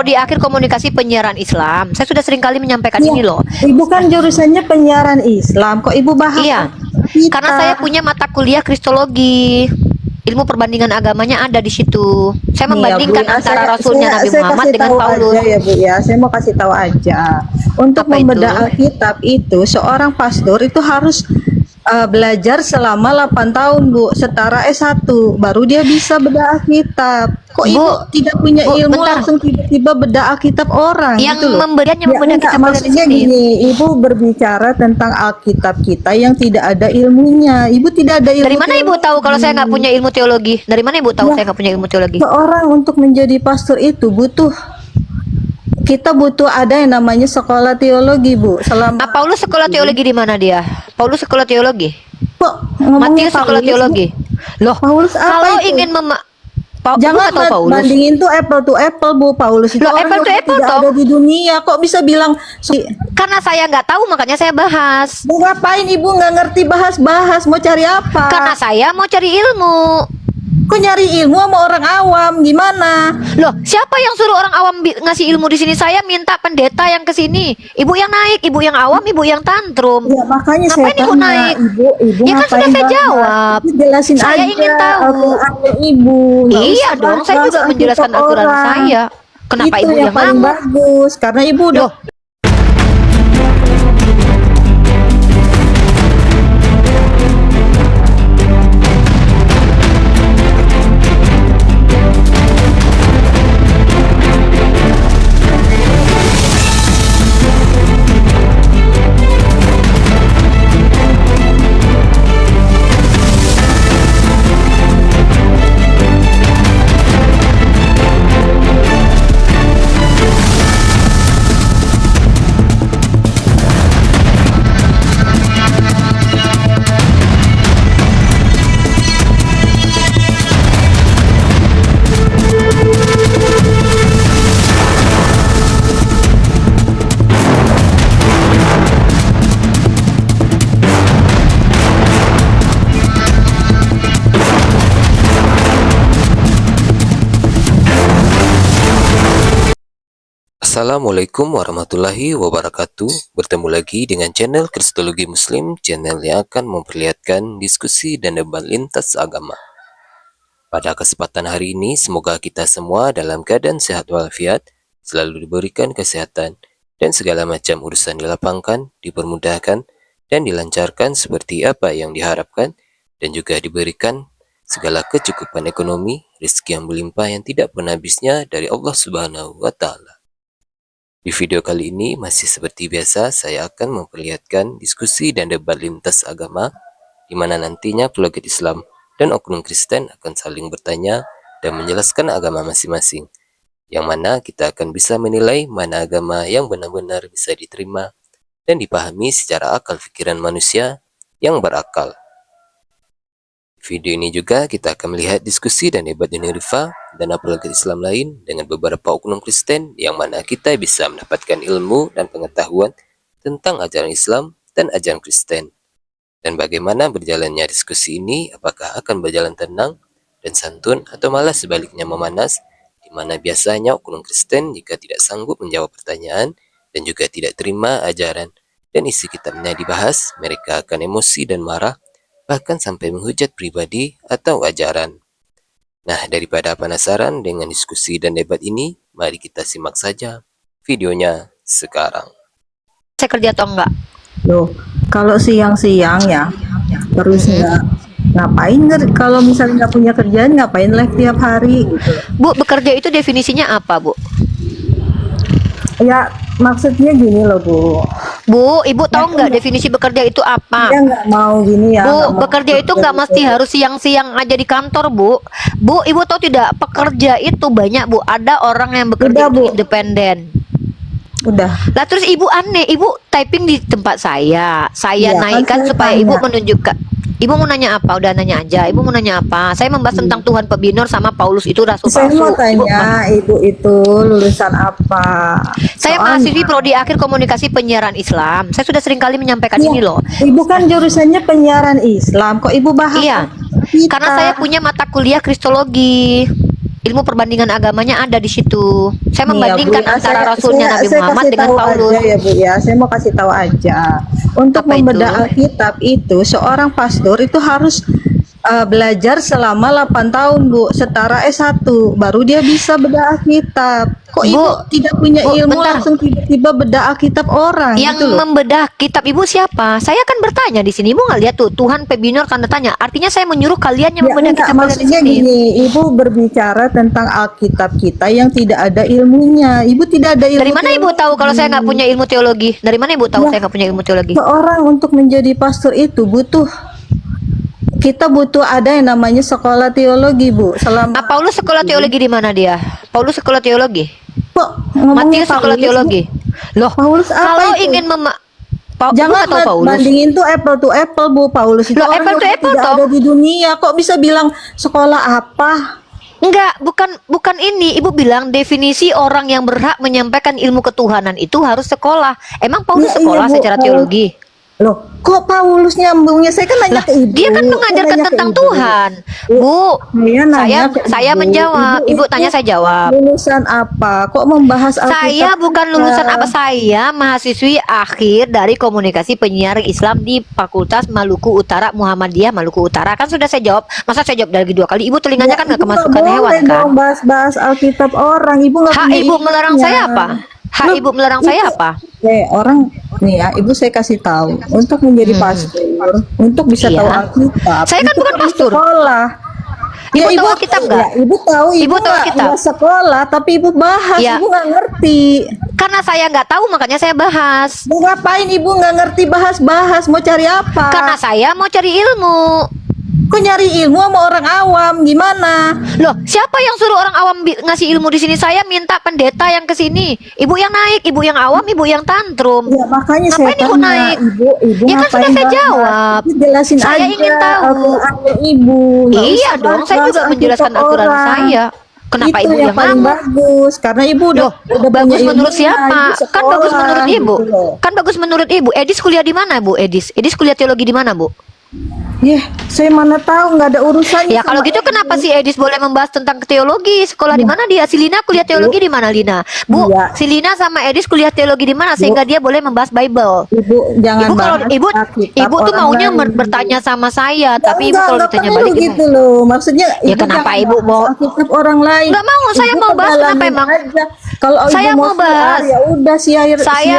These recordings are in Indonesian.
di akhir komunikasi penyiaran Islam. Saya sudah sering kali menyampaikan Iya, ini loh. Ibu kan jurusannya penyiaran Islam, kok Ibu bahas Iya, kita? karena saya punya mata kuliah Kristologi. Ilmu perbandingan agamanya ada di situ. Saya Nih ya Bu membandingkan ya, antara Rasulnya Nabi Muhammad kasih dengan tahu Paulus. aja ya Bu ya, saya mau kasih tahu aja. Untuk Apa membedah itu? Alkitab itu, seorang pastor itu harus belajar selama 8 tahun Bu, setara S1, baru dia bisa bedah Alkitab. Kok Bu, Ibu tidak punya Bu, ilmu bentar. langsung tiba-tiba bedah Alkitab orang Yang gitu loh. memberiannya Ya membedah enggak, kitab kalian maksudnya sendiri. gini, Ibu berbicara tentang Alkitab kita yang tidak ada ilmunya. Ibu tidak ada ilmu Dari mana Ibu tahu kalau saya nggak punya ilmu teologi? Dari mana Ibu tahu Ya, saya nggak punya ilmu teologi? seorang untuk menjadi pastor itu kita butuh ada yang namanya sekolah teologi Bu. Nah, Paulus sekolah teologi di mana dia? Paulus sekolah teologi. Kok ngomongnya Matius sekolah Paulus, Bu? teologi. Loh, Paulus apa kalau itu? ingin Ibu Jangan nggak tahu Paulus? bandingin tuh apple to apple Bu. Paulus itu Loh, orang apple to yang apple tidak toh. ada di dunia. Kok bisa bilang Karena saya nggak tahu makanya saya bahas. Bu, ngapain Ibu nggak ngerti bahas-bahas? Mau cari apa? Karena saya mau cari ilmu. Kok nyari ilmu sama orang awam? Gimana? Loh, siapa yang suruh orang awam ngasih ilmu di sini? Saya minta pendeta yang ke sini. Ibu yang naik, ibu yang awam, ibu yang tantrum. Ya makanya Ngapain saya Ibu tanya, naik? Ibu Ya kan sudah ngapain saya bahas? jawab. Ibu jelasin Saya aja ingin tahu. Al-Quran Ibu. Nggak Iya usah dong, saya bahas-bahas juga menjelaskan Alkitab Al-Quran orang. saya. Kenapa Itu ibu yang yang paling ngamuk? bagus karena Ibu udah Loh, Assalamualaikum warahmatullahi wabarakatuh. Bertemu lagi dengan channel Kristologi Muslim, channel yang akan memperlihatkan diskusi dan debat lintas agama. Pada kesempatan hari ini, semoga kita semua dalam keadaan sehat walafiat, selalu diberikan kesehatan, dan segala macam urusan dilapangkan, dipermudahkan, dan dilancarkan seperti apa yang diharapkan, dan juga diberikan segala kecukupan ekonomi, rezeki yang berlimpah yang tidak pernah habisnya dari Allah Subhanahu wa Ta'ala. Di video kali ini masih seperti biasa saya akan memperlihatkan diskusi dan debat lintas agama di mana nantinya apologet Islam dan oknum Kristen akan saling bertanya dan menjelaskan agama masing-masing, yang mana kita akan bisa menilai mana agama yang benar-benar bisa diterima dan dipahami secara akal pikiran manusia yang berakal. Video ini juga kita akan melihat diskusi dan debat Unirifa dan apologet Islam lain dengan beberapa oknum Kristen yang mana kita bisa mendapatkan ilmu dan pengetahuan tentang ajaran Islam dan ajaran Kristen. Dan bagaimana berjalannya diskusi ini, apakah akan berjalan tenang dan santun atau malah sebaliknya memanas, di mana biasanya oknum Kristen jika tidak sanggup menjawab pertanyaan dan juga tidak terima ajaran dan isi kitabnya dibahas, mereka akan emosi dan marah, bahkan sampai menghujat pribadi atau ajaran. Nah, daripada penasaran dengan diskusi dan debat ini, mari kita simak saja videonya sekarang. saya kerja atau enggak? loh, kalau siang-siang ya terus ngapain kalau misalnya nggak punya kerjaan ngapain live tiap hari gitu. Bu, bekerja itu definisinya apa, Bu? Ya maksudnya gini loh Bu. Bu, Ibu tahu nggak definisi bekerja itu apa? Dia nggak mau gini ya. nggak Bu, mau bekerja itu nggak mesti harus siang-siang aja di kantor, Bu. Bu, Ibu tahu tidak, pekerja itu banyak, Bu. Ada orang yang bekerja Udah, Bu. independen. Udah. Lah terus Ibu aneh, Ibu typing di tempat saya Iya, kan naikkan saya supaya tanya. Ibu menunjukkan. Ibu mau nanya apa? Udah nanya aja. Ibu mau nanya apa? Saya membahas tentang Tuhan Pebinor sama Paulus itu rasul Saya palsu. mau Ibu, tanya Ibu itu lulusan apa? saya Soalnya- mahasiswi prodi akhir komunikasi penyiaran Islam. Saya sudah sering kali menyampaikan Iya, ini loh. Ibu kan jurusannya penyiaran Islam, kok Ibu bahas Iya, kita? karena saya punya mata kuliah Kristologi. ilmu perbandingan agamanya ada di situ. Saya Nih ya, Bu, membandingkan ya, antara Rasulnya Nabi saya Muhammad kasih dengan tahu Paulus. aja ya Bu ya, saya mau kasih tahu aja. Untuk Apa itu? membedah Alkitab itu seorang pastor itu harus belajar selama 8 tahun Bu, setara S1, baru dia bisa bedah Alkitab. Kok Bu, Ibu tidak punya Bu, ilmu bentar. langsung tiba-tiba bedah Alkitab orang Yang gitu loh. membedah kitab Ibu siapa? Saya kan bertanya di sini. Ibu nggak lihat tuh Tuhan Pebinor tanda tanya. Artinya saya menyuruh kalian yang Ya membedah enggak, kitab kalian di maksudnya sini. gini, Ibu berbicara tentang Alkitab kita yang tidak ada ilmunya. Ibu tidak ada ilmu Dari mana Ibu tahu kalau saya nggak punya ilmu teologi? Dari mana Ibu tahu Ya. saya nggak punya ilmu teologi? Seorang untuk menjadi pastor itu kita butuh ada yang namanya sekolah teologi, Bu. Selama Nah, Paulus sekolah teologi di mana dia? Paulus sekolah teologi. kok ngomongnya Matius sekolah Paulus, teologi. Loh, Paulus apa kalau itu? ingin Ibu Jangan nggak tahu Paulus. bandingin tuh apple to apple, Bu. Paulus itu Loh, orang apple to yang apple tidak toh. ada di dunia. Kok bisa bilang sekolah apa? Enggak, bukan ini. Ibu bilang definisi orang yang berhak menyampaikan ilmu ketuhanan itu harus sekolah. Emang Paulus Ya, iya, sekolah Bu. secara teologi? Loh, kok Paulus nyambungnya? Saya kan nanya Lah, ke Ibu. dia kan Saya mengajarkan nanya ke tentang Ibu. Tuhan. Bu, Bu, nanya ke saya Ibu. menjawab. Ibu itu tanya saya jawab. Lulusan apa? Kok membahas Alkitab? Saya bukan saja? lulusan apa, saya mahasiswi akhir dari komunikasi penyiaran Islam di Fakultas Maluku Utara Muhammadiyah Maluku Utara. Kan sudah saya jawab. Masa saya jawab lagi 2 kali? Ibu telinganya kan nggak Ibu kemasukan nggak hewan boleh kan? dong bahas-bahas Alkitab orang. Ibu nggak Hak punya Ibu melarang ilmunya. saya apa? Hak Ibu melarang saya apa? Orang nih ya, Ibu saya kasih tahu untuk menjadi pastor, untuk bisa Iya. tahu Alkitab. Saya kan itu bukan harus pastor. Sekolah. Ibu tahu Alkitab nggak? Ya, Ibu tahu, Ibu tahu nggak- Alkitab? nggak sekolah, tapi Ibu bahas, Ya. Ibu nggak ngerti. Karena saya nggak tahu makanya saya bahas. Mau ngapain Ibu nggak ngerti bahas-bahas? Mau cari apa? Karena saya mau cari ilmu. Kok nyari ilmu sama orang awam? Gimana? Loh, siapa yang suruh orang awam ngasih ilmu di sini? Saya minta pendeta yang ke sini. Ibu yang naik, ibu yang awam, ibu yang tantrum. Ya makanya Ngapain saya Ibu tanya, naik? Ibu Ya kan ngapain sudah saya bahas? jawab. Ibu jelasin Saya aja ingin tahu. Al-Qurannya Ibu. Nggak Iya usah dong, saya bahas-bahas juga menjelaskan Alkitab Al-Quran orang. saya. Kenapa Itu Ibu yang paling ngamuk? bagus? Karena Ibu Loh, udah bagus punya menurut ilmunya, siapa? Ibu Kan bagus sekolah, menurut Ibu. gitu loh. Kan bagus menurut Ibu. Edis kuliah di mana, Bu? Edis kuliah teologi di mana, Bu? Ya, saya mana tahu, nggak ada urusannya. Ya kalau sama gitu kenapa si Edis boleh membahas tentang teologi? Sekolah di mana dia? Si Lina kuliah teologi di mana, Lina? Bu, Iya. si Lina sama Edis kuliah teologi di mana sehingga dia boleh membahas Bible? Ibu jangan Ibu kalau bahas ibu Alkitab ibu tuh orang maunya lain. bertanya sama saya, tapi ibu Enggak, kalau enggak ditanya perlu balik ibu gitu loh. Maksudnya Ya, Ibu kenapa jangan Ibu bahas mau- Alkitab orang lain? Nggak mau, saya Ibu mau bahas, kenapa kedalamin emang? aja. Kalau Saya Ibu mau bahas. ya udah saya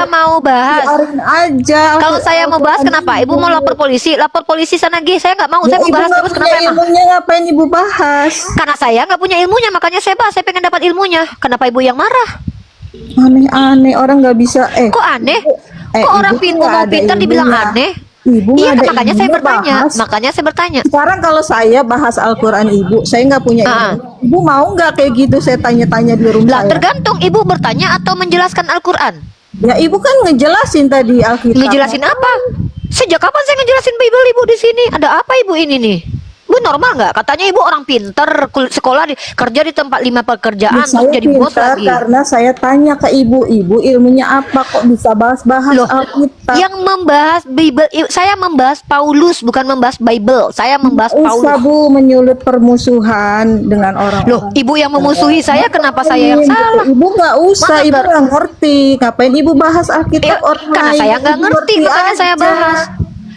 mau bahas. siarin aja. Kalau saya mau bahas kenapa? Ibu mau lapor polisi? Lapor polisi sana Gi. Saya nggak mau. Ya, Saya mau Ibu bahas nggak terus. punya Kenapa emang? ilmunya, ngapain Ibu bahas? Karena saya nggak punya ilmunya, makanya saya bahas. Saya pengen dapat ilmunya. Kenapa Ibu yang marah? Aneh-aneh, orang nggak bisa. Kok aneh? Eh, Kok Ibu orang tuh pintar nggak mau ada pintar dibilang ilmunya. aneh? Ibu Iya, nggak ada makanya saya ilmunya bertanya. bahas. Makanya saya bertanya. Sekarang kalau saya bahas Al-Quran Ibu, saya nggak punya Ah. ilmu. Ibu mau nggak kayak gitu saya tanya-tanya di rumah Lah, saya? tergantung Ibu bertanya atau menjelaskan Al-Quran. Ya Ibu kan ngejelasin tadi Alkitab. Ngejelasin apa? Sejak kapan saya ngejelasin Bible Ibu di sini? Ada apa Ibu ini nih? Bu normal nggak? Katanya Ibu orang pinter, sekolah kerja di tempat 5 pekerjaan, terus Saya jadi bos pintar lagi. karena saya tanya ke Ibu ilmunya apa kok bisa bahas-bahas Loh, Alkitab? yang membahas Bible, saya membahas Paulus, bukan membahas Bible. Saya membahas Paulus. Usah Bu menyulut permusuhan dengan orang. Loh, Ibu yang memusuhi saya, kenapa saya yang salah? Ibu nggak usah, Masa Ibu nggak- nggak ngerti. Ngapain Ibu bahas Alkitab Ya, orang karena lain? saya nggak Ibu ngerti, makanya saya aja. bahas.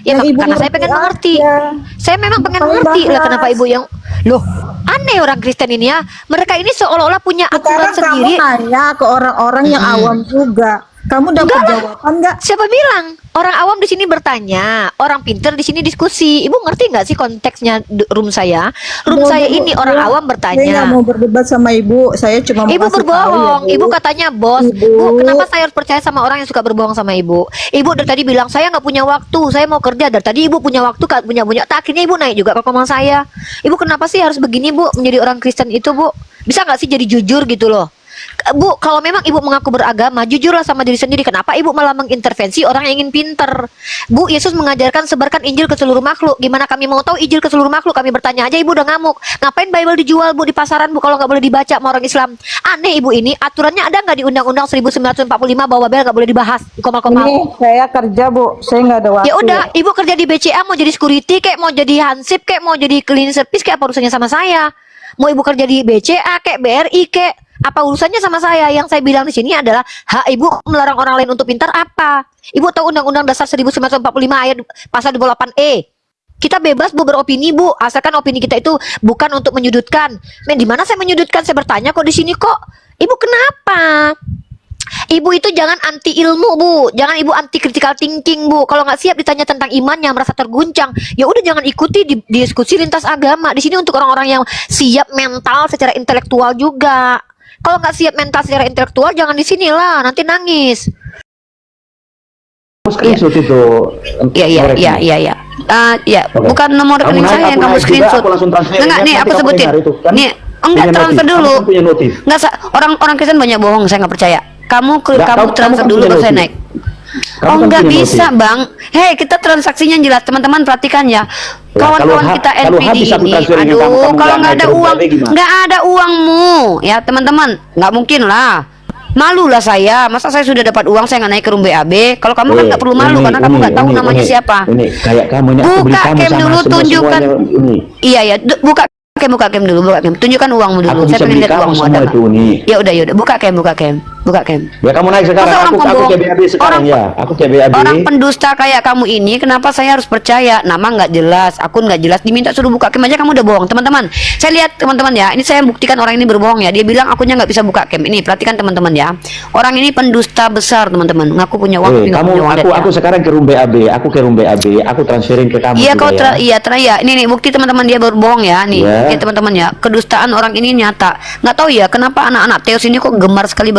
Ya, Yang Ibu karena saya pengen ngerti mengerti. aja. Saya memang pengen Ngapain mengerti lah bahas? kenapa Ibu yang loh, aneh orang Kristen ini ya. Mereka ini seolah-olah punya aturan Sekarang kamu sendiri. nanya ke orang-orang yang awam juga. Kamu dapat Enggak lah. jawaban nggak? Siapa bilang? Orang awam di sini bertanya, orang pinter di sini diskusi. Ibu ngerti nggak sih konteksnya room saya? Room saya ini orang awam Saya nggak bertanya. mau berdebat sama Ibu. Saya cuma mau Ibu kasih tahu berbohong. ya, Bu. Ibu katanya bos. Ibu. Bu, kenapa saya harus percaya sama orang yang suka berbohong sama Ibu? Ibu dari tadi bilang saya nggak punya waktu. Saya mau kerja. Dari tadi Ibu punya waktu, punya. Akhirnya Ibu naik juga ke komang saya. Ibu kenapa sih harus begini Bu? Menjadi orang Kristen itu Bu? Bisa nggak sih jadi jujur gitu loh? Bu, kalau memang Ibu mengaku beragama, jujurlah sama diri sendiri. Kenapa Ibu malah mengintervensi orang yang ingin pinter? Bu, Yesus mengajarkan sebarkan Injil ke seluruh makhluk. Gimana kami mau tahu Injil ke seluruh makhluk? Kami bertanya aja, Ibu udah ngamuk. Ngapain Bible dijual Bu di pasaran Bu kalau nggak boleh dibaca sama orang Islam? Aneh Ibu ini. Aturannya ada nggak di Undang-Undang 1945 bahwa Babel nggak boleh dibahas? Komal-komal. Ini saya kerja Bu, saya nggak ada waktu. Ya udah, Ibu kerja di BCA mau jadi security kayak mau jadi hansip kayak mau jadi cleaning service kayak apa urusannya sama saya? Mau ibu kerja di BCA kek, BRI kek, apa urusannya sama saya? Yang saya bilang di sini adalah hak ibu melarang orang lain untuk pintar apa? Ibu tahu Undang-Undang Dasar 1945 ayat pasal 28E. Kita bebas bu beropini bu, asalkan opini kita itu bukan untuk menyudutkan. Men, di mana saya menyudutkan? Saya bertanya kok di sini kok. Ibu kenapa? Ibu itu jangan anti ilmu bu, jangan ibu anti critical thinking bu. Kalau nggak siap ditanya tentang imannya merasa terguncang, ya udah jangan ikuti di diskusi lintas agama. Di sini untuk orang-orang yang siap mental secara intelektual juga. Kalau nggak siap mental secara intelektual jangan di sini lah, nanti nangis. Screenshot itu. Iya. Ya, Oke. bukan nomor rekening Kamu naik, saya yang aku kamu naik juga, screenshot. aku langsung transfer. Enggak, nih Nanti aku kamu sebutin. dengar itu, kan? Nih, enggak Punya transfer notif. dulu. Kamu kan punya notif. Enggak, orang Kristen banyak bohong, saya nggak percaya. Kamu Enggak, kamu transfer kan dulu punya baru saya notif. naik. Kamu Oh kan nggak punya bisa notif. bang. Hei, kita transaksinya jelas, teman-teman perhatikan ya. Kawan-kawan kalau kita kalau NPD habis aku ini, transferin ke aduh, kamu kalau nggak naik ada ke uang, BAB gimana? nggak ada uangmu, ya teman-teman, nggak mungkin lah. Malu lah saya, masa saya sudah dapat uang saya nggak naik ke room BAB. Kalau kamu kan nggak perlu malu karena kamu nggak tahu namanya siapa. Ini kayak kamu ini aku beli Buka kamu cam sama dulu, tunjukkan. ini. Iya ya, buka cam dulu, buka cam. Tunjukkan uangmu dulu. Aku Saya bisa pengen beli lihat kamu uangmu semua ada itu nggak? nih. Ya udah, buka cam. Ya kamu naik sekarang. Masa orang Aku pembohong? ke BAB sekarang ya. Aku ke BAB. Orang pendusta kayak kamu ini, kenapa saya harus percaya? Nama nggak jelas, akun nggak jelas, diminta suruh buka cam aja kamu udah bohong, teman-teman. Saya lihat teman-teman ya, ini saya buktikan orang ini berbohong ya. Dia bilang akunnya nggak bisa buka cam. Ini perhatikan teman-teman ya. Orang ini pendusta besar teman-teman. Ngaku punya uang, tapi nggak kamu punya uang. aku sekarang ke room BAB. Aku ke room BAB. Aku transferin ke kamu. Iya juga kau ya. iya. Ini bukti teman-teman dia berbohong ya. Nih, Ya. oke teman-teman ya. Kedustaan orang ini nyata. Nggak tahu ya kenapa anak-anak Teos ini kok gemar sekali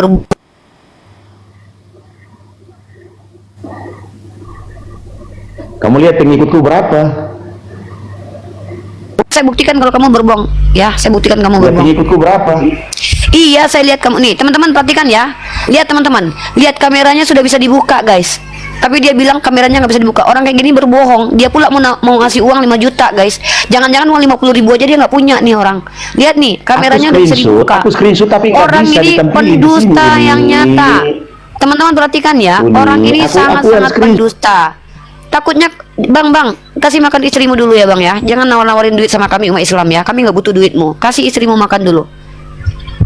Kamu lihat pengikutku berapa? Saya buktikan kalau kamu berbohong. Ya, saya buktikan kamu Lihat berbohong. pengikutku berapa? Iya, saya lihat kamu nih, teman-teman perhatikan ya. Lihat teman-teman, lihat kameranya sudah bisa dibuka, guys. Tapi dia bilang kameranya nggak bisa dibuka. Orang kayak gini berbohong. Dia pula mau ngasih uang 5 juta, guys. Jangan-jangan uang 50.000 aja dia nggak punya nih orang. Lihat nih, kameranya nggak bisa dibuka. Aku screenshot tapi nggak Orang bisa ini ditampilin di pendusta sini. yang nyata. Teman-teman perhatikan ya, Ini, orang ini aku sangat-sangat yang screen- pendusta. Takutnya, bang, kasih makan istrimu dulu ya bang ya. Jangan nawar-nawarin duit sama kami umat Islam ya. Kami nggak butuh duitmu. Kasih istrimu makan dulu.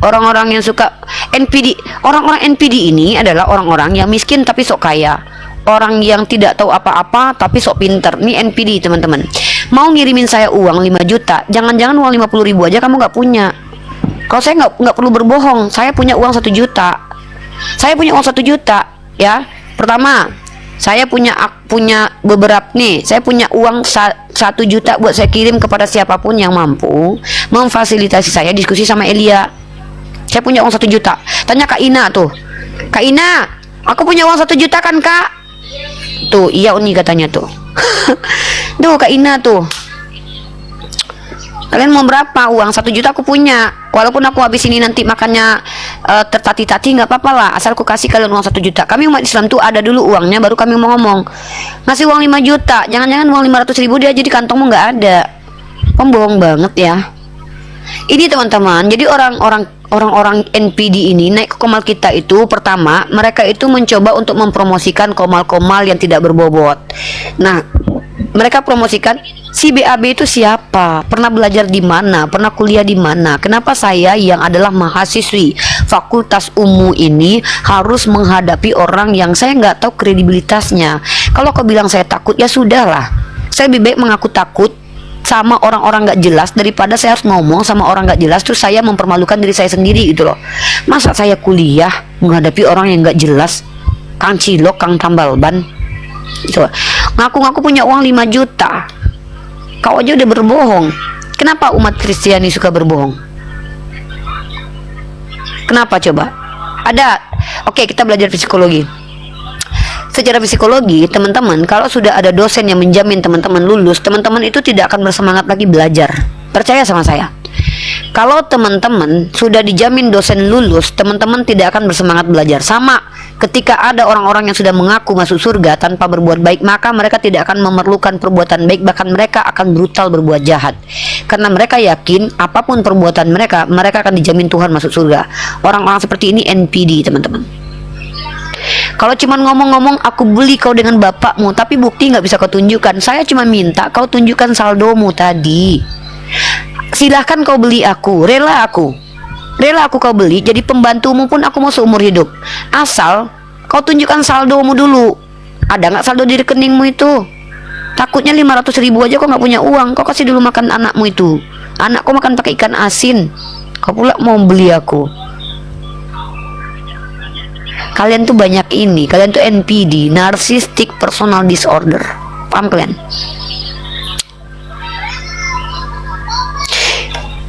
Orang-orang yang suka NPD, orang-orang NPD ini adalah orang-orang yang miskin tapi sok kaya. Orang yang tidak tahu apa-apa tapi sok pinter. Ini NPD teman-teman. Mau ngirimin saya uang 5 juta, jangan-jangan uang 50.000 aja kamu nggak punya. Kalau saya nggak perlu berbohong, saya punya uang 1 juta. Saya punya uang 1 juta, ya. Pertama, saya punya beberapa nih. Saya punya uang 1 juta buat saya kirim kepada siapapun yang mampu memfasilitasi saya diskusi sama Elia. Saya punya uang 1 juta. Tanya Kak Ina tuh. Kak Ina, aku punya uang 1 juta kan Kak? Tuh, iya Uni katanya tuh. Tuh Kak Ina tuh. Kalian mau berapa uang? 1 juta aku punya. Walaupun aku habis ini nanti makannya tertati-tati nggak apa-apa lah. Asal aku kasih kalian uang 1 juta. Kami umat Islam tuh ada dulu uangnya, baru kami mau ngomong. Ngasih uang 5 juta. Jangan-jangan uang 500.000 dia jadi kantongmu nggak ada. Pembohong banget ya. Ini teman-teman. Jadi orang-orang NPD ini naik ke komal kita itu, pertama mereka itu mencoba untuk mempromosikan komal-komal yang tidak berbobot. Nah, mereka promosikan si BAB itu siapa, pernah belajar di mana, pernah kuliah di mana. Kenapa saya yang adalah mahasiswi fakultas umum ini harus menghadapi orang yang saya nggak tahu kredibilitasnya. Kalau kau bilang saya takut, ya sudahlah. Saya lebih baik mengaku takut sama orang-orang nggak jelas daripada saya harus ngomong sama orang nggak jelas terus saya mempermalukan diri saya sendiri gitu loh. Masa saya kuliah menghadapi orang yang nggak jelas, Kang Cilok, Kang Tambal Ban, coba ngaku-ngaku punya uang 5 juta. Kau aja udah berbohong. Kenapa umat Kristiani suka berbohong? Kenapa coba? Ada. Oke, kita belajar psikologi. Secara psikologi, teman-teman, kalau sudah ada dosen yang menjamin teman-teman lulus, teman-teman itu tidak akan bersemangat lagi belajar. Percaya sama saya. Kalau teman-teman sudah dijamin dosen lulus, teman-teman tidak akan bersemangat belajar. Sama ketika ada orang-orang yang sudah mengaku masuk surga tanpa berbuat baik, maka mereka tidak akan memerlukan perbuatan baik, bahkan mereka akan brutal berbuat jahat. Karena mereka yakin apapun perbuatan mereka, mereka akan dijamin Tuhan masuk surga. Orang-orang seperti ini NPD, teman-teman. Kalau cuma ngomong-ngomong aku beli kau dengan bapakmu, tapi bukti nggak bisa kau tunjukkan. Saya cuma minta kau tunjukkan saldomu tadi. silahkan kau beli aku, rela aku kau beli, jadi pembantumu pun aku mau seumur hidup, asal kau tunjukkan saldomu dulu. Ada nggak saldo di rekeningmu itu? Takutnya 500.000 aja kau nggak punya uang, kau kasih dulu makan anakmu itu. Anakku makan pakai ikan asin, kau pula mau beli aku. Kalian tuh banyak ini, kalian tuh NPD, Narcissistic Personal Disorder, paham kalian?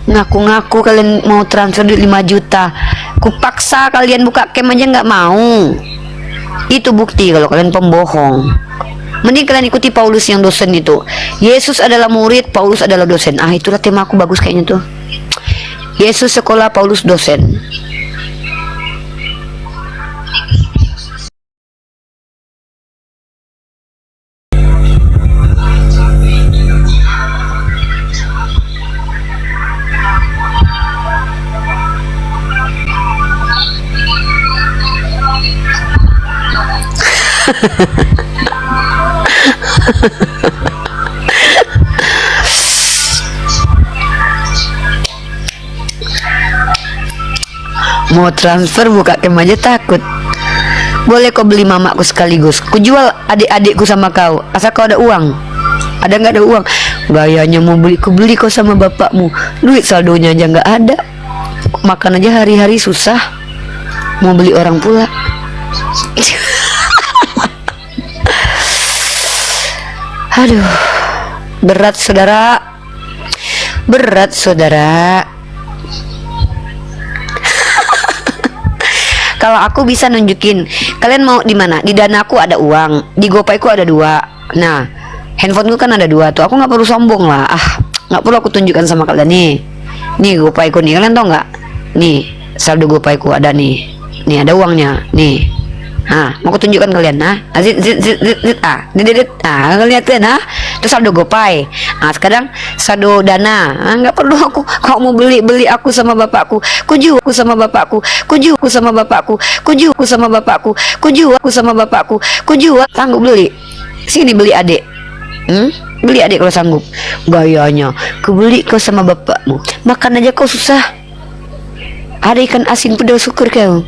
Ngaku-ngaku kalian mau transfer duit 5 juta, kupaksa kalian buka cam aja nggak mau. Itu bukti kalau kalian pembohong. Mending kalian ikuti Paulus yang dosen itu. Yesus adalah murid, Paulus adalah dosen. Ah, itulah tema aku bagus kayaknya tuh. Yesus sekolah, Paulus dosen. Mau transfer buka cam aja takut. Boleh kau beli mamaku sekaligus, ku jual adik-adikku sama kau, asal kau ada uang. Ada nggak ada uang? Gayanya mau beli, ku beli kau sama bapakmu. Duit saldonya aja nggak ada. Makan aja hari-hari susah, mau beli orang pula. Aduh, berat saudara, berat saudara. Kalau aku bisa nunjukin, kalian mau di mana? Di Danaku ada uang, di GoPayku ada 2. Nah, handphoneku kan ada 2 tuh. Aku nggak perlu sombong lah. Ah, nggak perlu aku tunjukkan sama kalian nih. Nih GoPayku nih, kalian tau nggak? Nih saldo GoPayku ada nih. Nih ada uangnya. Nih. Nah, mau aku tunjukkan kalian, nah, zit, kalian lihat kan, nah, itu saldo GoPay. Nah, sekarang saldo Dana. Nah, nggak perlu aku, kau mau beli aku sama bapakku, kuju aku sama bapakku, kuju aku sama bapakku, kuju aku sama bapakku, kuju aku sama bapakku, kuju sanggup beli. Sini beli adik, beli adik kalau sanggup. Gayanya, ku beli kau sama bapakmu, makan aja kau susah. Ada ikan asin pedas syukur kau.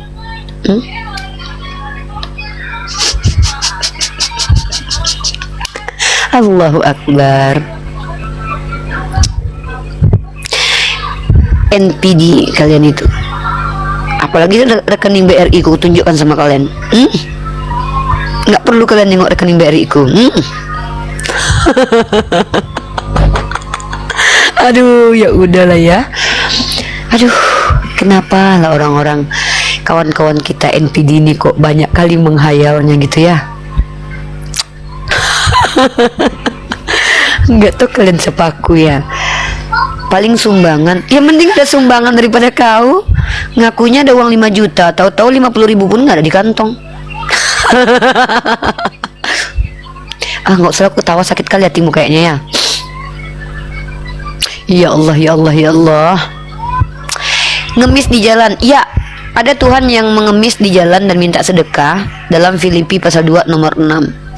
Allahu Akbar. NPD kalian itu. Apalagi rekening BRI ku tunjukkan sama kalian. Nggak perlu kalian nengok rekening BRI ku. Aduh, ya udahlah ya. Aduh, kenapa lah orang-orang kawan-kawan kita NPD ini kok banyak kali menghayalnya gitu ya. Nggak tuh kalian sepaku ya. Paling sumbangan, ya mending ada sumbangan daripada kau ngakunya ada uang 5 juta, tahu-tahu 50.000 pun nggak ada di kantong. Ah, nggak usah, aku tawa sakit kali hatimu kayaknya ya. Ya Allah, ya Allah, ya Allah. Ngemis di jalan, ya ada Tuhan yang mengemis di jalan dan minta sedekah dalam Filipi pasal 2 nomor 6.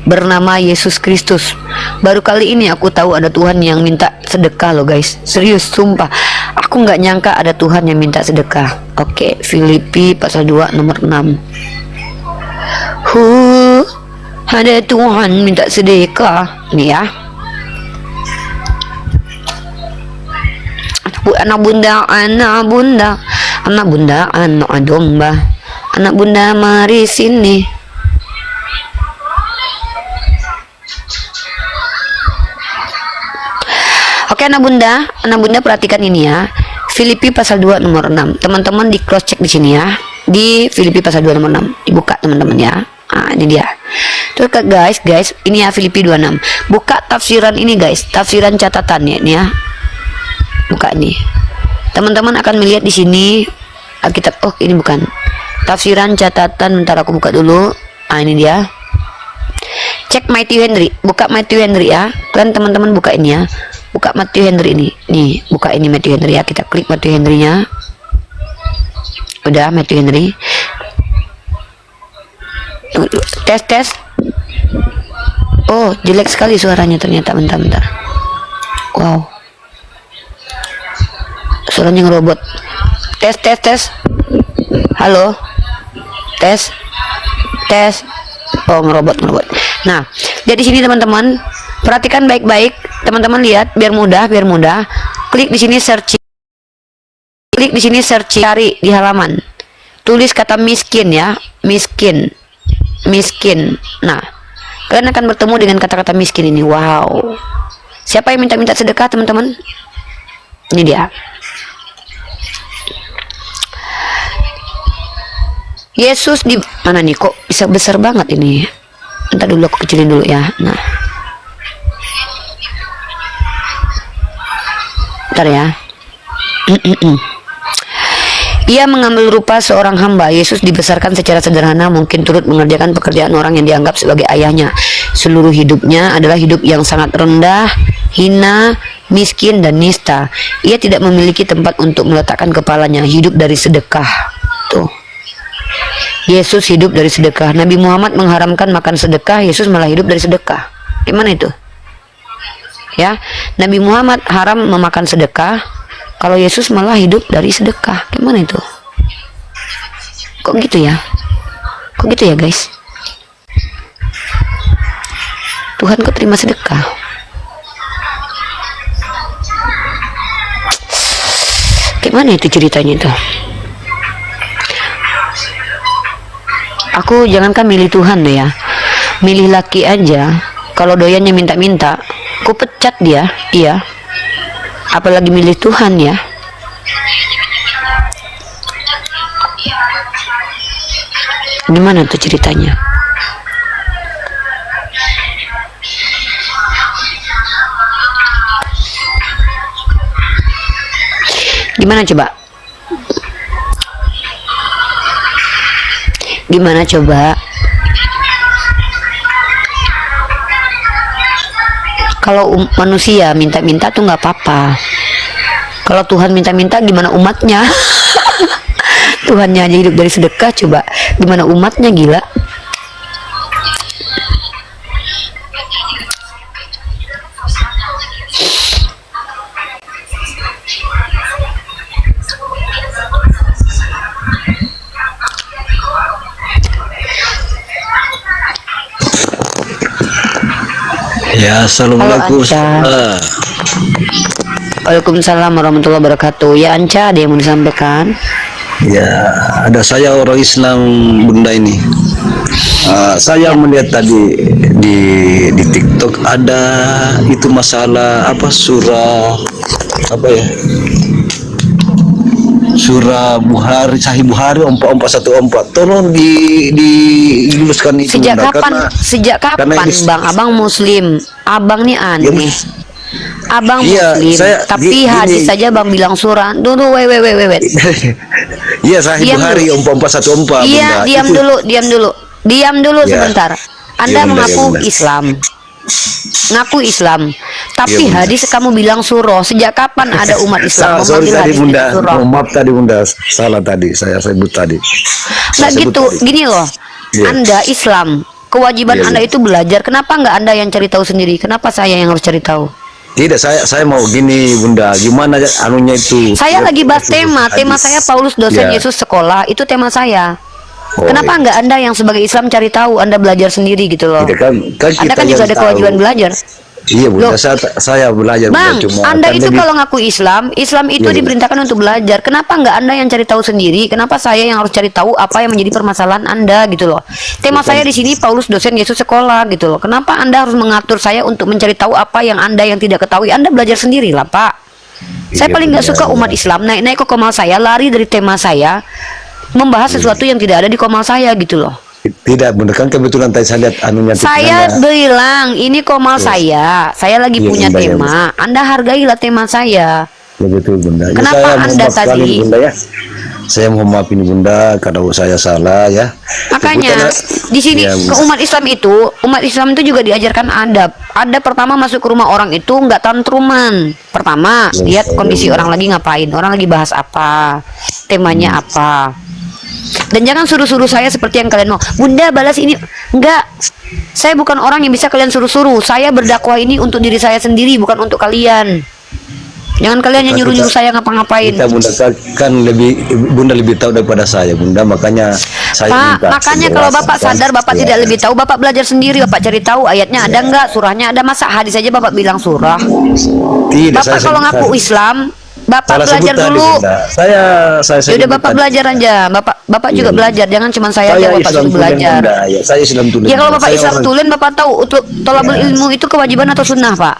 Bernama Yesus Kristus. Baru kali ini aku tahu ada Tuhan yang minta sedekah loh guys. Serius, sumpah. Aku nggak nyangka ada Tuhan yang minta sedekah. Oke, Filipi pasal 2 nomor 6. Ada Tuhan minta sedekah. Nih ya. Anak bunda, anak bunda, anak bunda, anak domba, anak bunda mari sini. Oke anak bunda perhatikan ini ya. Filipi pasal 2 nomor 6. Teman-teman di cross check di sini ya. Di Filipi pasal 2 nomor 6. Dibuka teman-teman ya. Nah, ini dia. Terus guys, ini ya Filipi 26. Buka tafsiran ini guys, tafsiran catatan ya ini ya. Buka ini. Teman-teman akan melihat di sini Alkitab. Oh, ini bukan. Tafsiran catatan, bentar aku buka dulu. Nah, ini dia. Cek Matthew Henry. Buka Matthew Henry ya. Kalian teman-teman buka ini ya. Buka Matthew Henry ini. Nih, buka ini Matthew Henry ya. Kita klik Matthew Henry-nya. Udah Matthew Henry. Tes. Oh, jelek sekali suaranya ternyata. Bentar. Wow. Suaranya ngerobot. Tes tes tes. Halo. Tes. Tes. Oh, ngerobot. Nah, jadi sini teman-teman, perhatikan baik-baik. Teman-teman lihat biar mudah. Klik di sini searching. Cari di halaman. Tulis kata miskin ya, miskin. Nah, kalian akan bertemu dengan kata-kata miskin ini. Wow. Siapa yang minta sedekah, teman-teman? Ini dia. Yesus di mana nih, kok bisa besar banget ini? Entar dulu aku kecilin dulu ya. Nah, bentar ya. Ia mengambil rupa seorang hamba. Yesus dibesarkan secara sederhana, mungkin turut mengerjakan pekerjaan orang yang dianggap sebagai ayahnya. Seluruh hidupnya adalah hidup yang sangat rendah, hina, miskin, dan nista. Ia tidak memiliki tempat untuk meletakkan kepalanya. Hidup dari sedekah. Tuh. Yesus hidup dari sedekah. Nabi Muhammad mengharamkan makan sedekah, Yesus malah hidup dari sedekah. Gimana itu? Ya, Nabi Muhammad haram memakan sedekah, kalau Yesus malah hidup dari sedekah. Gimana itu? Kok gitu ya? Kok gitu ya guys? Tuhan kok terima sedekah? Gimana itu ceritanya itu? Aku jangankan milih Tuhan deh ya, milih laki aja, kalau doyannya minta-minta, aku pecat dia, iya. Apalagi milih Tuhan ya. Gimana tuh ceritanya? Gimana coba? Gimana coba? Kalau manusia minta-minta tuh nggak apa-apa. Kalau Tuhan minta-minta, gimana umatnya? Tuhannya aja hidup dari sedekah, coba gimana umatnya, gila. Ya, assalamualaikum. Waalaikumsalam warahmatullahi wabarakatuh. Ya, Anca, ada yang mau disampaikan? Ya, ada saya orang Islam, Bunda ini. Saya melihat tadi di TikTok ada itu masalah apa surah apa ya? Surah Bukhari, Sahih Bukhari 4414. Tolong diluruskan itu. Sejak Bunda, kapan ini, Bang? Abang Muslim. Abang nih aneh. Ya, Abang iya, Muslim, tapi hadis saja Bang bilang surah. Dulu, wait. Iya, Sahih Bukhari 4414. Iya, Bunda. Diam dulu Ya. sebentar. Anda Ya, Bunda, mengaku ya, Bunda. Islam. Ngaku Islam. Tapi Ya, Bunda. hadis kamu bilang surah. Sejak kapan ada umat Islam Sorry memanggil tadi hadis Bunda, itu surah? maaf tadi Bunda, salah tadi saya sebut tadi. Nggak Saya sebut gitu, tadi. gini loh. Iya. Anda Islam, kewajiban Iya, Anda iya. itu belajar. Kenapa nggak Anda yang cari tahu sendiri? Kenapa saya yang harus cari tahu? Tidak, saya mau gini Bunda, gimana anunya itu? Saya lagi bahas tema Hadis. saya Paulus dosen Ya. Yesus sekolah, itu tema saya. Oh, Kenapa iya. nggak Anda yang sebagai Islam cari tahu, Anda belajar sendiri gitu loh? Tidak, kan Anda kita kan juga yang ada tahu. kewajiban belajar. Iya Bunda, Loh. saya belajar Bang, Bunda, cuma Anda kan itu lebih- kalau ngaku Islam itu Iya, iya. diperintahkan untuk belajar. Kenapa nggak Anda yang cari tahu sendiri? Kenapa saya yang harus cari tahu apa yang menjadi permasalahan Anda gitu loh? Tema saya di sini Paulus dosen Yesus sekolah gitu loh. Kenapa Anda harus mengatur saya untuk mencari tahu apa yang Anda yang tidak ketahui? Anda belajar sendiri lah, Pak. Saya Iya, paling nggak Bunda, suka iya. umat Islam naik-naik ke komal saya, lari dari tema saya, membahas sesuatu yang tidak ada di komal saya gitu loh. Tidak Bunda, kan kebetulan tadi saya lihat anunya itu Saya nanya. bilang ini komal saya lagi Iya, punya Bunda, iya, tema. Anda hargailah tema saya. Ya betul Bunda. Ya, Kenapa saya mohon Anda maaf sekali, tadi- Bunda ya. Saya mohon maaf ini Bunda, kalau saya salah ya. Makanya Sebutkan- di sini Ya, ke Bunda. umat Islam itu juga diajarkan adab. Adab pertama masuk ke rumah orang itu nggak tantruman. Pertama Ya, lihat ya, kondisi ya. orang lagi ngapain, orang lagi bahas apa, temanya apa. Dan jangan suruh-suruh saya seperti yang kalian mau. Bunda balas ini, enggak. Saya bukan orang yang bisa kalian suruh-suruh. Saya berdakwah ini untuk diri saya sendiri, bukan untuk kalian. Jangan kalian yang nyuruh-nyuruh saya ngapa-ngapain. Kita Bunda kan Bunda lebih tahu daripada saya Bunda, makanya saya Pak, minta makanya kalau penjelasan, Bapak kan? sadar Bapak Ya. tidak lebih tahu, Bapak belajar sendiri, Bapak cari tahu ayatnya ada enggak, surahnya ada, masa hadis aja Bapak bilang surah. Tidak, Bapak kalau ngaku Islam, Bapak salah sebut belajar tadi, dulu. Bunda. Saya Ya sebut udah Bapak tadi. belajar aja. Bapak juga Iya. belajar, jangan cuma saya aja Saya Bapak Islam suruh tulen, belajar. Bunda. Ya, saya Islam tulen. Ya kalau Bapak Saya Islam orang- tulen Bapak tahu untuk tolabul ilmu itu kewajiban atau sunnah, Pak?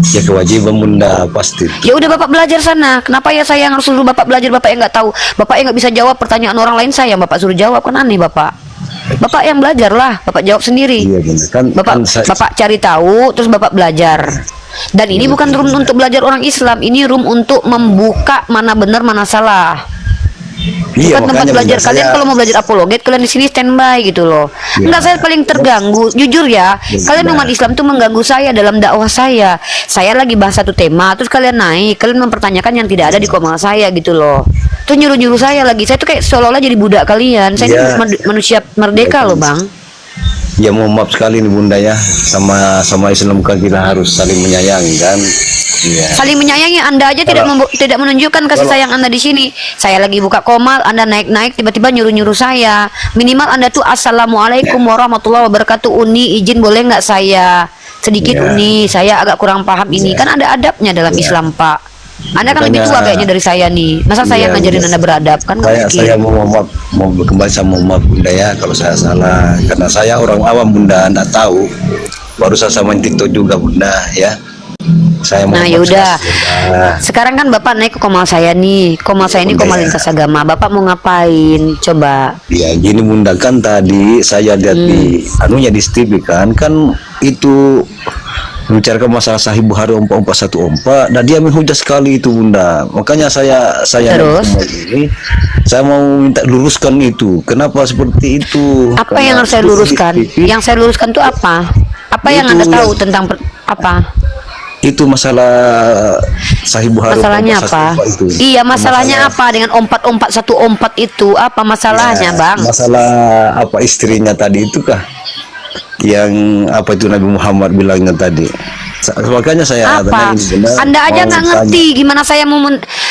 Ya kewajiban Bunda pasti. Ya udah Bapak belajar sana. Kenapa ya saya yang harus suruh Bapak belajar, Bapak yang nggak tahu? Bapak yang nggak bisa jawab pertanyaan orang lain, saya yang Bapak suruh jawab, kan aneh Bapak. Bapak yang belajar lah, Bapak jawab sendiri. Iya Bunda. Kan Bapak cari tahu, terus Bapak belajar. Dan ini bukan room untuk belajar orang Islam, ini room untuk membuka mana benar mana salah. iya, Bukan tempat makanya, belajar. Bunda, Kalian saya- kalau mau belajar apologet, kalian di sini standby gitu loh. Ya. Enggak, saya paling terganggu. Jujur ya, Ya, kalian Bunda. umat Islam tuh mengganggu saya dalam dakwah saya. Saya lagi bahas satu tema, terus kalian naik, kalian mempertanyakan yang tidak ada di komal saya gitu loh. Terus nyuruh-nyuruh saya lagi. Saya tuh kayak seolah-olah jadi budak kalian. Saya Ya. ini manusia merdeka loh, Bang. Ya mohon maaf sekali nih Bunda ya, sama Islam kan kita harus saling menyayangi kan. Iya. Saling menyayangi. Anda aja tidak menunjukkan kasih sayang Anda di sini. Saya lagi buka komal, Anda naik-naik tiba-tiba nyuruh-nyuruh saya. Minimal Anda tuh assalamualaikum warahmatullahi wabarakatuh, Uni izin boleh nggak saya sedikit Ya. Uni, saya agak kurang paham ini. Kan ada adabnya dalam Islam, Pak. Anda kan lebih tua Makanya- kayaknya dari saya nih. Masa saya Iya, ngajarin iya. Anda beradab kan nggak Saya mungkin. mau kembali sama maaf Bunda ya kalau saya salah, karena saya orang awam Bunda, enggak tahu. Baru saya sama TikTok juga Bunda ya. Saya mau Nah, maaf yaudah. sekali, Bunda. Sekarang kan Bapak naik ke komal saya nih. Komal saya ini Bunda, komal ya. lintas agama. Bapak mau ngapain? Coba. Ya gini Bunda, kan tadi saya lihat di anunya di TV kan itu membicarakan masalah Sahih Bukhari 4414. Nah dia menghujat sekali itu Bunda. Makanya saya Terus? ini saya mau minta luruskan itu. Kenapa seperti itu? Apa Karena yang harus saya seperti luruskan? di TV, Yang saya luruskan tuh apa? Apa yang Itu Anda tahu yang- tentang apa? itu masalah Sahih Bukhari Masalahnya apa? 4414 itu. Iya, masalahnya apa dengan 4414 itu? Apa masalahnya, Ya, Bang? masalah apa istrinya tadi itu kah? Yang apa itu Nabi Muhammad bilangnya tadi. Makanya saya Apa? tanya ini benar, Anda aja mau nggak tanya. ngerti gimana saya mau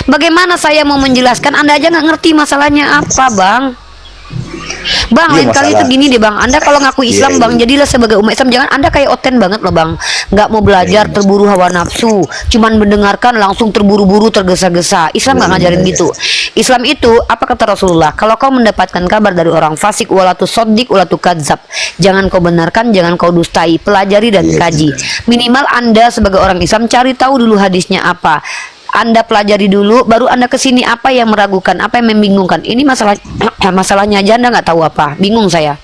bagaimana saya mau menjelaskan? Anda aja nggak ngerti masalahnya apa, Bang? Bang, Iya, lain kali itu masalah. gini deh Bang, Anda kalau ngaku Islam Iya, Bang, iya. jadilah sebagai umat Islam. Jangan Anda kayak Oten banget loh Bang, nggak mau belajar, Iya, terburu hawa nafsu, cuman mendengarkan langsung terburu-buru tergesa-gesa. Islam nggak Iya, ngajarin iya. gitu. Islam itu apa kata Rasulullah? Kalau kau mendapatkan kabar dari orang fasik, walatu sodik, walatu kadzab, jangan kau benarkan, jangan kau dustai, pelajari dan Iya, kaji. Minimal Anda sebagai orang Islam cari tahu dulu hadisnya apa. Anda pelajari dulu, baru Anda kesini apa yang meragukan, apa yang membingungkan. Ini masalah masalahnya aja Anda nggak tahu apa, bingung saya.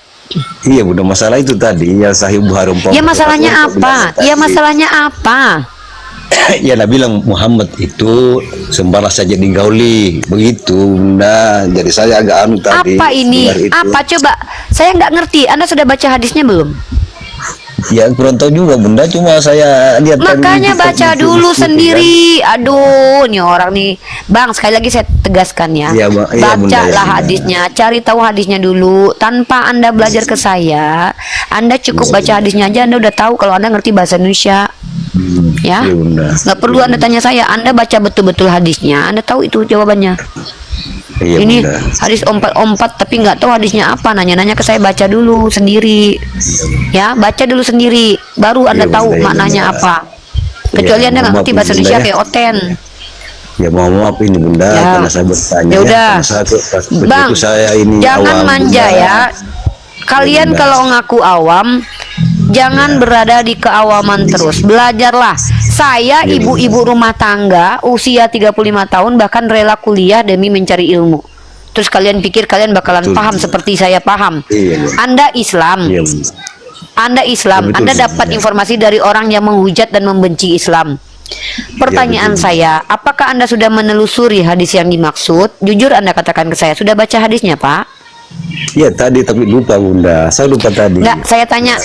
Iya Bunda, masalah itu tadi ya Sahih Bukhari 4414 Ya masalahnya apa? bilangnya Ya tadi. masalahnya apa? Ya Nabi bilang Muhammad itu sembarang saja digauli begitu Bunda. Jadi saya agak anu tadi. Apa ini? dengar itu. Apa coba? Saya nggak ngerti. Anda sudah baca hadisnya belum? Ya kurang tahu juga Bunda, cuma saya lihat tadi Makanya di baca TikTok dulu itu, sendiri. Aduh, nih orang nih, Bang. Sekali lagi saya tegaskan ya. Iya, Bang. Iya, Bunda, Bacalah iya, Bunda. hadisnya, cari tahu hadisnya dulu. Tanpa Anda belajar ke saya, Anda cukup baca hadisnya aja. Anda udah tahu kalau Anda ngerti bahasa Indonesia. Ya, Iya, Bunda. nggak perlu Anda tanya saya. Anda baca betul-betul hadisnya. Anda tahu itu jawabannya. Iya, Ini Bunda. hadis 44 tapi nggak tahu hadisnya apa, nanya-nanya ke saya, baca dulu sendiri ya, baca dulu sendiri baru Anda Iya, tahu Bunda, iya, maknanya Bunda. apa, kecuali Iya, Anda nggak maaf, ngerti bahasa Bunda, Indonesia ya. kayak Oten. Ya mohon maaf ini Bunda, Ya. karena saya bertanya. Ya udah. karena saya, Bang, begitu saya ini jangan awam, manja Bunda. ya. Kalian Bunda. kalau ngaku awam, jangan berada di keawaman terus. Belajarlah. Saya ibu-ibu rumah tangga usia 35 tahun bahkan rela kuliah demi mencari ilmu. Terus kalian pikir kalian bakalan Betul, paham Bunda. seperti saya paham? Iya, Bunda. Anda Islam. Iya, Bunda. Anda Islam, Ya, betul, Anda Bunda. dapat informasi dari orang yang menghujat dan membenci Islam. Pertanyaan betul. saya, apakah Anda sudah menelusuri hadis yang dimaksud? Jujur Anda katakan ke saya, sudah baca hadisnya, Pak? Iya tadi tapi lupa Bunda. Saya lupa tadi. Enggak, saya tanya.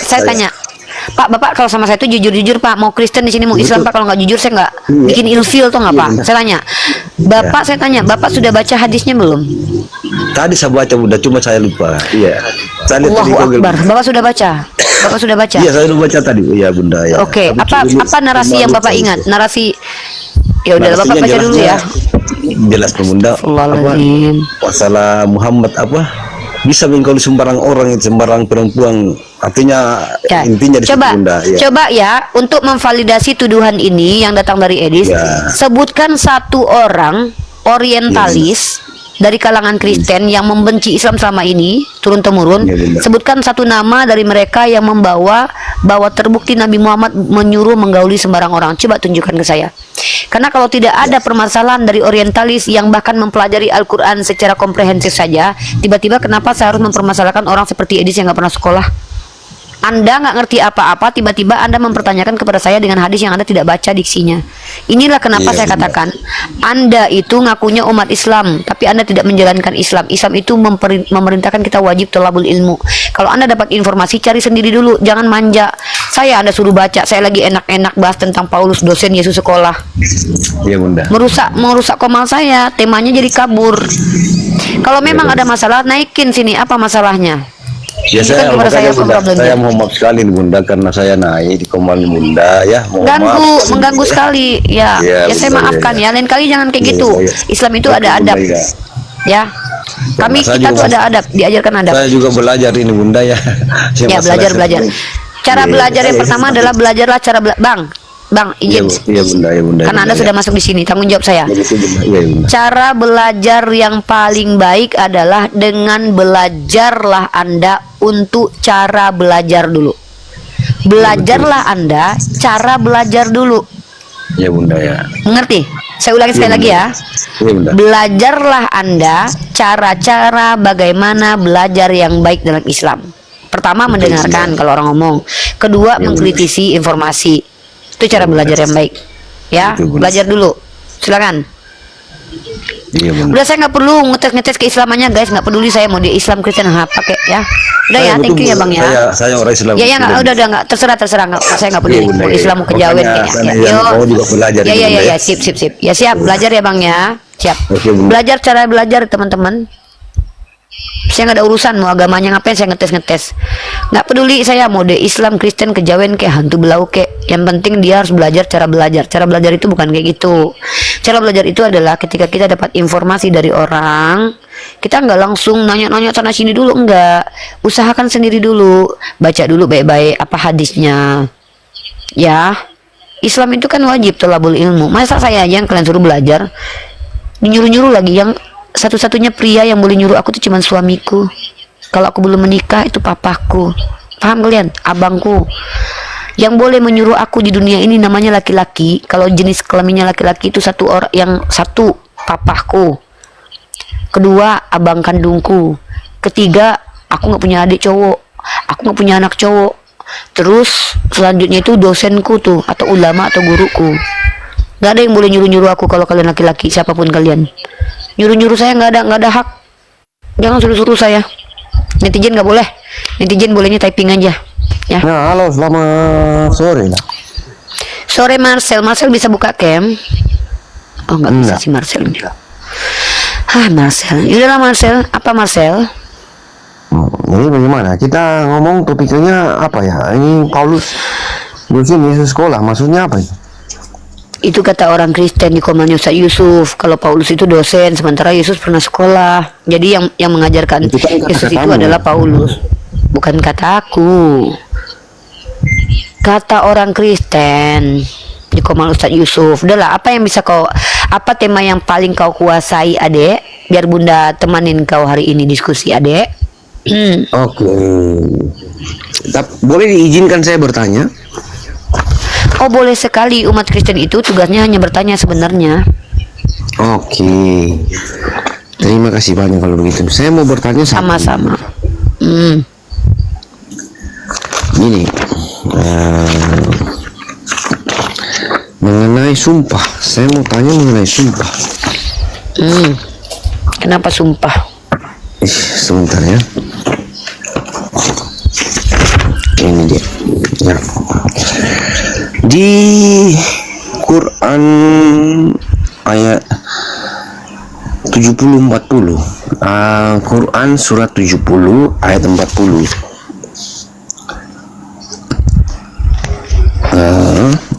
Pak, Bapak kalau sama saya itu jujur-jujur Pak, mau Kristen di sini mau Islam Pak, kalau nggak jujur saya nggak Iya. bikin ilfil tuh nggak Iya, Pak? benar. Saya tanya, Bapak saya tanya, Bapak sudah baca hadisnya belum? Tadi saya baca Bunda, cuma saya lupa. Iya. Saya lihat tadi Allahu Google. Akbar, Bapak sudah baca? Bapak sudah baca? Iya, saya udah baca tadi. Iya, Bunda ya. Oke, Tapi apa cuma narasi yang lupa Bapak itu. ingat? Narasi Ya udah, Bapak baca dulu ya. Jelas Bunda. Astagfirullahaladzim. Masalah Muhammad bisa mengkauli sembarang orang, sembarang perempuan. Artinya Ya. intinya di situ, Coba, Bunda. Ya. coba ya, untuk memvalidasi tuduhan ini yang datang dari Edis, Ya. sebutkan satu orang orientalis dari kalangan Kristen yang membenci Islam selama ini turun temurun. Ya, benar. Sebutkan satu nama dari mereka yang membawa bahwa terbukti Nabi Muhammad menyuruh menggauli sembarang orang. Coba tunjukkan ke saya. Karena kalau tidak ada permasalahan dari orientalis yang bahkan mempelajari Al-Quran secara komprehensif saja, tiba-tiba kenapa saya harus mempermasalahkan orang seperti Edis yang nggak pernah sekolah? Anda nggak ngerti apa-apa, tiba-tiba Anda mempertanyakan kepada saya dengan hadis yang Anda tidak baca diksinya. Inilah kenapa Iya, saya benar. katakan, Anda itu ngakunya umat Islam, tapi Anda tidak menjalankan Islam. Islam itu memerintahkan kita wajib thalabul ilmu. Kalau Anda dapat informasi, cari sendiri dulu, jangan manja. Anda suruh baca, saya lagi enak-enak bahas tentang Paulus, dosen Yesus sekolah. Iya, Bunda. Merusak komal saya, temanya jadi kabur. Kalau memang ada masalah, naikin sini, apa masalahnya? Ya, saya, Tunjukkan kepada saya makanya, apa Bunda, problemnya. saya mohon maaf sekali nih, Bunda, karena saya naik di komal Bunda ya. Mohon maaf. Mengganggu Ya. sekali ya. Iya, Ya saya betul, maafkan iya. ya. Lain kali jangan kayak Iya, gitu. iya. Islam itu Oke, ada Bunda, adab. iya. Ya. Kami saya kita juga- tuh ada adab, diajarkan adab. Saya juga belajar ini, Bunda ya. Ya, belajar. Cara Iya, belajar yang iya, pertama iya. adalah belajarlah cara Bang, Iya, izin. iya, Bunda, ya, Bunda. Karena Anda sudah masuk di sini, tanggung jawab saya. Iya, Bunda. Iya, Bunda. Cara belajar yang paling baik adalah dengan belajarlah Anda untuk cara belajar dulu. Belajarlah Anda cara belajar dulu. Iya, Bunda ya. Mengerti? Saya ulangi sekali lagi ya. Iya, Bunda. Belajarlah Anda cara-cara bagaimana belajar yang baik dalam Islam. Pertama, mendengarkan kalau orang ngomong. Kedua, mengkritisi informasi. Itu cara belajar yang baik. Ya, Betul, Bunda. belajar dulu. Silakan. Iya, Bunda. Udah, saya nggak perlu ngetes keislamannya guys, nggak peduli saya mau dia Islam Kristen pakai ya. Udah ya, Saya thank you betul, ya Bang ya. Saya orang Islam. Ya ya nggak, Bunda. udah nggak terserah nggak, saya nggak peduli Iya, Bunda, mau iya. Islam mau kejawen Makanya kayaknya. sana Ya, yang yuk. mau juga belajar Ya itu, ya Bunda, ya ya. sip. Ya siap, belajar ya Bang ya. Siap. Oke, Bunda. Belajar cara belajar teman-teman. Saya nggak ada urusan mau agamanya ngapain saya ngetes. Nggak peduli saya mau dia Islam, Kristen, kejawen kayak hantu belau kayak. Yang penting dia harus belajar cara belajar. Cara belajar itu bukan kayak gitu. Cara belajar itu adalah ketika kita dapat informasi dari orang, kita nggak langsung nanya-nanya sana sini dulu, enggak. Usahakan sendiri dulu, baca dulu baik-baik apa hadisnya. Ya, Islam itu kan wajib thalabul ilmu. Masa saya aja yang kalian suruh belajar, nyuruh-nyuruh lagi. Yang satu-satunya pria yang boleh nyuruh aku tuh cuma suamiku. Kalau aku belum menikah itu papaku. Paham kalian? Abangku. Yang boleh menyuruh aku di dunia ini namanya laki-laki. Kalau jenis kelaminnya laki-laki itu satu orang, yang satu papaku. Kedua, abang kandungku. Ketiga, aku nggak punya adik cowok. Aku nggak punya anak cowok. Terus selanjutnya itu dosenku tuh, atau ulama atau guruku. Nggak ada yang boleh nyuruh-nyuruh aku kalau kalian laki-laki, siapapun kalian. Nyuruh-nyuruh saya nggak ada hak. Jangan suruh-suruh saya. Netizen nggak boleh. Netizen bolehnya typing aja. Ya. Nah, halo, selamat sore lah. Sore Marcel bisa buka cam? Oh nggak bisa si Marcel ini. Marcel, yaudahlah Marcel. Apa Marcel? Ini bagaimana? Kita ngomong topiknya apa ya? Ini Paulus dosen Yesus sekolah, maksudnya apa ya? Itu kata orang Kristen di komannya Ustaz Yusuf. Kalau Paulus itu dosen, sementara Yesus pernah sekolah. Jadi yang mengajarkan Itu kan kata Yesus itu kamu. adalah Paulus, bukan kata aku. Kata orang Kristen di koman Ustaz Yusuf. Udahlah, apa tema yang paling kau kuasai, adek? Biar Bunda temanin kau hari ini diskusi, adek. Oke. Boleh diizinkan saya bertanya? Oh boleh sekali, umat Kristen itu tugasnya hanya bertanya sebenarnya. Oke. Terima kasih banyak kalau begitu. Saya mau bertanya Sama-sama. Gini, mengenai sumpah. Saya mau tanya mengenai sumpah. Kenapa sumpah? Sebentar ya. Ini dia. Ya. Di Quran ayat 70-40, Quran surat 70 ayat 40,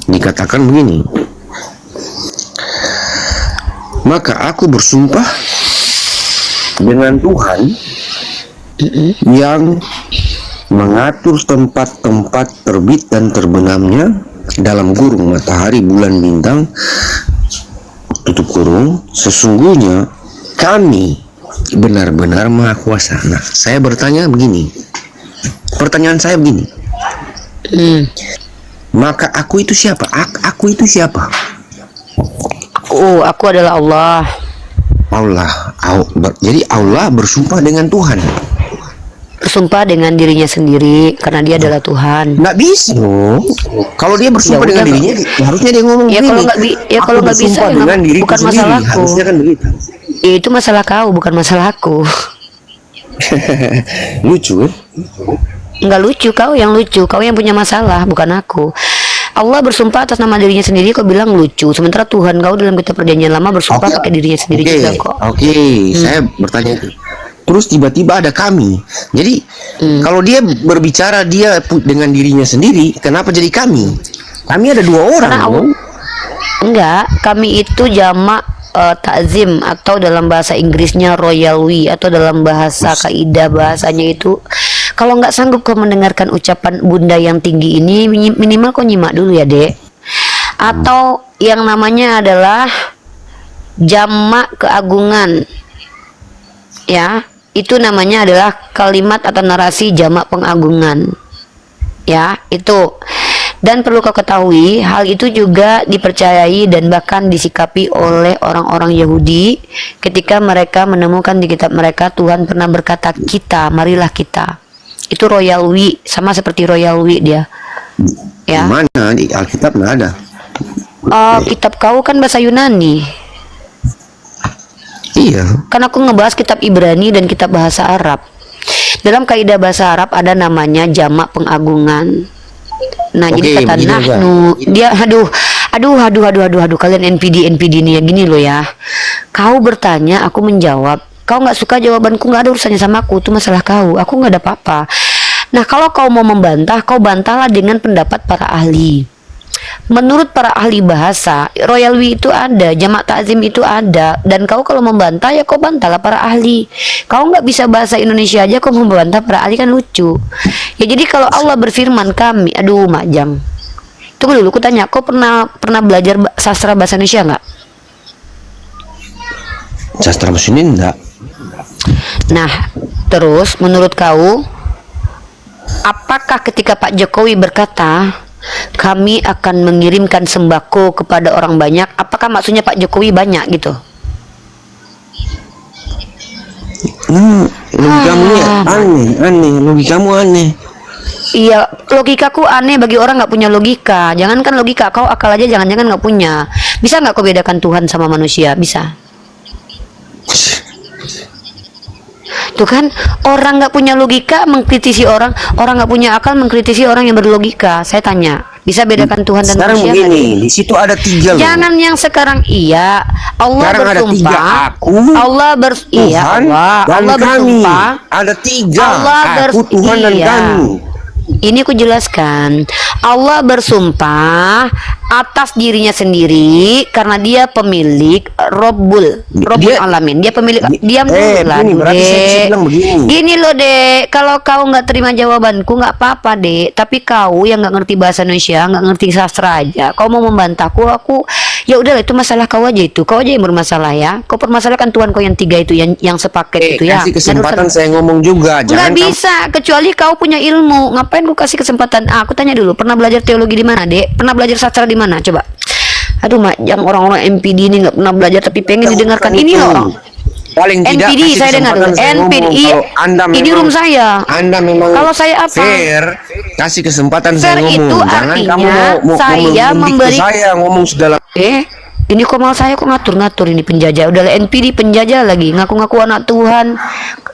dikatakan begini, maka aku bersumpah dengan Tuhan yang mengatur tempat-tempat terbit dan terbenamnya dalam kurung matahari, bulan, bintang, tutup kurung, sesungguhnya kami benar-benar maha kuasa. Nah, saya bertanya begini, pertanyaan saya begini, maka aku itu siapa? Aku itu siapa? Oh, aku adalah Allah. Jadi Allah bersumpah dengan Tuhan. Bersumpah dengan dirinya sendiri karena dia adalah Tuhan. Nggak bisa. Kalau dia bersumpah Ya dengan udah, dirinya, harusnya dia ngomong Ya begini. kalau nggak Aku bisa bersumpah ya dengan diriku bukan sendiri. masalahku. Harusnya kan begitu. Itu masalah kau, bukan masalahku. Lucu kan? Nggak lucu, kau yang lucu, kau yang punya masalah, bukan aku. Allah bersumpah atas nama dirinya sendiri, kau bilang lucu. Sementara Tuhan kau dalam kitab perjanjian lama bersumpah pakai dirinya sendiri juga kok. Saya bertanya itu. Terus tiba-tiba ada kami. Jadi kalau dia berbicara dia dengan dirinya sendiri, kenapa jadi kami? Kami ada dua orang. Karena Allah, enggak, kami itu jamak takzim atau dalam bahasa Inggrisnya royal we, atau dalam bahasa kaidah bahasanya itu, kalau nggak sanggup kau mendengarkan ucapan bunda yang tinggi ini, minimal kau nyimak dulu ya dek. Atau yang namanya adalah jamak keagungan, ya, itu namanya adalah kalimat atau narasi jamak pengagungan, ya, itu. Dan perlu kau ketahui, hal itu juga dipercayai dan bahkan disikapi oleh orang-orang Yahudi ketika mereka menemukan di kitab mereka Tuhan pernah berkata, kita, marilah kita. Itu royal we, sama seperti royal we dia. Ya. Mana di Alkitab nggak ada? Kitab kau kan bahasa Yunani. Iya. Kan aku ngebahas kitab Ibrani dan kitab bahasa Arab. Dalam kaidah bahasa Arab ada namanya jamak pengagungan. Nah, jadi kata nahnu, dia aduh kalian NPD ini ya, gini loh ya. Kau bertanya, aku menjawab. Kau nggak suka jawabanku, nggak ada urusannya sama aku, itu masalah kau. Aku nggak ada apa-apa. Nah, kalau kau mau membantah, kau bantahlah dengan pendapat para ahli. Menurut para ahli bahasa, royal we itu ada, jamak takzim itu ada, dan kau kalau membantah ya kau bantahlah para ahli. Kau nggak bisa bahasa Indonesia aja kau membantah para ahli, kan lucu. Ya jadi kalau Allah berfirman kami, aduh Majang. Tunggu dulu, aku tanya, kau pernah belajar sastra bahasa Indonesia nggak? Sastra bahasa Indonesia enggak. Nah, terus menurut kau, apakah ketika Pak Jokowi berkata kami akan mengirimkan sembako kepada orang banyak, apakah maksudnya Pak Jokowi banyak gitu? Logikamu aneh, logikamu aneh. Iya, logikaku aneh bagi orang nggak punya logika. Jangankan logika, kau akal aja jangan-jangan nggak punya. Bisa nggak kau bedakan Tuhan sama manusia? Bisa. Tuh kan, orang nggak punya logika mengkritisi orang nggak punya akal mengkritisi orang yang berlogika. Saya tanya, bisa bedakan Tuhan dan Sekarang manusia? begini, di situ ada tiga loh. Jangan yang sekarang iya. Allah Sekarang ada bersumpah. tiga, aku, Iya Tuhan, Allah. dan Allah kami. bersumpah. Ada tiga, Allah aku, Tuhan, dan iya. kami. Ini aku jelaskan. Allah bersumpah atas dirinya sendiri karena dia pemilik Rabbul Alamin. Dia pemilik. Diam dulu lah, begini, berarti saya bisa Dek. bilang begini. Gini loh, Dek. Kalau kau nggak terima jawabanku nggak apa-apa, Dek. Tapi kau yang nggak ngerti bahasa Indonesia, nggak ngerti sastra aja, kau mau membantahku, aku ya udahlah, itu masalah kau aja itu. Kau aja yang bermasalah ya. Kau permasalahkan Tuhan kau yang tiga itu, yang sepaket itu ya. Kasih kesempatan Dan saya ngomong juga. nggak Jangan kamu- bisa, kecuali kau punya ilmu. Ngapain ku kasih kesempatan? Aku tanya dulu, pernah belajar teologi di mana, Dek? Pernah belajar sastra di mana? Coba. Aduh, Mak, yang orang-orang MPD ini nggak pernah belajar tapi pengen didengarkan. Ini loh orang. Paling tidak NPD kasih saya dengar kesempatan dulu. saya ngomong. NPD. Kalau Anda Ini memang- room saya. Anda memang Kalau saya apa? fair, kasih kesempatan Fair saya ngomong. itu Jangan artinya kamu mau saya mendikte memberi- saya ngomong segala. Ini kok malah saya kok ngatur-ngatur ini penjajah. Udahlah NPD penjajah lagi, ngaku-ngaku anak Tuhan.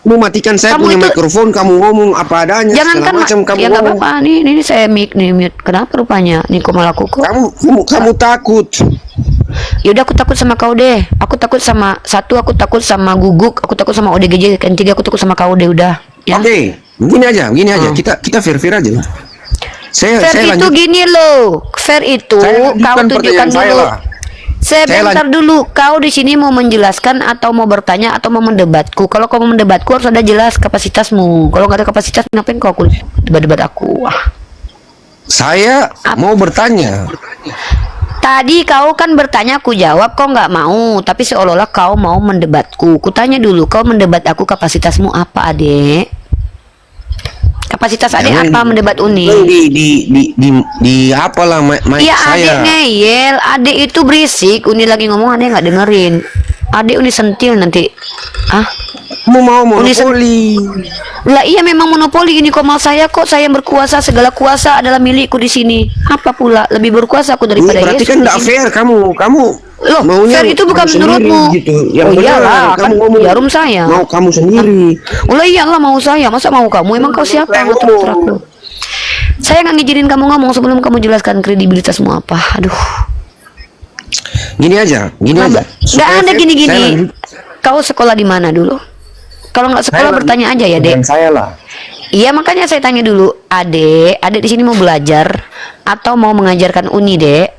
Kamu matikan saya Kamu punya itu- mikrofon, kamu ngomong apa adanya, Jangan segala kan, macam kamu ya nggak ngomong. apa-apa. Nih saya mute. Kenapa rupanya? Nih kok malah aku kok. Kamu takut. Yaudah, aku takut sama kau deh. Aku takut sama satu, aku takut sama Guguk, aku takut sama ODGJ, yang tiga aku takut sama kau deh udah. Ya. Oke, begini aja. Kita fair aja. Saya Fair itu lanjut. gini loh. Fair itu Saya lanjutkan kau tunjukkan pertanyaan saya dulu. lah. Sebentar dulu, kau di sini mau menjelaskan atau mau bertanya atau mau mendebatku? Kalau kau mau mendebatku harus ada jelas kapasitasmu. Kalau nggak ada kapasitas, ngapain kau debat-debat aku? Wah. Saya mau bertanya. Tadi kau kan bertanya, aku jawab, kau nggak mau. Tapi seolah-olah kau mau mendebatku. Kutanya dulu, kau mendebat aku kapasitasmu apa, adek? Kapasitas adek Jangan apa mendebat Uni? Di apalah mic Iya, saya. adek ngeyel, adek itu berisik. Uni lagi ngomong, adek nggak dengerin. Adek Uni sentil nanti. Ah, Mau Uni monopoli. lah iya memang monopoli ini komal saya kok. Saya yang berkuasa, segala kuasa adalah milikku di sini. Apa pula lebih berkuasa aku daripada Ini berarti Yesus kan di tidak sini. fair kamu Loh, maunya fair itu bukan kamu sendiri menurutmu. gitu. Yang Oh benar, iyalah, kamu kan ngomong jarum saya. mau kamu sendiri. Oh lah iyalah mau saya, masa mau kamu? Emang kau siapa ngatur aku? Saya nggak ngizinin kamu ngomong sebelum kamu jelaskan kredibilitasmu apa. Aduh. Gini aja. Nggak Supaya ada fair, gini-gini. saya lanjut. Kau sekolah di mana dulu? Kalau nggak sekolah Saya bertanya aja ya, Dek. dengan saya lah. Iya, makanya saya tanya dulu, Adek di sini mau belajar atau mau mengajarkan Uni, Dek?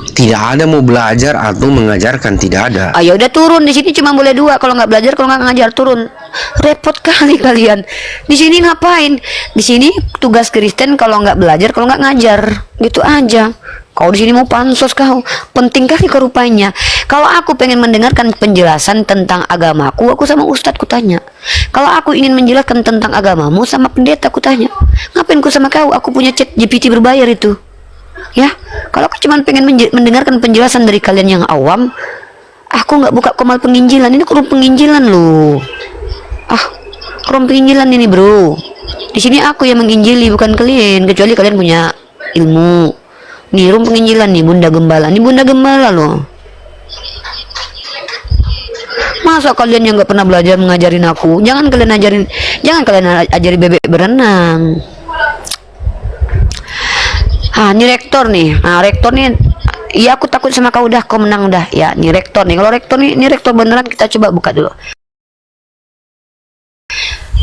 Tidak ada mau belajar atau mengajarkan, tidak ada. Ah, ya udah turun di sini cuma boleh dua. Kalau nggak belajar, kalau nggak ngajar turun. Repot kali kalian. Di sini ngapain? Di sini tugas Kristen kalau nggak belajar, kalau nggak ngajar, gitu aja. Kau di sini mau pansos kau. Penting kali kau rupanya. Kalau aku pengen mendengarkan penjelasan tentang agamaku, aku sama ustadz ku tanya. Kalau aku ingin menjelaskan tentang agamamu sama pendeta ku tanya. Ngapain ku sama kau? Aku punya chat GPT berbayar itu. Ya, kalau aku cuma pengen mendengarkan penjelasan dari kalian yang awam, aku nggak buka komal penginjilan. Ini kurung penginjilan loh. Ah, kurung penginjilan ini bro. Di sini aku yang menginjili bukan kalian. Kecuali kalian punya ilmu. Nih room penginjilan nih Bunda Gembala. Ini Bunda Gembala loh. Masa kalian yang nggak pernah belajar mengajarin aku? Jangan kalian ajari bebek berenang. Ah, ini rektor nih. Nah, rektor nih. Iya, aku takut sama kau udah. Kau menang udah. Ya, ini rektor nih. Kalau rektor nih, ini rektor beneran, kita coba buka dulu.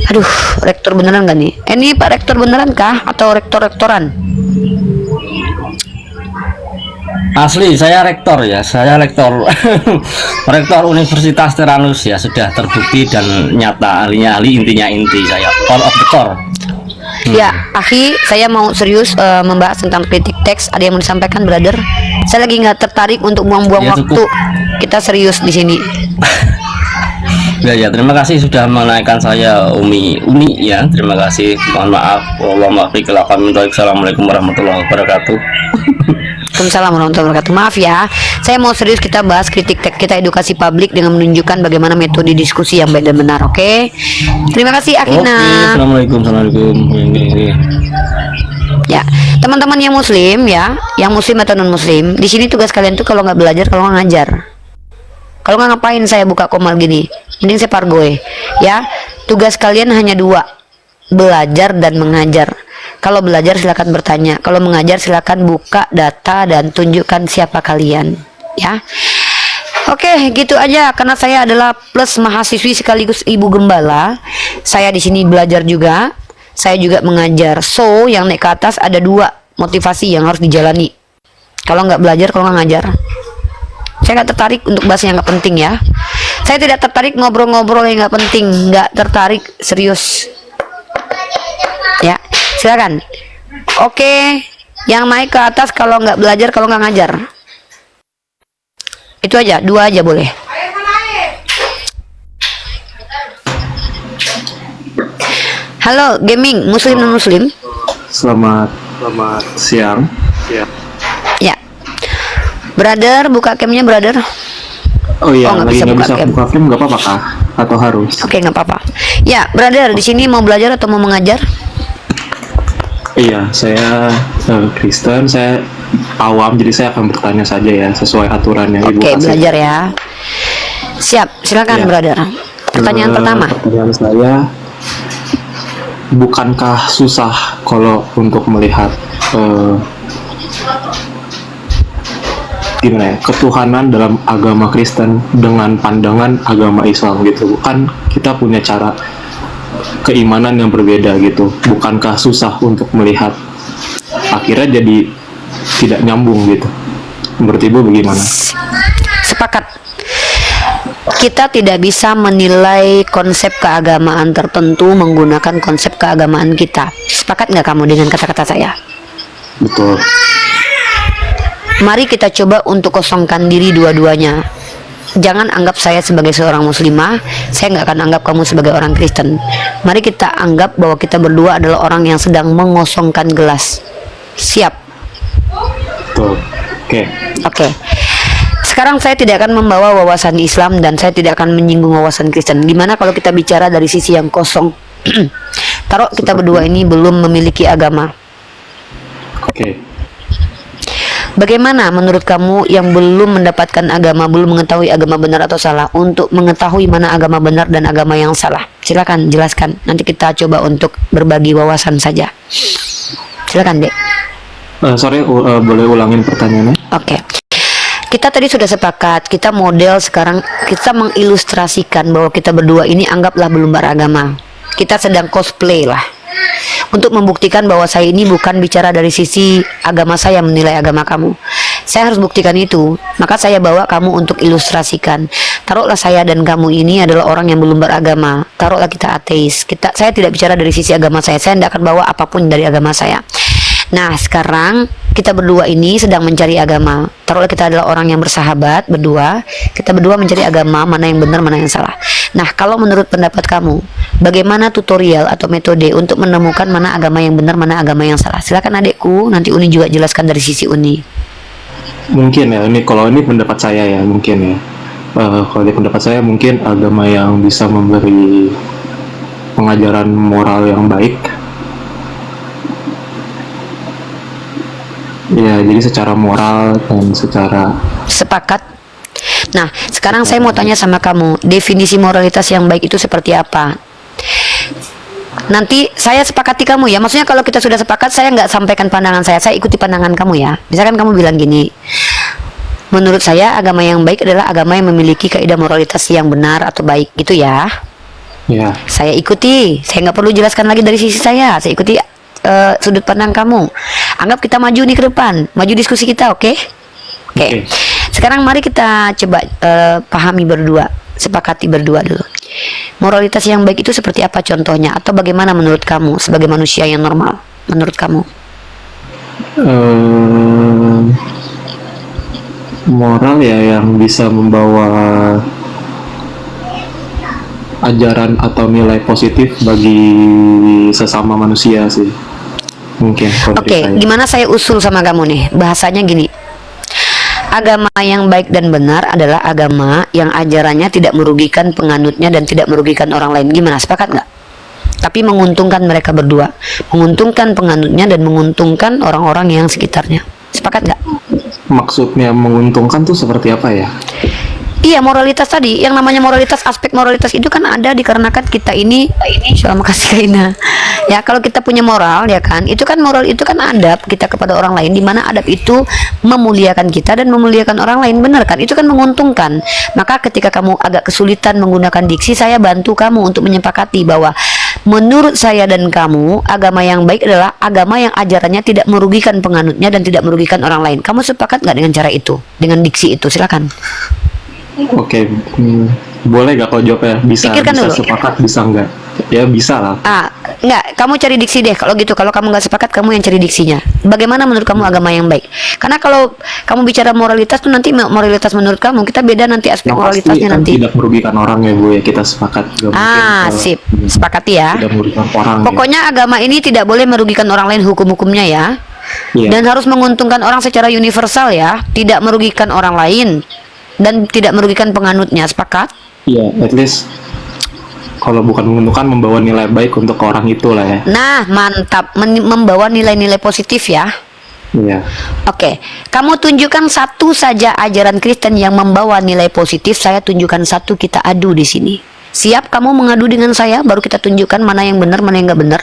Aduh, rektor beneran gak nih? Ini Pak Rektor beneran kah? Atau rektor-rektoran? Asli, saya rektor ya, saya rektor rektor Universitas Tyrannus ya, sudah terbukti dan nyata, ahlinya ahli, intinya inti, saya core of the core. Ya, Akhi, saya mau serius membahas tentang kritik teks. Ada yang mau disampaikan, brother? Saya lagi nggak tertarik untuk buang-buang Ya, waktu. cukup. Kita serius di sini. Ya, terima kasih sudah menaikkan saya Umi ya, terima kasih. Mohon maaf, Assalamualaikum warahmatullahi wabarakatuh. Waalaikumsalam warahmatullahi wabarakatuh. Maaf ya, saya mau serius kita bahas kritik teks, kita edukasi publik dengan menunjukkan bagaimana metode diskusi yang baik dan benar. Oke? Terima kasih Oke, Akhina. assalamualaikum. Ya, teman-teman yang muslim ya, yang muslim atau non muslim, di sini tugas kalian tuh kalau nggak belajar, kalau nggak ngajar. Kalau nggak ngapain saya buka komal gini, mending saya pargoy. Ya, tugas kalian hanya dua, belajar dan mengajar. Kalau belajar silakan bertanya, kalau mengajar silakan buka data dan tunjukkan siapa kalian. Ya, oke, gitu aja. Karena saya adalah plus mahasiswi sekaligus ibu gembala, saya di sini belajar juga. Saya juga mengajar. So, yang naik ke atas ada dua motivasi yang harus dijalani. Kalau nggak belajar, kalau nggak ngajar. Saya nggak tertarik untuk bahas yang nggak penting ya. Saya tidak tertarik ngobrol-ngobrol yang nggak penting. Nggak tertarik, serius. Ya, silakan. Oke, yang naik ke atas kalau nggak belajar, kalau nggak ngajar. Itu aja, dua aja boleh. Halo, gaming muslim non muslim. Selamat siang. Ya, brother, buka camnya brother. Oh iya, Oh, nggak lagi bisa nggak buka bisa cam. buka film nggak apa-apa kah? Atau harus? Oke, nggak apa-apa. Ya, brother, di sini mau belajar atau mau mengajar? Iya, saya Kristen, saya awam, jadi saya akan bertanya saja ya sesuai aturannya Ibu Oke, kasih. belajar ya. Siap, silakan Ya. brother. Pertanyaan pertama. Pertanyaan saya, bukankah susah kalau untuk melihat gimana ya, ketuhanan dalam agama Kristen dengan pandangan agama Islam gitu? Kan kita punya cara keimanan yang berbeda gitu. Bukankah susah untuk melihat, akhirnya jadi tidak nyambung gitu? Menurut Ibu bagaimana? Sepakat. Kita tidak bisa menilai konsep keagamaan tertentu menggunakan konsep keagamaan kita. Sepakat nggak kamu dengan kata-kata saya? Betul. Mari kita coba untuk kosongkan diri dua-duanya. Jangan anggap saya sebagai seorang muslimah, saya nggak akan anggap kamu sebagai orang Kristen. Mari kita anggap bahwa kita berdua adalah orang yang sedang mengosongkan gelas. Siap? Betul. Oke. Oke. Sekarang saya tidak akan membawa wawasan Islam dan saya tidak akan menyinggung wawasan Kristen. Gimana kalau kita bicara dari sisi yang kosong? Taruh kita berdua ini belum memiliki agama. Oke. Bagaimana menurut kamu yang belum mendapatkan agama, belum mengetahui agama benar atau salah, untuk mengetahui mana agama benar dan agama yang salah? Silakan jelaskan. Nanti kita coba untuk berbagi wawasan saja. Silakan, Dek. Sorry, boleh ulangin pertanyaannya? Oke. Kita tadi sudah sepakat, kita model sekarang kita mengilustrasikan bahwa kita berdua ini anggaplah belum beragama. Kita sedang cosplay lah. Untuk membuktikan bahwa saya ini bukan bicara dari sisi agama saya menilai agama kamu. Saya harus buktikan itu. Maka saya bawa kamu untuk ilustrasikan. Taruhlah saya dan kamu ini adalah orang yang belum beragama. Taruhlah kita ateis. Saya tidak bicara dari sisi agama saya. Saya tidak akan bawa apapun dari agama saya. Nah, sekarang kita berdua ini sedang mencari agama. Taruhlah kita adalah orang yang bersahabat berdua. Kita berdua mencari agama, mana yang benar, mana yang salah. Nah, kalau menurut pendapat kamu, bagaimana tutorial atau metode untuk menemukan mana agama yang benar, mana agama yang salah? Silakan adekku, nanti Uni juga jelaskan dari sisi Uni. Mungkin ya, kalau ini pendapat saya ya, mungkin ya. Kalau di pendapat saya mungkin agama yang bisa memberi pengajaran moral yang baik. Ya, jadi secara moral dan secara... Sepakat. Nah, sekarang saya mau tanya sama kamu, definisi moralitas yang baik itu seperti apa? Nanti saya sepakati kamu ya. Maksudnya kalau kita sudah sepakat, saya nggak sampaikan pandangan saya ikuti pandangan kamu ya. Misalkan kamu bilang gini, menurut saya agama yang baik adalah agama yang memiliki kaidah moralitas yang benar atau baik, gitu ya. Ya. Saya ikuti, saya nggak perlu jelaskan lagi dari sisi saya ikuti sudut pandang kamu. Anggap kita maju nih ke depan, maju diskusi kita, oke? Oke. Sekarang mari kita coba pahami berdua, sepakati berdua dulu. Moralitas yang baik itu seperti apa contohnya, atau bagaimana menurut kamu sebagai manusia yang normal? Menurut kamu? Moral ya yang bisa membawa ajaran atau nilai positif bagi sesama manusia sih. Mungkin. Oke, gimana saya usul sama kamu nih? Bahasanya gini. Agama yang baik dan benar adalah agama yang ajarannya tidak merugikan penganutnya dan tidak merugikan orang lain. Gimana? Sepakat nggak? Tapi menguntungkan mereka berdua, menguntungkan penganutnya dan menguntungkan orang-orang yang sekitarnya. Sepakat nggak? Maksudnya menguntungkan tuh seperti apa ya? Iya, moralitas tadi, yang namanya moralitas, aspek moralitas itu kan ada dikarenakan kita ini selama kasih Kaina. Ya, kalau kita punya moral ya kan, itu kan moral itu kan adab kita kepada orang lain, di mana adab itu memuliakan kita dan memuliakan orang lain, benar kan? Itu kan menguntungkan. Maka ketika kamu agak kesulitan menggunakan diksi, saya bantu kamu untuk menyepakati bahwa menurut saya dan kamu, agama yang baik adalah agama yang ajarannya tidak merugikan penganutnya dan tidak merugikan orang lain. Kamu sepakat nggak dengan cara itu, dengan diksi itu? Silakan. Oke, boleh gak kalau jawabnya? Bisa, Pikirkan bisa dulu. sepakat, bisa nggak? Ya bisa lah. Enggak, kamu cari diksi deh. Kalau gitu, kalau kamu nggak sepakat, kamu yang cari diksinya. Bagaimana menurut kamu agama yang baik? Karena kalau kamu bicara moralitas tuh nanti moralitas menurut kamu kita beda nanti aspek Yang moralitasnya pasti kan nanti. tidak merugikan orang ya Bu ya, kita sepakat. Gak mungkin Sip, sepakati ya. tidak merugikan orang. Pokoknya agama ini tidak boleh merugikan orang lain hukum-hukumnya ya. Iya. Dan harus menguntungkan orang secara universal ya, tidak merugikan orang lain dan tidak merugikan penganutnya. Sepakat? Iya, at least kalau bukan menguntungkan, membawa nilai baik untuk orang itu lah ya. Nah, mantap. Membawa nilai-nilai positif ya. Iya. Oke, kamu tunjukkan satu saja ajaran Kristen yang membawa nilai positif. Saya tunjukkan satu, kita adu di sini. Siap kamu mengadu dengan saya, baru kita tunjukkan mana yang benar, mana yang nggak benar.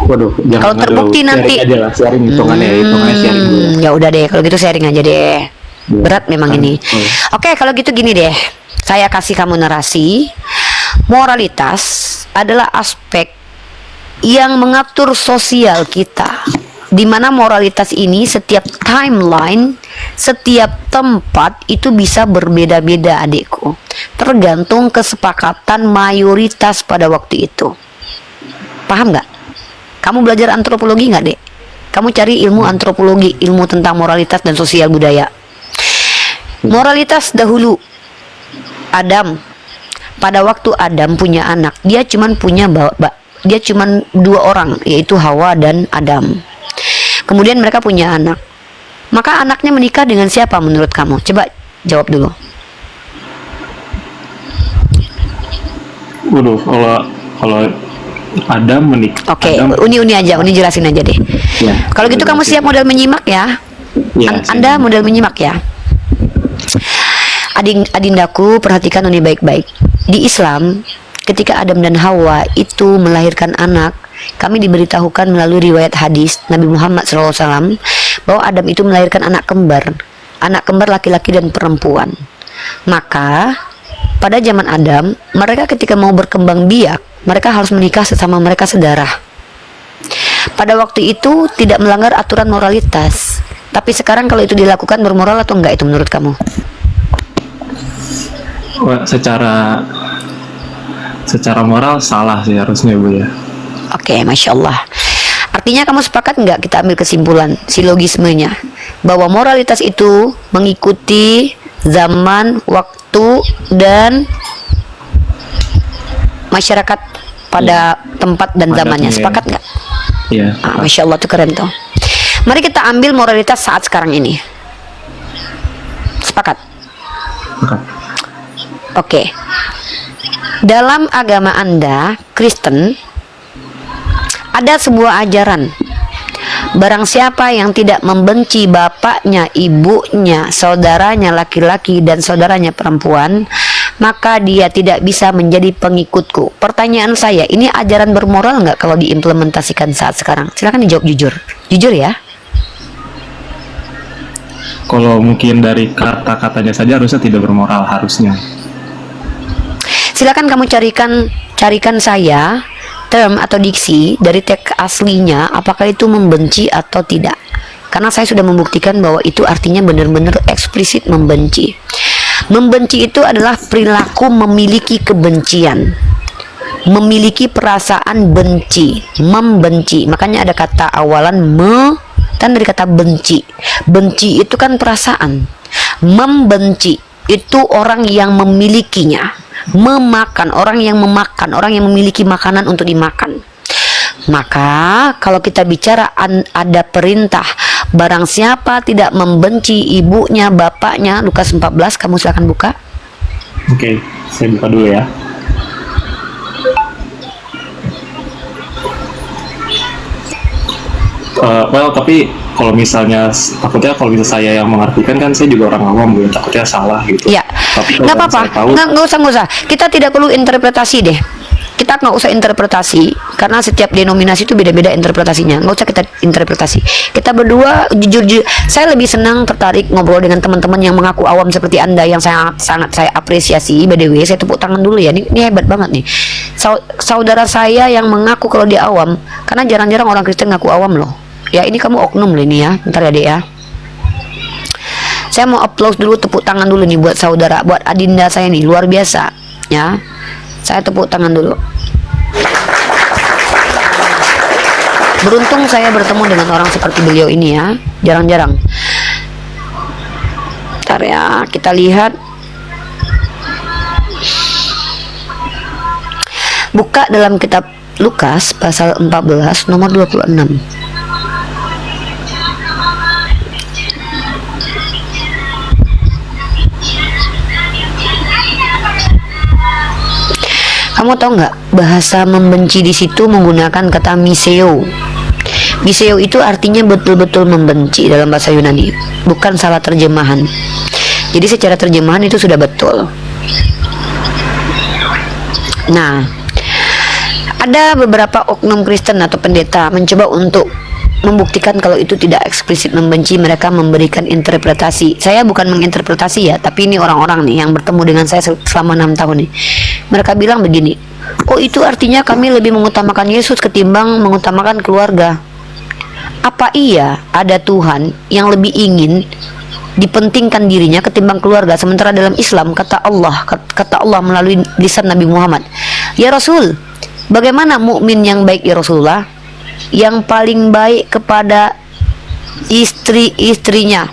Waduh, jangan Kalau terbukti sharing nanti aja lah, sharing hitungannya sharing dulu. Ya udah deh, kalau gitu sharing aja deh. Berat memang ini. Oke, kalau gitu gini deh. Saya kasih kamu narasi. Moralitas adalah aspek yang mengatur sosial kita, di mana moralitas ini setiap timeline, Setiap tempat itu bisa berbeda-beda adikku, tergantung kesepakatan mayoritas pada waktu itu. Paham nggak? Kamu belajar antropologi nggak, Dek? Kamu cari ilmu antropologi, ilmu tentang moralitas dan sosial budaya. Moralitas dahulu, Adam, pada waktu Adam punya anak, dia cuman dua orang, yaitu Hawa dan Adam. Kemudian mereka punya anak. Maka anaknya menikah dengan siapa menurut kamu? Coba jawab dulu. Waduh, kalau Adam menikah. Oke, uni aja, uni jelasin aja deh. Ya, Kalau gitu kamu siap model menyimak ya? Ya, Anda model menyimak ya. Adindaku, perhatikan ini baik-baik. Di Islam, ketika Adam dan Hawa itu melahirkan anak, kami diberitahukan melalui riwayat hadis Nabi Muhammad SAW bahwa Adam itu melahirkan anak kembar laki-laki dan perempuan. Maka pada zaman Adam, mereka ketika mau berkembang biak, mereka harus menikah sesama mereka sedarah. Pada waktu itu tidak melanggar aturan moralitas. Tapi sekarang kalau itu dilakukan bermoral atau enggak itu menurut kamu? Wah, secara moral salah sih harusnya, Bu ya. Oke, Masya Allah. Artinya kamu sepakat nggak kita ambil kesimpulan silogismenya bahwa moralitas itu mengikuti zaman, waktu, dan masyarakat pada tempat dan zamannya. Sepakat nggak? Iya. Masya Allah, itu keren tuh. Mari kita ambil moralitas saat sekarang ini. Sepakat? Oke. Dalam agama Anda, Kristen, ada sebuah ajaran. Barang siapa yang tidak membenci bapaknya, ibunya, saudaranya laki-laki dan saudaranya perempuan, maka dia tidak bisa menjadi pengikutku. Pertanyaan saya, ini ajaran bermoral nggak kalau diimplementasikan saat sekarang? Silakan dijawab jujur. Jujur ya. Kalau mungkin dari kata-katanya saja harusnya tidak bermoral harusnya. Silakan kamu carikan saya term atau diksi dari teks aslinya, apakah itu membenci atau tidak. Karena saya sudah membuktikan bahwa itu artinya benar-benar eksplisit membenci. Membenci itu adalah perilaku memiliki kebencian, memiliki perasaan benci, membenci. Makanya ada kata awalan dan dari kata benci. Benci itu kan perasaan. Membenci itu orang yang memilikinya. Memakan, orang yang memakan, orang yang memiliki makanan untuk dimakan. Maka kalau kita bicara ada perintah, barang siapa tidak membenci ibunya, bapaknya, Lukas 14, kamu silakan buka. Oke, saya buka dulu ya. Tapi kalau misalnya takutnya kalau bisa saya yang mengartikan kan saya juga orang awam, Bu, takutnya salah gitu. Ya, Tapi nggak apa-apa, nggak usah. Kita tidak perlu interpretasi deh. Kita nggak usah interpretasi karena setiap denominasi itu beda-beda interpretasinya. Nggak usah kita interpretasi. Kita berdua jujur, saya lebih senang tertarik ngobrol dengan teman-teman yang mengaku awam seperti Anda yang sangat saya apresiasi. By the way, saya tepuk tangan dulu ya. Ini hebat banget nih. Saudara saya yang mengaku kalau dia awam, karena jarang-jarang orang Kristen ngaku awam loh. Ya ini kamu oknum loh ini ya. Bentar ya Dek ya. Saya mau applause dulu, tepuk tangan dulu nih buat saudara, buat adinda saya nih, luar biasa ya. Saya tepuk tangan dulu. Beruntung saya bertemu dengan orang seperti beliau ini ya. Jarang-jarang. Bentar ya, kita lihat. Buka dalam kitab Lukas pasal 14 nomor 26. Kamu tahu nggak bahasa membenci di situ menggunakan kata miseo. Miseo itu artinya betul-betul membenci dalam bahasa Yunani, bukan salah terjemahan. Jadi secara terjemahan itu sudah betul. Nah, ada beberapa oknum Kristen atau pendeta mencoba untuk membuktikan kalau itu tidak eksplisit membenci. Mereka memberikan interpretasi. Saya bukan menginterpretasi ya, tapi ini orang-orang nih yang bertemu dengan saya selama 6 tahun nih. Mereka bilang begini, oh itu artinya kami lebih mengutamakan Yesus ketimbang mengutamakan keluarga. Apa iya ada Tuhan yang lebih ingin dipentingkan dirinya ketimbang keluarga. Sementara dalam Islam kata Allah melalui lisan Nabi Muhammad, ya Rasul, bagaimana mukmin yang baik ya Rasulullah? Yang paling baik kepada istri-istrinya.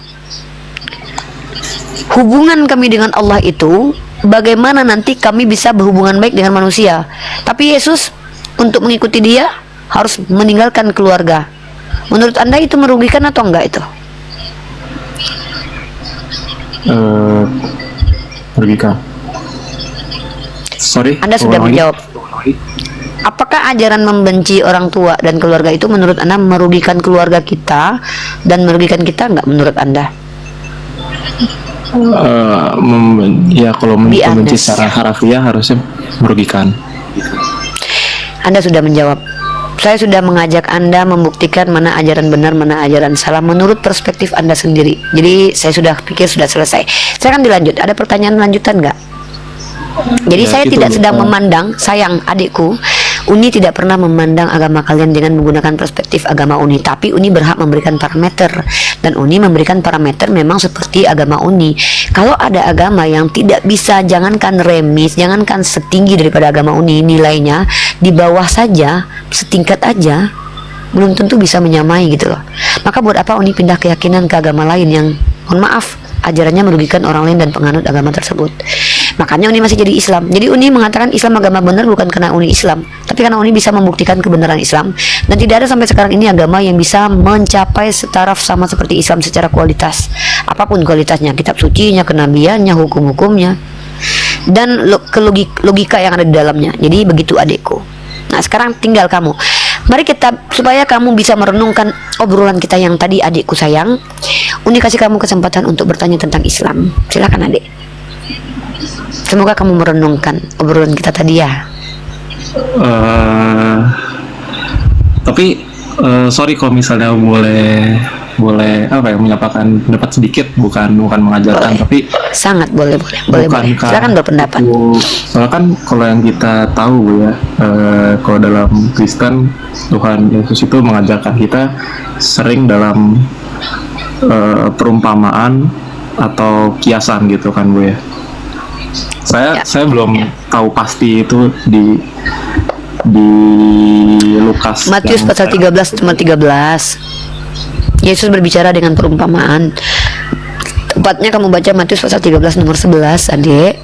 Hubungan kami dengan Allah itu bagaimana nanti kami bisa berhubungan baik dengan manusia. Tapi Yesus untuk mengikuti dia harus meninggalkan keluarga. Menurut Anda itu merugikan atau enggak itu? Merugikan. Sorry. Anda sudah ulang lagi. menjawab. Apakah ajaran membenci orang tua dan keluarga itu menurut Anda merugikan keluarga kita dan merugikan kita enggak menurut Anda? Ya kalau Be membenci honest. secara harafiah harusnya merugikan. Anda sudah menjawab. Saya sudah mengajak Anda membuktikan mana ajaran benar, mana ajaran salah menurut perspektif Anda sendiri. Jadi saya sudah pikir sudah selesai. Saya akan dilanjut. Ada pertanyaan lanjutan nggak? Jadi Ya, saya itu, tidak sedang Bu. memandang, sayang adikku, Uni tidak pernah memandang agama kalian dengan menggunakan perspektif agama Uni, tapi Uni berhak memberikan parameter, dan Uni memberikan parameter memang seperti agama Uni. Kalau ada agama yang tidak bisa, jangankan remis, jangankan setinggi daripada agama Uni, nilainya di bawah saja, setingkat aja, belum tentu bisa menyamai gitu loh. Maka buat apa Uni pindah keyakinan ke agama lain yang, mohon maaf, ajarannya merugikan orang lain dan penganut agama tersebut. Makanya Uni masih jadi Islam. Jadi Uni mengatakan Islam agama benar bukan karena Uni Islam, tapi karena Uni bisa membuktikan kebenaran Islam. Dan tidak ada sampai sekarang ini agama yang bisa mencapai setaraf sama seperti Islam secara kualitas. Apapun kualitasnya, kitab sucinya, kenabiannya, hukum-hukumnya, dan logika yang ada di dalamnya. Jadi begitu adikku. Nah sekarang tinggal kamu. Mari kita, supaya kamu bisa merenungkan obrolan kita yang tadi adikku sayang, Uni kasih kamu kesempatan untuk bertanya tentang Islam. Silakan adik. Semoga kamu merenungkan obrolan kita tadi ya. Tapi sorry kalau misalnya boleh apa ya, menyampaikan pendapat sedikit, bukan mengajarkan, Boleh. tapi Sangat boleh. bukankah Silakan berpendapat. soalnya kan kalau yang kita tahu ya, kalau dalam Kristen Tuhan Yesus itu mengajarkan kita sering dalam perumpamaan atau kiasan gitu kan Bu ya. Saya belum tahu pasti itu di Lukas Matius yang pasal 13 cuma 13. Yesus berbicara dengan perumpamaan. Tepatnya kamu baca Matius pasal 13 nomor 11, adik.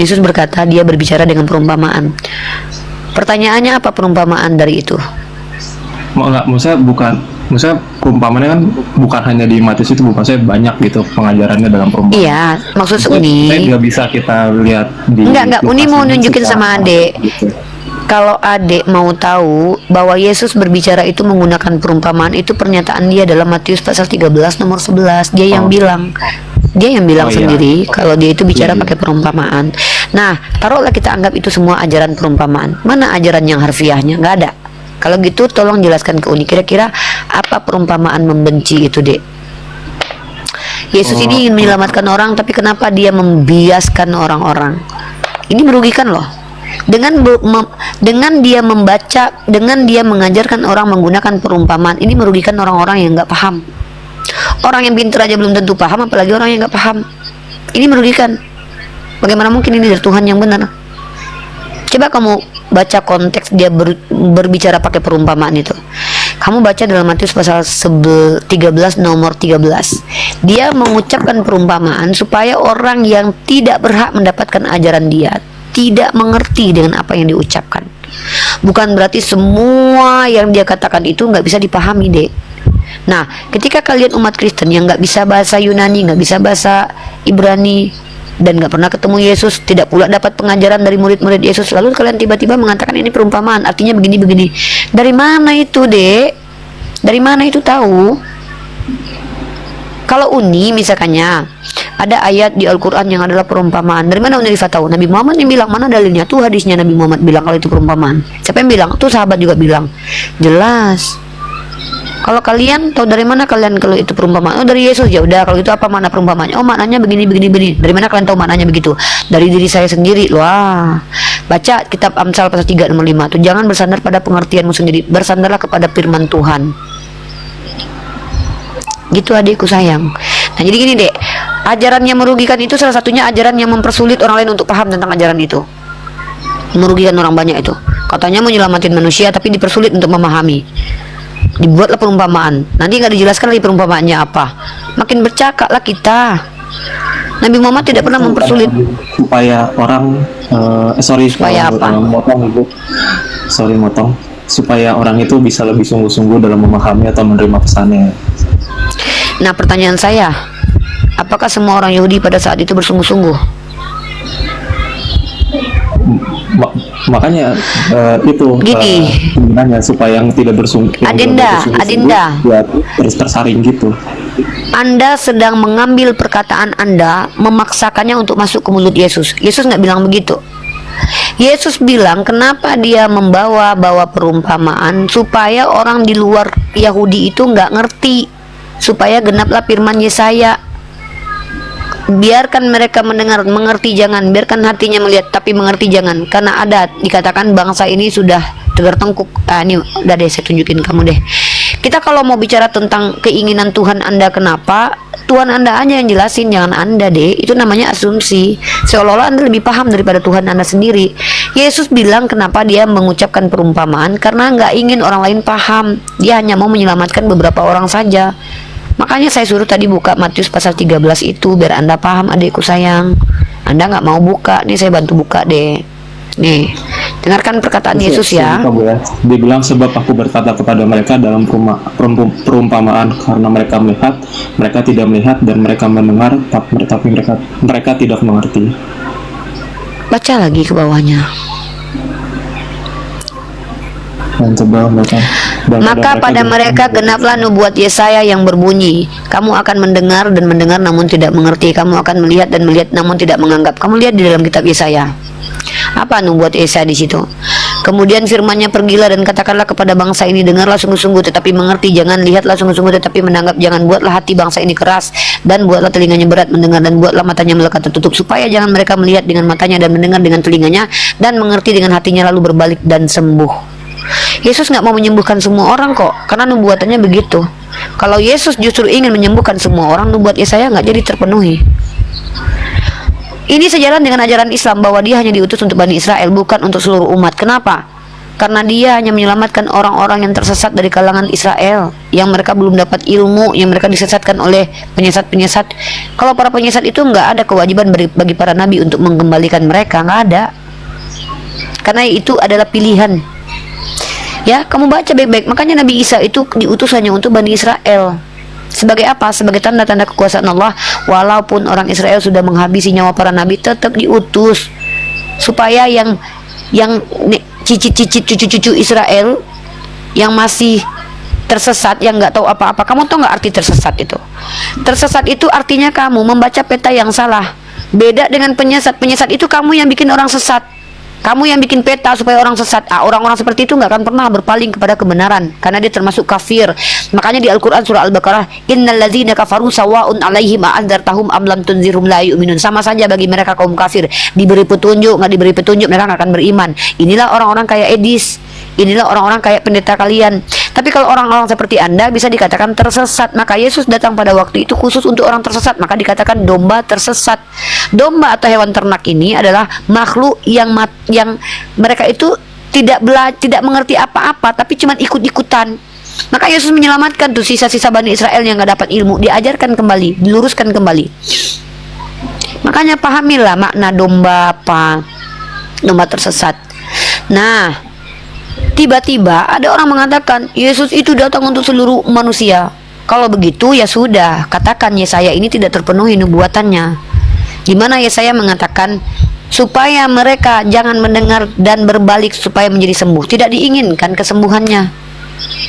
Yesus berkata dia berbicara dengan perumpamaan. Pertanyaannya apa perumpamaan dari itu? maksudnya perumpamannya kan bukan hanya di Matius itu, bukan saya banyak gitu pengajarannya dalam perumpamaan. Iya, maksud Saya Uni. nggak bisa kita lihat di Enggak, Uni Lukas mau ini nunjukin secara sama adik. gitu. Kalau adik mau tahu bahwa Yesus berbicara itu menggunakan perumpamaan, itu pernyataan dia dalam Matius pasal 13 nomor 11. Dia yang bilang. Dia yang bilang Oh, iya. sendiri kalau dia itu bicara Iya. pakai perumpamaan. Nah, taruhlah kita anggap itu semua ajaran perumpamaan. Mana ajaran yang harfiahnya? Nggak ada. Kalau gitu tolong jelaskan ke Uni, kira-kira apa perumpamaan membenci itu, Dek? Yesus ini ingin menyelamatkan orang, tapi kenapa dia membiaskan orang-orang? Ini merugikan loh. Dengan dia membaca, dengan dia mengajarkan orang menggunakan perumpamaan, ini merugikan orang-orang yang nggak paham. Orang yang pintar aja belum tentu paham, apalagi orang yang nggak paham. Ini merugikan. Bagaimana mungkin ini dari Tuhan yang benar? Coba kamu baca konteks dia berbicara pakai perumpamaan itu. Kamu baca dalam Matius pasal 13 nomor 13. Dia mengucapkan perumpamaan supaya orang yang tidak berhak mendapatkan ajaran dia tidak mengerti dengan apa yang diucapkan. Bukan berarti semua yang dia katakan itu nggak bisa dipahami, Dek. Nah, ketika kalian umat Kristen yang nggak bisa bahasa Yunani, nggak bisa bahasa Ibrani, dan nggak pernah ketemu Yesus, tidak pula dapat pengajaran dari murid-murid Yesus, lalu kalian tiba-tiba mengatakan ini perumpamaan, artinya begini-begini. Dari mana itu, Dek? Dari mana itu tahu? Kalau Uni misalkannya ada ayat di Al-Quran yang adalah perumpamaan, dari mana Uni Rifat tahu? Nabi Muhammad yang bilang, mana dalilnya? Tuh hadisnya Nabi Muhammad bilang kalau itu perumpamaan. Siapa yang bilang? Tuh sahabat juga bilang. Jelas. Kalau kalian tahu dari mana kalian kalau itu perumpamaan? Oh, dari Yesus. Ya udah, kalau itu apa makna perumpamaannya? Oh, maknanya begini. Dari mana kalian tahu maknanya begitu? Dari diri saya sendiri. Wah. Baca kitab Amsal pasal 3 nomor 5 tuh, jangan bersandar pada pengertianmu sendiri, bersandarlah kepada firman Tuhan. Gitu adikku sayang. Nah, jadi gini, Dek. Ajaran yang merugikan itu salah satunya ajaran yang mempersulit orang lain untuk paham tentang ajaran itu. Merugikan orang banyak itu. Katanya menyelamatin manusia tapi dipersulit untuk memahami. Dibuatlah perumpamaan. Nanti nggak dijelaskan lagi perumpamaannya apa. Makin bercakap lah kita. Nabi Muhammad tidak pernah mempersulit. Supaya orang Supaya apa? motong Ibu. Sorry motong. Supaya orang itu bisa lebih sungguh-sungguh dalam memahami atau menerima pesannya. Nah, pertanyaan saya, apakah semua orang Yahudi pada saat itu bersungguh-sungguh? Makanya itu Gini. sebenarnya supaya yang tidak bersungguh Adinda. ya terus tersaring gitu. Anda sedang mengambil perkataan Anda, memaksakannya untuk masuk ke mulut Yesus. Yesus nggak bilang begitu. Yesus bilang kenapa dia bawa perumpamaan supaya orang di luar Yahudi itu nggak ngerti, supaya genaplah firman Yesaya. Biarkan mereka mendengar, mengerti jangan. Biarkan hatinya melihat, tapi mengerti jangan. Karena ada dikatakan bangsa ini sudah tertengkuk. Ini udah deh, saya tunjukin kamu deh. Kita kalau mau bicara tentang keinginan Tuhan Anda kenapa, Tuhan Anda aja yang jelasin, jangan Anda deh. Itu namanya asumsi. Seolah-olah Anda lebih paham daripada Tuhan Anda sendiri. Yesus bilang kenapa dia mengucapkan perumpamaan, karena nggak ingin orang lain paham. Dia hanya mau menyelamatkan beberapa orang saja. Makanya saya suruh tadi buka Matius pasal 13 itu biar Anda paham, adikku sayang. Anda nggak mau buka, nih saya bantu buka deh. Nih, dengarkan perkataan Yesus ya. Dia bilang sebab aku berkata kepada mereka dalam perumpamaan karena mereka melihat, mereka tidak melihat, dan mereka mendengar tapi mereka tidak mengerti. Baca lagi ke bawahnya. Dan coba baca. Maka pada mereka genaplah nubuat Yesaya yang berbunyi, kamu akan mendengar dan mendengar namun tidak mengerti, kamu akan melihat dan melihat namun tidak menganggap. Kamu lihat di dalam kitab Yesaya. Apa nubuat Yesaya di situ? Kemudian firman-Nya, pergilah dan katakanlah kepada bangsa ini, dengarlah sungguh-sungguh tetapi mengerti jangan, lihatlah sungguh-sungguh tetapi menanggap jangan, buatlah hati bangsa ini keras dan buatlah telinganya berat mendengar dan buatlah matanya melekat tertutup, supaya jangan mereka melihat dengan matanya dan mendengar dengan telinganya dan mengerti dengan hatinya lalu berbalik dan sembuh. Yesus nggak mau menyembuhkan semua orang kok, karena nubuatannya begitu. Kalau Yesus justru ingin menyembuhkan semua orang, nubuat Yesaya nggak jadi terpenuhi. Ini sejalan dengan ajaran Islam bahwa dia hanya diutus untuk Bani Israel, bukan untuk seluruh umat. Kenapa? Karena dia hanya menyelamatkan orang-orang yang tersesat dari kalangan Israel, yang mereka belum dapat ilmu, yang mereka disesatkan oleh penyesat-penyesat. Kalau para penyesat itu nggak ada kewajiban bagi para nabi untuk mengembalikan mereka, nggak ada. Karena itu adalah pilihan. Ya, kamu baca baik-baik. Makanya Nabi Isa itu diutus hanya untuk Bani Israel. Sebagai apa? Sebagai tanda-tanda kekuasaan Allah. Walaupun orang Israel sudah menghabisi nyawa para nabi, tetap diutus supaya yang cicit-cicit cucu-cucu Israel yang masih tersesat, yang nggak tahu apa-apa. Kamu tahu nggak arti tersesat itu? Tersesat itu artinya kamu membaca peta yang salah. Beda dengan penyesat. Penyesat itu kamu yang bikin orang sesat. Kamu yang bikin peta supaya orang sesat. Orang-orang seperti itu nggak akan pernah berpaling kepada kebenaran, karena dia termasuk kafir. Makanya di Al-Quran surah Al-Baqarah, innal ladzina kafaru sawa'un 'alaihim a'adzartahum am lam tunzirhum la yu'minun. Sama saja bagi mereka kaum kafir, diberi petunjuk nggak diberi petunjuk mereka nggak akan beriman. Inilah orang-orang kayak Edis. Inilah orang-orang kayak pendeta kalian. Tapi kalau orang-orang seperti Anda bisa dikatakan tersesat. Maka Yesus datang pada waktu itu khusus untuk orang tersesat. Maka dikatakan domba tersesat. Domba atau hewan ternak ini adalah makhluk yang mereka itu tidak mengerti apa-apa, tapi cuma ikut-ikutan. Maka Yesus menyelamatkan tuh sisa-sisa Bani Israel yang nggak dapat ilmu, diajarkan kembali, diluruskan kembali. Makanya pahamilah makna domba apa, domba tersesat. Nah, tiba-tiba ada orang mengatakan Yesus itu datang untuk seluruh manusia. Kalau begitu ya sudah, katakan Yesaya ini tidak terpenuhi nubuatannya. Di mana Yesaya mengatakan supaya mereka jangan mendengar dan berbalik supaya menjadi sembuh. Tidak diinginkan kesembuhannya.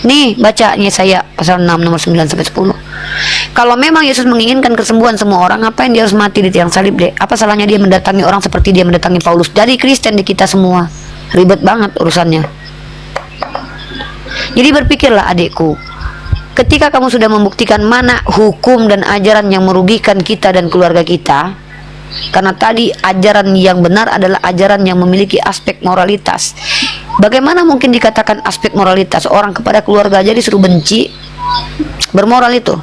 Nih, baca Yesaya pasal 6 nomor 9 sampai 10. Kalau memang Yesus menginginkan kesembuhan semua orang, ngapain dia harus mati di tiang salib deh? Apa salahnya dia mendatangi orang seperti dia mendatangi Paulus? Dari Kristen di kita semua. Ribet banget urusannya. Jadi berpikirlah adikku, ketika kamu sudah membuktikan mana hukum dan ajaran yang merugikan kita dan keluarga kita, karena tadi ajaran yang benar adalah ajaran yang memiliki aspek moralitas. Bagaimana mungkin dikatakan aspek moralitas? Orang kepada keluarga aja disuruh benci, bermoral itu.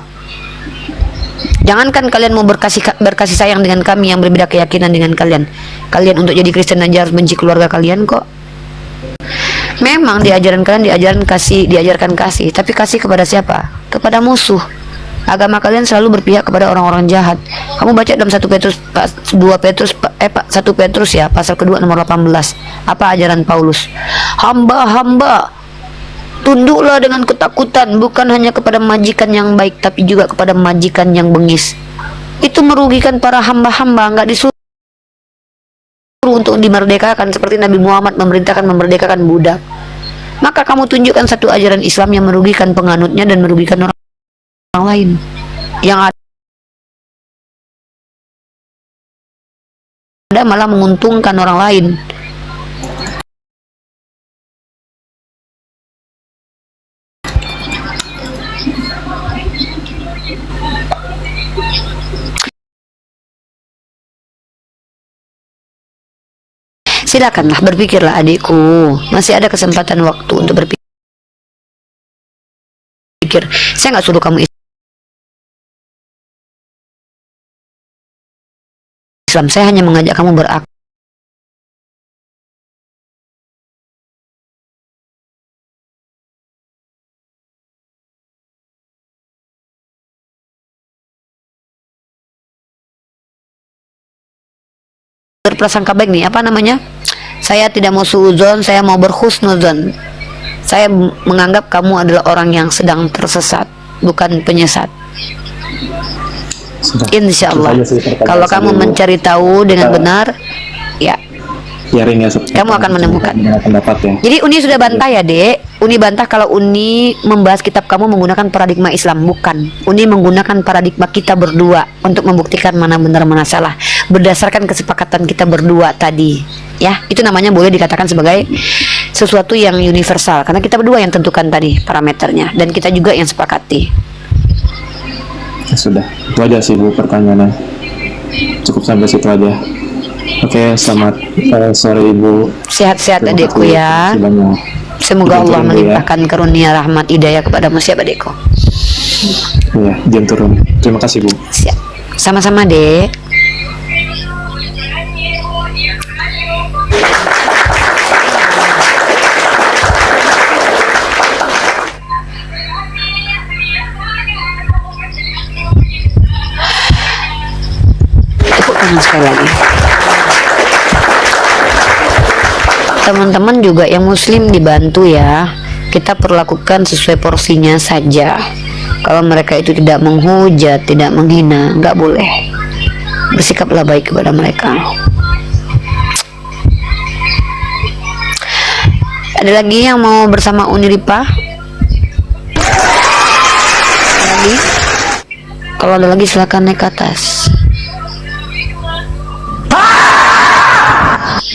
Jangankan kalian mau berkasih sayang dengan kami yang berbeda keyakinan dengan kalian. Kalian untuk jadi Kristen aja harus benci keluarga kalian kok. Memang diajarkan kasih, tapi kasih kepada siapa? Kepada musuh. Agama kalian selalu berpihak kepada orang-orang jahat. Kamu baca dalam 1 Petrus ya, pasal kedua nomor 18. Apa ajaran Paulus? Hamba-hamba, tunduklah dengan ketakutan, bukan hanya kepada majikan yang baik, tapi juga kepada majikan yang bengis. Itu merugikan para hamba-hamba, nggak disuruh untuk dimerdekakan seperti Nabi Muhammad memerintahkan memerdekakan budak. Maka kamu tunjukkan satu ajaran Islam yang merugikan penganutnya dan merugikan orang lain. Yang ada malah menguntungkan orang lain. Silakanlah berpikirlah adikku, masih ada kesempatan waktu untuk berpikir. Saya nggak suruh kamu Islam, saya hanya mengajak kamu berakal. Berprasangka baik nih, apa namanya? Saya tidak mau suudzon, saya mau berhusnudzon. Saya menganggap kamu adalah orang yang sedang tersesat, bukan penyesat. Insya Allah, kalau kamu mencari tahu dengan benar, ya, kamu akan menemukan. Jadi Uni sudah bantah ya, Dek. Uni bantah kalau Uni membahas kitab kamu menggunakan paradigma Islam. Bukan, Uni menggunakan paradigma kita berdua untuk membuktikan mana benar mana salah berdasarkan kesepakatan kita berdua tadi. Ya, itu namanya boleh dikatakan sebagai sesuatu yang universal karena kita berdua yang tentukan tadi parameternya dan kita juga yang sepakati. Sudah, itu aja sih Bu pertanyaannya. Cukup sampai situ aja. Oke, selamat sore Ibu. Sehat-sehat adikku ya. Semoga Allah melimpahkan karunia rahmat hidayah kepadamu siap adikku. Iya, diam turun. Terima kasih Bu. Siap. Sama-sama, Dek. Sekali lagi, teman-teman juga yang muslim dibantu ya, kita perlakukan sesuai porsinya saja. Kalau mereka itu tidak menghujat, tidak menghina, nggak boleh. Bersikaplah baik kepada mereka. Ada lagi yang mau bersama Uniripa? Ada lagi? Kalau ada lagi silakan naik ke atas.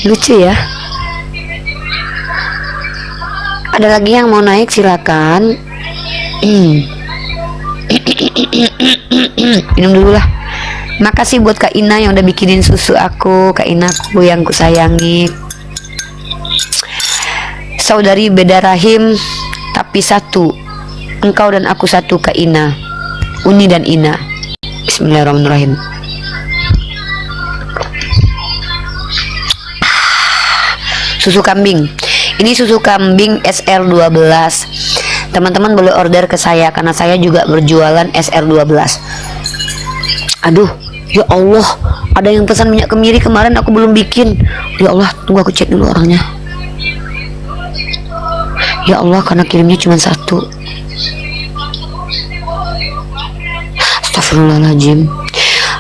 Lucu ya. Ada lagi yang mau naik silakan. Minum dulu lah. Makasih buat Kak Ina yang udah bikinin susu aku, Kak Inaku yang kusayangi. Saudari beda rahim tapi satu. Engkau dan aku satu, Kak Ina. Uni dan Ina. Bismillahirrahmanirrahim. Susu kambing. Ini susu kambing SR12. Teman-teman boleh order ke saya karena saya juga berjualan SR12. Aduh, ya Allah, ada yang pesan minyak kemiri kemarin aku belum bikin. Ya Allah, tunggu aku cek dulu orangnya. Ya Allah, karena kirimnya cuma satu. Astagfirullahaladzim.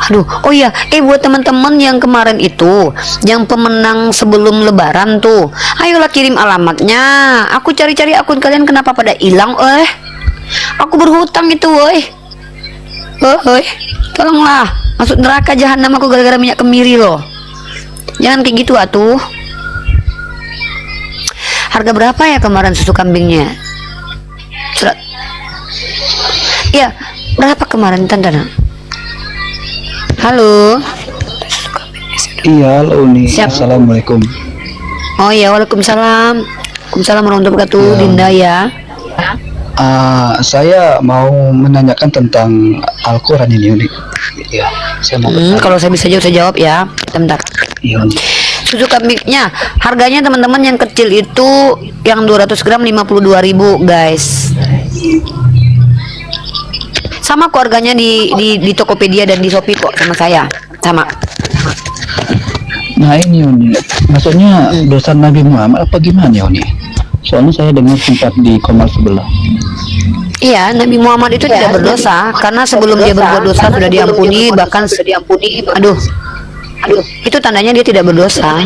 Aduh, oh iya, buat teman-teman yang kemarin itu, yang pemenang sebelum lebaran tuh, ayolah kirim alamatnya. Aku cari-cari akun kalian kenapa pada hilang, aku berhutang itu, tolonglah, masuk neraka jahanam aku gara-gara minyak kemiri loh. Jangan kayak gitu atuh. Harga berapa ya kemarin susu kambingnya? Iya, berapa kemarin Tandana? Halo. Iya, halo Uni. Siap. Assalamualaikum. Oh iya, waalaikumsalam. Waalaikumsalam warahmatullahi wabarakatuh. Dinda ya. Saya mau menanyakan tentang Al-Quran ini, Uni. Ya, saya mau bertanya. Kalau saya bisa jawab, saya jawab ya. Bentar. Iya, Uni. Susu kambingnya harganya teman-teman yang kecil itu yang 200 gram 52.000 guys. Sama kok harganya di Tokopedia dan di Shopee kok sama saya. Sama. Nah ini Uni, maksudnya dosa Nabi Muhammad apa gimana ya Uni? Soalnya saya dengar sempat di komal sebelah. Iya, Nabi Muhammad itu tidak berdosa karena sebelum dia berbuat dosa sudah diampuni, bahkan aduh. Itu tandanya dia tidak berdosa.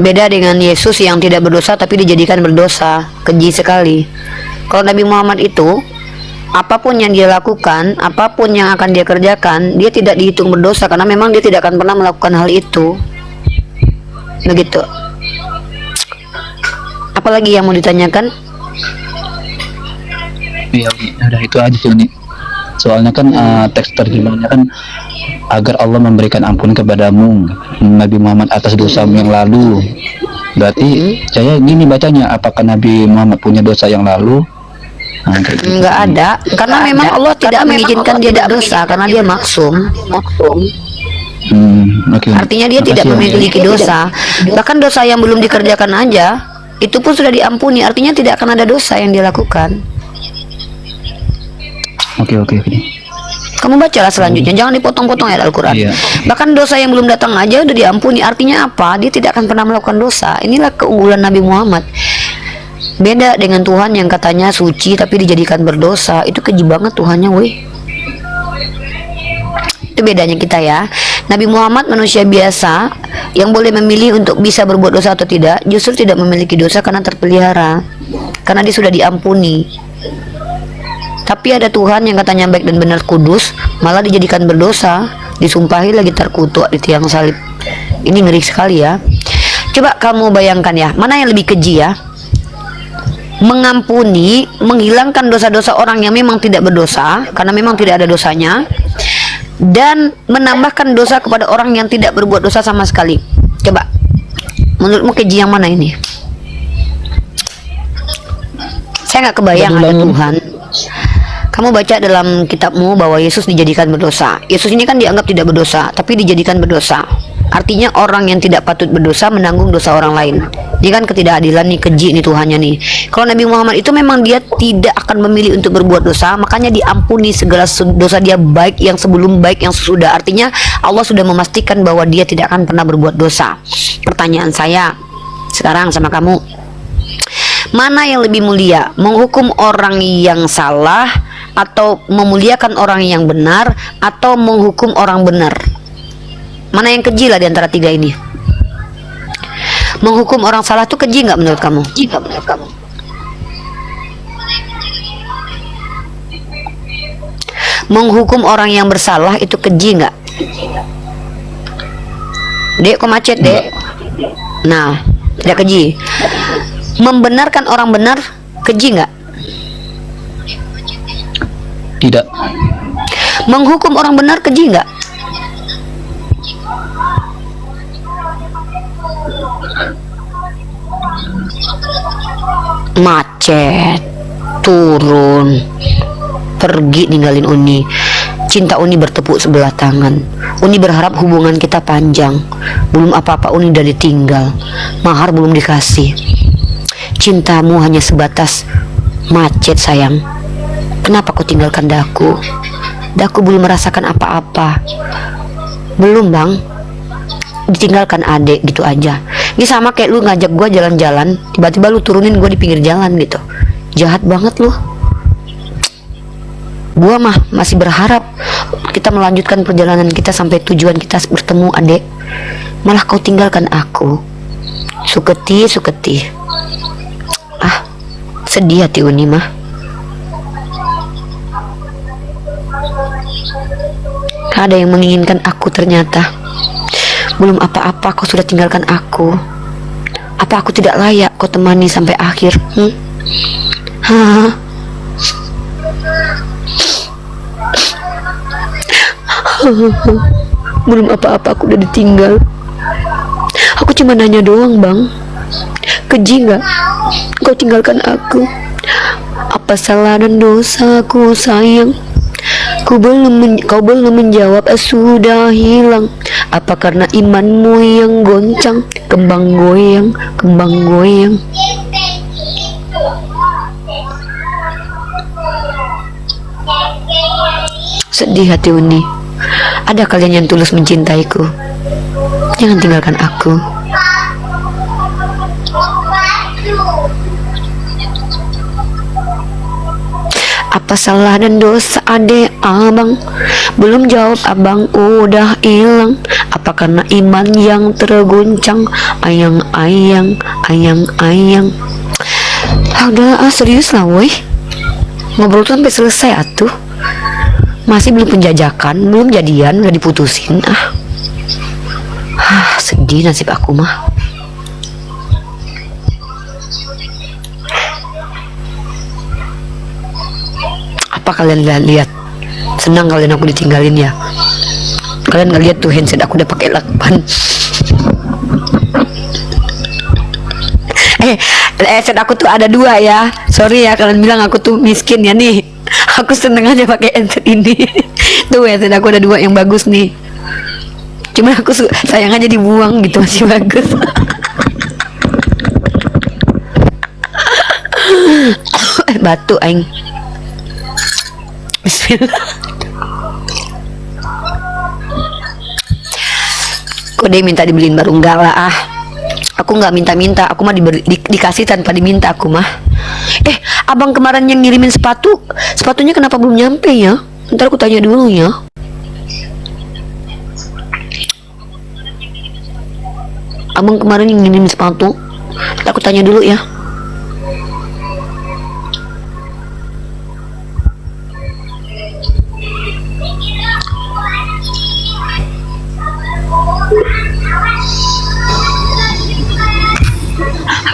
Beda dengan Yesus yang tidak berdosa tapi dijadikan berdosa. Keji sekali. Kalau Nabi Muhammad itu apapun yang dia lakukan, apapun yang akan dia kerjakan, dia tidak dihitung berdosa karena memang dia tidak akan pernah melakukan hal itu. Begitu. Apalagi yang mau ditanyakan? Iya, udah itu aja sih Uni. Soalnya kan teks terjemahnya kan agar Allah memberikan ampun kepadamu Nabi Muhammad atas dosamu yang lalu. Berarti saya gini bacanya, apakah Nabi Muhammad punya dosa yang lalu? Enggak ada, karena memang Allah tidak mengizinkan dia berdosa karena dia maksum. Artinya dia tidak memiliki dosa. Bahkan dosa yang belum dikerjakan aja itu pun sudah diampuni. Artinya tidak akan ada dosa yang dia lakukan. Oke. Kamu bacalah selanjutnya, jangan dipotong-potong ayat Al-Quran. Iya. Bahkan dosa yang belum datang aja udah diampuni. Artinya apa? Dia tidak akan pernah melakukan dosa. Inilah keunggulan Nabi Muhammad. Beda dengan Tuhan yang katanya suci tapi dijadikan berdosa. Itu keji banget Tuhannya, weh. Itu bedanya kita ya. Nabi Muhammad manusia biasa yang boleh memilih untuk bisa berbuat dosa atau tidak, justru tidak memiliki dosa karena terpelihara, karena dia sudah diampuni. Tapi ada Tuhan yang katanya baik dan benar kudus, malah dijadikan berdosa, disumpahi lagi terkutuk di tiang salib. Ini ngeri sekali ya. Coba kamu bayangkan ya, mana yang lebih keji ya? Mengampuni, menghilangkan dosa-dosa orang yang memang tidak berdosa karena memang tidak ada dosanya, dan menambahkan dosa kepada orang yang tidak berbuat dosa sama sekali. Coba, menurutmu keji yang mana ini? Saya nggak kebayang ada Tuhan. Kamu baca dalam kitabmu bahwa Yesus dijadikan berdosa. Yesus ini kan dianggap tidak berdosa, tapi dijadikan berdosa. Artinya orang yang tidak patut berdosa menanggung dosa orang lain. Ini kan ketidakadilan nih, keji nih Tuhannya nih. Kalau Nabi Muhammad itu memang dia tidak akan memilih untuk berbuat dosa, makanya diampuni segala dosa dia, baik yang sebelum baik yang sesudah. Artinya Allah sudah memastikan bahwa dia tidak akan pernah berbuat dosa. Pertanyaan saya sekarang sama kamu, mana yang lebih mulia? Menghukum orang yang salah atau memuliakan orang yang benar, atau menghukum orang benar? Mana yang keji lah di antara tiga ini? Menghukum orang salah tuh keji nggak menurut kamu? Menghukum orang yang bersalah itu keji nggak? Dek, kok macet dek? Nah, tidak keji. Membenarkan orang benar keji nggak? Tidak. Menghukum orang benar keji nggak? Macet, turun, pergi ninggalin Uni. Cinta Uni bertepuk sebelah tangan. Uni berharap hubungan kita panjang. Belum apa-apa Uni udah ditinggal, mahar belum dikasih. Cintamu hanya sebatas macet sayang. Kenapa kau tinggalkan Daku? Daku belum merasakan apa-apa. Belum bang. Ditinggalkan adek gitu aja. Ini sama kayak lu ngajak gua jalan-jalan, tiba-tiba lu turunin gua di pinggir jalan gitu. Jahat banget lu. Gua mah masih berharap kita melanjutkan perjalanan kita sampai tujuan kita bertemu adek. Malah kau tinggalkan aku. Suketi. Ah, sedih hati Uni mah. Ada yang menginginkan aku ternyata. Belum apa-apa kau sudah tinggalkan aku. Apa aku tidak layak kau temani sampai akhir? Belum apa-apa aku udah ditinggal. Aku cuma nanya doang bang. Keji nggak? Kau tinggalkan aku. Apa salah dan dosaku sayang? Kau belum menjawab, sudah hilang. Apa karena imanmu yang goncang? Kembang goyang, kembang goyang. Sedih hati Uni. Ada kalian yang tulus mencintaiku. Jangan tinggalkan aku. Apa salah dan dosa adek abang? Belum jawab abang udah hilang. Apa karena iman yang terguncang? Ayang-ayang, ayang-ayang. Udah serius lah woi. Ngobrol tuh sampai selesai atuh. Masih belum penjajakan, belum jadian, udah diputusin. Sedih nasib aku mah. Apa kalian lihat? Senang kalian aku ditinggalin ya? Kalian nggak lihat tuh handset aku udah pakai lakban. Handset aku tuh ada 2 ya. Sorry ya kalian bilang aku tuh miskin ya nih. Aku seneng aja pakai handset ini. Tuh handset aku ada 2 yang bagus nih. Cuma aku sayang aja dibuang gitu, masih bagus. Batu aing. Bismillah. Kok dia minta dibeliin baru? Enggak lah aku nggak minta-minta, aku mah dikasih tanpa diminta aku mah. Abang kemarin yang ngirimin sepatunya kenapa belum nyampe ya? Ntar aku tanya dulu ya. Abang kemarin yang ngirimin sepatu, ntar aku tanya dulu ya.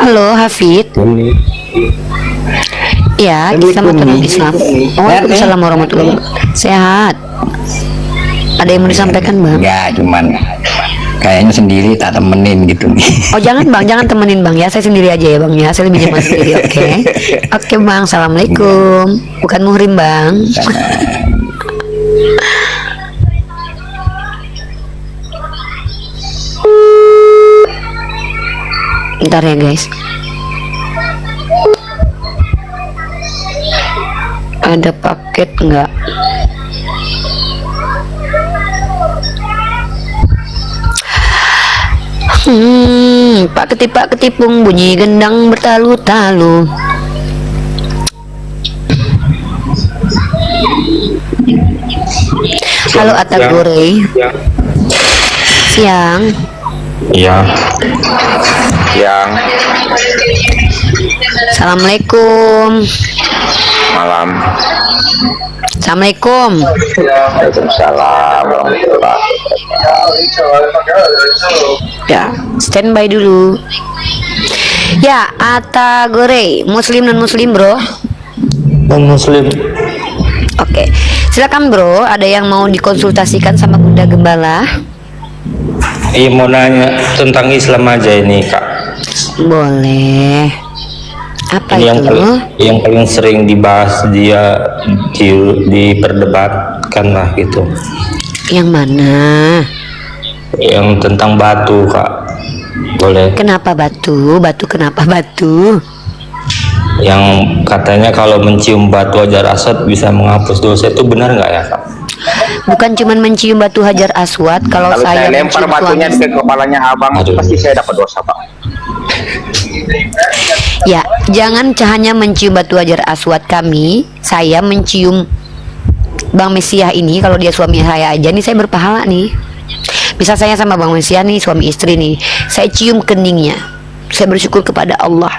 Halo Hafid. Ya, selamat datang Islam. Waalaikumsalam warahmatullahi wabarakatuh. Sehat. Ada yang mau disampaikan bang? Ya, cuman kayaknya sendiri tak temenin gitu nih. Oh jangan bang, jangan temenin bang ya. Saya sendiri aja ya bang ya. Saya lebih nyaman sendiri. Oke. Oke bang. Assalamualaikum. Bukan muhrim bang. Bentar ya guys. Ada paket nggak? Pak ketipung bunyi gendang bertalu-talu. Halo Atagore. Siang. Iya. Siang. Assalamualaikum. Malam. Assalamualaikum. Waalaikumsalam warahmatullahi Ya, standby dulu. Ya, Atagore, muslim non muslim bro? Non muslim. Oke, silakan bro. Ada yang mau dikonsultasikan sama Bunda Gembala? Iya, mau nanya tentang Islam aja ini kak. Boleh. Apa Ini itu? yang paling sering dibahas dia diperdebatkan lah gitu. Yang mana? Yang tentang batu kak. Boleh. Kenapa batu? Batu kenapa batu? Yang katanya kalau mencium batu Hajar Aswad bisa menghapus dosa, itu benar nggak ya kak? Bukan cuman mencium batu Hajar Aswad. Kalau saya lempar mencium batunya suami- ke kepalanya abang, pasti saya dapat dosa pak. Ya, jangan hanya mencium batu Hajar Aswad kami. Saya mencium Bang Mesiah ini, kalau dia suami saya aja nih saya berpahala nih. Bisa saya sama Bang Mesiah nih suami istri nih, saya cium keningnya, saya bersyukur kepada Allah,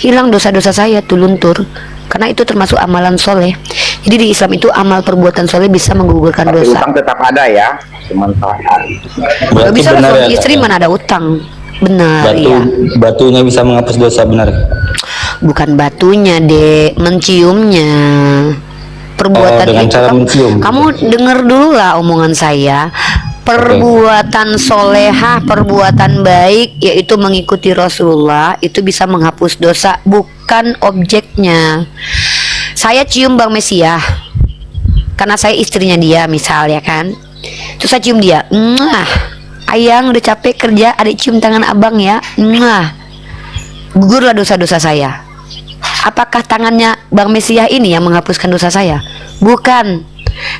hilang dosa-dosa saya tuh luntur, karena itu termasuk amalan soleh. Jadi di Islam itu amal perbuatan soleh bisa menggugurkan Tapi dosa. utang tetap ada ya, cuman Kalau bisa lah benar suami ya, Kak? istri mana ada utang. Benar ya. Batunya bisa menghapus dosa, benar? Bukan batunya dek, menciumnya, perbuatan dengan itu. cara Kamu- mencium. Kamu denger dulu lah omongan saya. Perbuatan solehah, perbuatan baik, yaitu mengikuti Rasulullah, itu bisa menghapus dosa, bukan objeknya. Saya cium Bang Mesiah karena saya istrinya dia, misal ya kan. Terus saya cium dia, ayang udah capek kerja, adik cium tangan abang ya, gugurlah dosa-dosa saya. Apakah tangannya Bang Mesiah ini yang menghapuskan dosa saya? Bukan.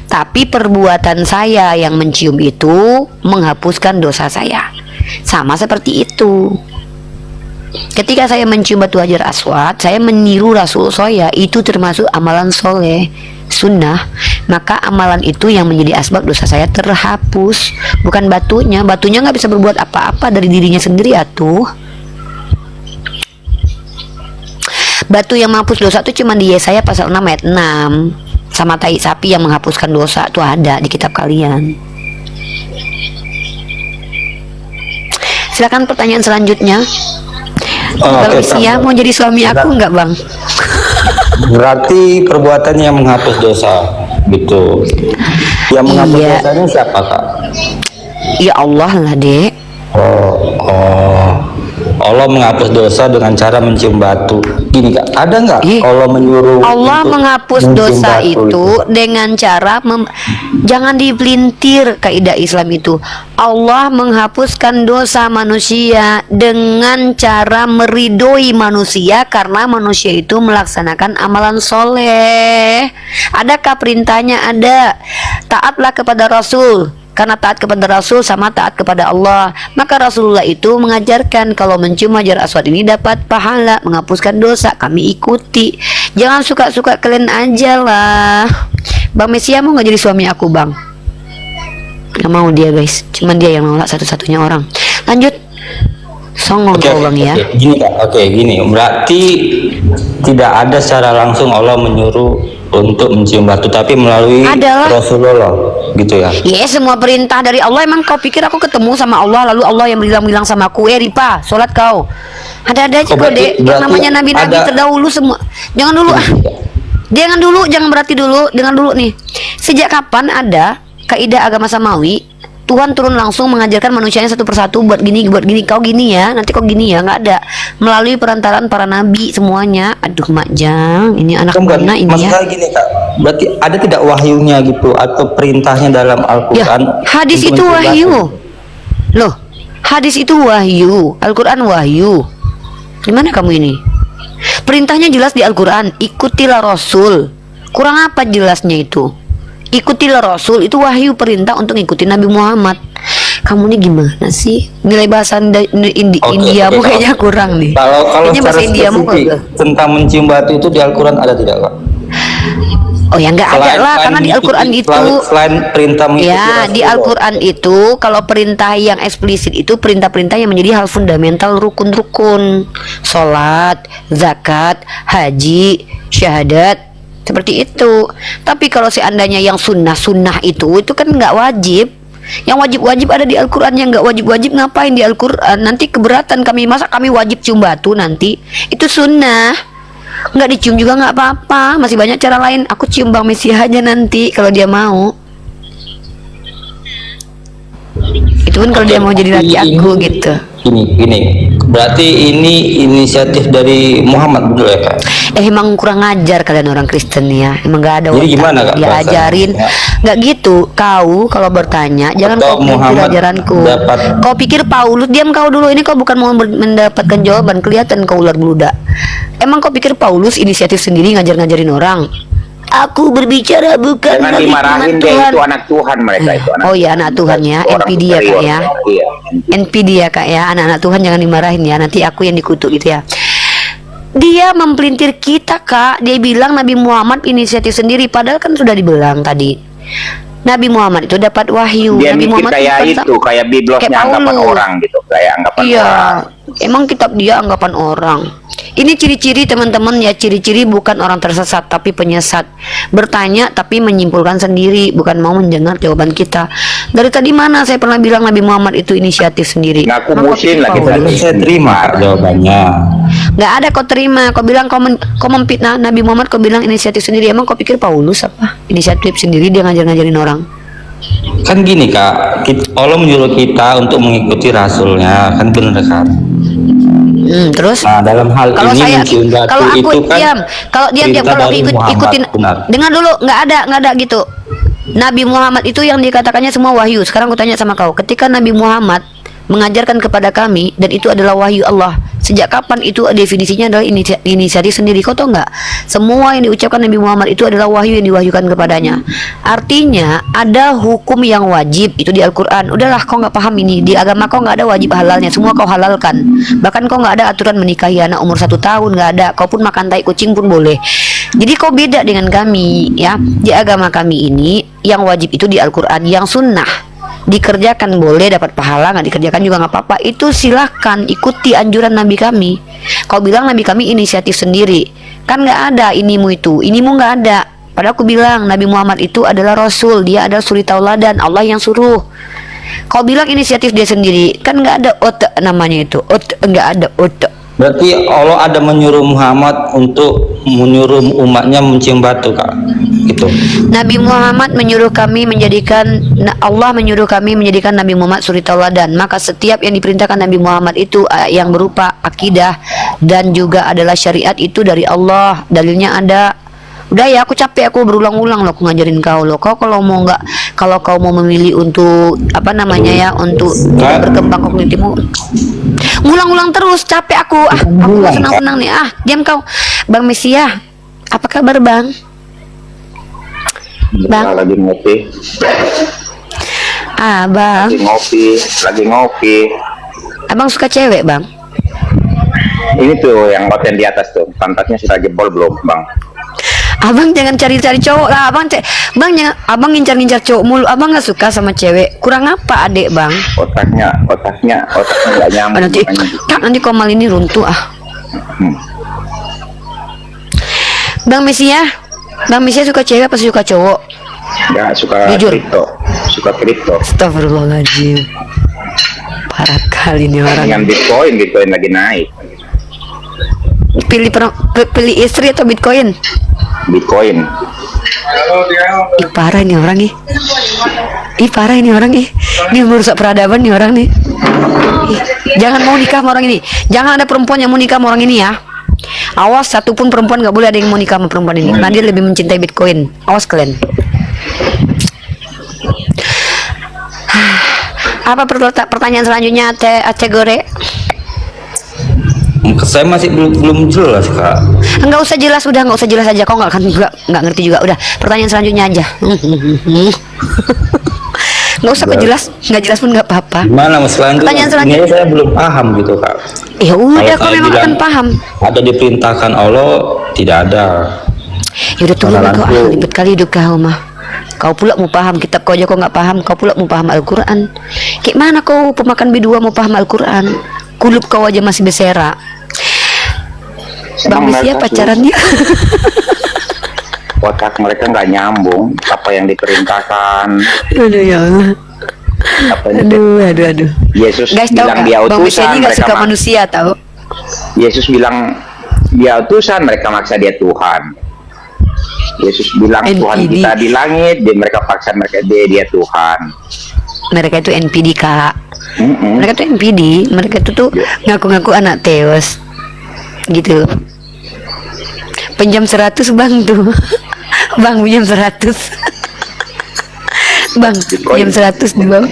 Tapi perbuatan saya yang mencium itu menghapuskan dosa saya. Sama seperti itu. Ketika saya mencium batu hajar aswad, saya meniru Rasul saya, itu termasuk amalan soleh, sunnah. Maka amalan itu yang menjadi asbab dosa saya terhapus, bukan batunya. Batunya nggak bisa berbuat apa-apa dari dirinya sendiri atuh. Batu yang menghapus dosa itu cuma di Yesaya pasal 6 ayat 6, sama tai sapi yang menghapuskan dosa itu ada di kitab kalian. Silakan pertanyaan selanjutnya. Bang Sia mau jadi suami aku enggak, Bang? Berarti perbuatan yang menghapus dosa gitu. Yang menghapus dosanya siapa, Kak? Ya Allah lah, Dek. Allah menghapus dosa dengan cara mencium batu. Gini Kak, ada nggak Allah menyuruh Allah untuk menghapus mencium dosa batu itu dengan cara jangan dipelintir kaidah Islam itu. Allah menghapuskan dosa manusia dengan cara meridoi manusia karena manusia itu melaksanakan amalan soleh. Adakah perintahnya? Ada. Taatlah kepada Rasul. Karena taat kepada Rasul sama taat kepada Allah. Maka Rasulullah itu mengajarkan kalau mencium hajar aswad ini dapat pahala, menghapuskan dosa. Kami ikuti. Jangan suka-suka kalian aja lah. Bang Mesiah mau nggak jadi suami aku, Bang? Nggak mau dia, guys. Cuman dia yang nolak satu-satunya orang. Lanjut. Songong kau, Bang ya. Gini Kak, gini. Berarti tidak ada secara langsung Allah menyuruh untuk mencium batu, tapi melalui Rasulullah gitu ya. Ya, semua perintah dari Allah. Emang kau pikir aku ketemu sama Allah lalu Allah yang bilang sama aku, Ripa, sholat kau. Ada-ada aja kok, Dek. Yang namanya nabi-nabi terdahulu semua. Jangan dulu jangan berarti dulu. Jangan dulu nih. Sejak kapan ada kaidah agama samawi Tuhan turun langsung mengajarkan manusianya satu persatu buat gini, kau gini ya, nanti kau gini ya? Nggak ada. Melalui perantaraan para nabi semuanya. Aduh, Makjang, ini anak mana ini ya? Masalah gini Kak, berarti ada tidak wahyunya gitu atau perintahnya dalam Al-Quran? Ya, hadis itu wahyu. Loh, hadis itu wahyu, Al-Quran wahyu. Gimana kamu ini? Perintahnya jelas di Al-Quran, ikutilah Rasul. Kurang apa jelasnya itu? Ikutilah Rasul, itu wahyu, perintah untuk ikuti Nabi Muhammad. Kamu nih gimana sih? Nilai bahasa Indiamu kayaknya kurang nih. Kalau kayaknya bahasa Indiamu tentang mencium batu itu di Al-Quran ada tidak, Kak? Oh ya, nggak ada lah, karena di Al-Quran itu selain perintah ya, di Al-Quran itu kalau perintah yang eksplisit itu perintah-perintah yang menjadi hal fundamental, rukun-rukun, sholat, zakat, haji, syahadat, seperti itu. Tapi kalau seandainya yang sunnah itu kan nggak wajib. Yang wajib-wajib ada di Al-Quran, yang nggak wajib-wajib ngapain di Al-Quran? Nanti keberatan kami, masa kami wajib cium batu nanti? Itu sunnah, nggak dicium juga nggak apa-apa, masih banyak cara lain. Aku cium Bang Mesiah aja nanti kalau dia mau. Itu pun kalau dia mau jadi laki aku gitu. Gini, berarti ini inisiatif dari Muhammad, betul ya Kak? Emang kurang ajar kalian orang Kristen ya. Emang nggak ada jadi gimana, Kak, dia ajarin nggak gitu. Kau kalau bertanya jangan kau pikir ajaranku. Kau pikir Paulus, diam kau dulu, ini kau bukan mau mendapatkan jawaban, kelihatan kau ular beludak. Emang kau pikir Paulus inisiatif sendiri ngajarin orang? Aku berbicara bukan. Jangan dimarahin deh, itu anak Tuhan mereka itu. Oh ya, anak Tuhan ya, NPD ya Kak ya. NPD ya Kak ya, anak-anak Tuhan jangan dimarahin ya, nanti aku yang dikutuk gitu ya. Dia mempelintir kita Kak, dia bilang Nabi Muhammad inisiatif sendiri, padahal kan sudah dibilang tadi. Nabi Muhammad itu dapat wahyu. Dia Nabi Muhammad kayak itu, kayak biblosnya anggapan orang gitu, kayak anggapan orang. Emang kitab dia anggapan orang. Ini ciri-ciri teman-teman ya, ciri-ciri bukan orang tersesat tapi penyesat. Bertanya tapi menyimpulkan sendiri, bukan mau mendengar jawaban kita. Dari tadi mana saya pernah bilang Nabi Muhammad itu inisiatif sendiri? Ngaku musim lagi tadi. Saya terima jawabannya. Nggak ada kau terima. Kau bilang kau memfitnah Nabi Muhammad, kau bilang inisiatif sendiri. Emang kau pikir Paulus apa? Inisiatif sendiri, dia ngajarin orang. Kan gini Kak, Allah menyuruh kita untuk mengikuti Rasulnya, kan benar kan? Terus Nah, dalam hal kalau ini saya mencium batu kalau aku itu kan diam, kalau diam perintah kalau dari Muhammad, ikutin benar. dengar dulu, nggak ada gitu. Nabi Muhammad itu yang dikatakannya semua wahyu. Sekarang aku tanya sama kau, ketika Nabi Muhammad mengajarkan kepada kami dan itu adalah wahyu Allah, sejak kapan itu definisinya adalah inisiatif sendiri? Kau tahu nggak? Semua yang diucapkan Nabi Muhammad itu adalah wahyu yang diwahyukan kepadanya. Artinya ada hukum yang wajib itu di Al-Quran. Udahlah, kau nggak paham ini, di agama kau nggak ada wajib halalnya, semua kau halalkan. Bahkan kau nggak ada aturan menikahi anak umur 1 tahun, nggak ada. Kau pun makan tai kucing pun boleh. Jadi kau beda dengan kami ya. Di agama kami ini yang wajib itu di Al-Quran, yang sunnah dikerjakan boleh dapat pahala, nggak dikerjakan juga nggak apa-apa. Itu silahkan ikuti anjuran Nabi kami. Kau bilang Nabi kami inisiatif sendiri, kan nggak ada inimu nggak ada. Padahal aku bilang Nabi Muhammad itu adalah Rasul, dia adalah suri tauladan, Allah yang suruh. Kau bilang inisiatif dia sendiri, kan nggak ada namanya itu, nggak ada. Berarti Allah ada menyuruh Muhammad untuk menyuruh umatnya mencium batu Kak, gitu. Nabi Muhammad menyuruh kami menjadikan, Allah menyuruh kami menjadikan Nabi Muhammad suri tauladan. Maka setiap yang diperintahkan Nabi Muhammad itu yang berupa akidah dan juga adalah syariat itu dari Allah, dalilnya ada. Udah ya, aku capek, aku berulang-ulang loh aku ngajarin kau loh. Kau kalau mau kalau kau mau memilih untuk apa namanya ya, untuk berkembang kognitifmu, ngulang-ulang terus, capek aku. Aku senang-senang nih. Diam kau. Bang Mesia, apa kabar Bang? Bang lagi ngopi. Bang. Lagi ngopi. Abang suka cewek Bang? Ini tuh yang konten di atas tuh, pantatnya sudah jebol belum, Bang? Abang jangan cari-cari cowok lah, Bang jangan, Abang ngincar-ngincar cowok mulu. Abang nggak suka sama cewek. Kurang apa adek Bang? Otaknya nggak nyambung. Nanti komal ini runtuh Bang Mesia suka cewek apa suka cowok? Nggak suka. Jujur. Suka kripto. Astagfirullahaladzim. Parah kali nih orang. Dengan Bitcoin lagi naik. Pilih istri atau Bitcoin? Bitcoin. Ih parah ini orang nih. Ini merusak peradaban nih orang nih. Jangan mau nikah sama orang ini. Jangan ada perempuan yang mau nikah sama orang ini ya. Awas, satupun perempuan nggak boleh ada yang mau nikah sama perempuan ini. Karena dia lebih mencintai Bitcoin. Awas kalian. Apa pertanyaan selanjutnya, Aceh Gore? Saya masih belum jelas Kak. Nggak usah jelas, udah nggak usah jelas aja. Kau nggak ngerti juga. Udah, pertanyaan selanjutnya aja. Nggak usah nggak jelas pun nggak apa-apa. Gimana Mas? Pertanyaan selanjutnya. Ini saya belum paham gitu Kak. Ya udah, kau memang akan paham. Ada diperintahkan Allah, tidak ada. Ya udah tunggu kau, ribet kali hidup kau mah. Kau pula mau paham kitab kau aja kau nggak paham. Kau pula mau paham Al-Quran. Kayak mana kau pemakan B2 mau paham Al-Quran? Kulub kau aja masih bersera. Bang Mesia pacarannya. Otak mereka nggak nyambung. Apa yang diperintahkan? Aduh ya Allah. Aduh. Yesus Guys, bilang dia Bang Mesia utusan. ini nggak suka manusia tahu. Yesus bilang dia utusan, mereka maksa dia Tuhan. Yesus bilang Tuhan kita di langit, mereka paksa dia Tuhan. Mereka itu NPD Kak. Mereka tuh NPD. Mereka itu tuh ngaku-ngaku anak Teos gitu loh. Pinjam 100 Bang tuh. Bang pinjam 100. Bang pinjam 100 di bawah.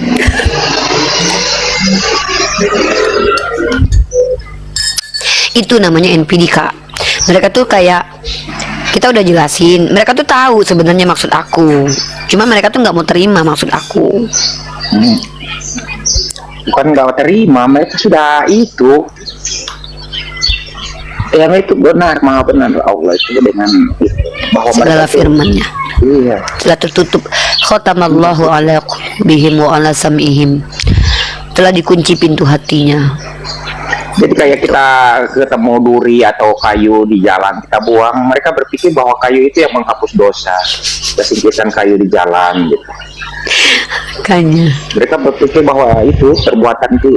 Itu namanya NPD Kak. Mereka tuh kayak, kita udah jelasin, mereka tuh tahu sebenarnya maksud aku, cuma mereka tuh nggak mau terima maksud aku. Bukan nggak terima, mereka sudah itu yang itu benar, maha benar Allah itu dengan bahwa segala firman-Nya. Iya. Telah tertutup khatamallahu ala qulubihim wa ala sam'ihim. Telah dikunci pintu hatinya. Jadi kayak kita ketemu duri atau kayu di jalan, kita buang, mereka berpikir bahwa kayu itu yang menghapus dosa. Kesingkiran kayu di jalan gitu. Kayaknya. Mereka berpikir bahwa itu perbuatan itu,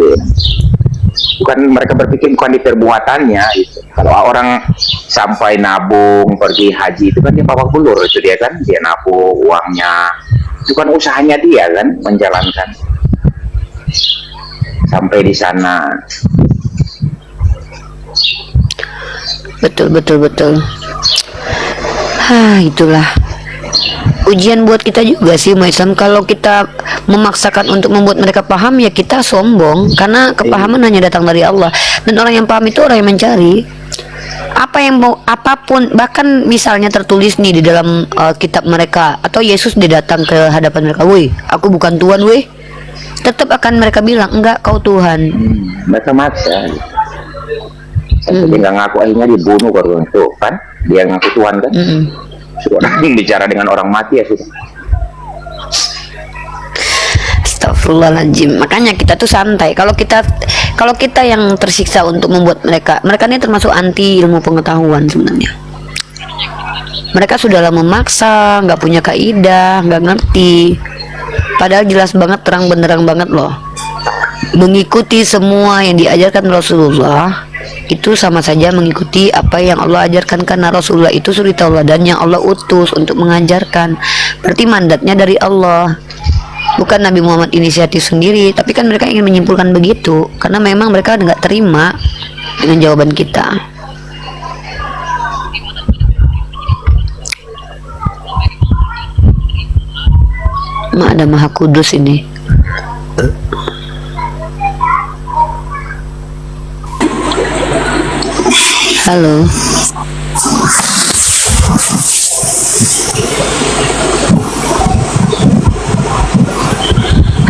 bukan, mereka berpikir bukan di perbuatannya gitu. Kalau orang sampai nabung pergi haji itu kan dia bawa bulur itu, dia kan dia nabung uangnya bukan usahanya dia kan menjalankan sampai di sana. Betul. Itulah ujian buat kita juga sih umat Islam. Kalau kita memaksakan untuk membuat mereka paham, ya kita sombong, karena kepahaman hanya datang dari Allah, dan orang yang paham itu orang yang mencari apa yang mau, apapun, bahkan misalnya tertulis nih di dalam kitab mereka, atau Yesus dia datang ke hadapan mereka, woi aku bukan Tuhan, woi, tetap akan mereka bilang enggak, kau Tuhan. Mereka maksa. Dia nggak ngaku, akhirnya dibunuh kalau itu kan, dia ngaku Tuhan kan. Orang bicara dengan orang mati ya sudah. Astagfirullahaladzim. Makanya kita tuh santai. Kalau kita yang tersiksa untuk membuat mereka ini termasuk anti ilmu pengetahuan sebenarnya. Mereka sudahlah memaksa, nggak punya kaidah, nggak ngerti. Padahal jelas banget, terang benderang banget loh. Mengikuti semua yang diajarkan Rasulullah itu sama saja mengikuti apa yang Allah ajarkan, karena Rasulullah itu suri tauladan yang Allah utus untuk mengajarkan. Berarti mandatnya dari Allah, bukan Nabi Muhammad inisiatif sendiri. Tapi kan mereka ingin menyimpulkan begitu karena memang mereka nggak terima dengan jawaban kita. Ada Maha Kudus ini. Halo.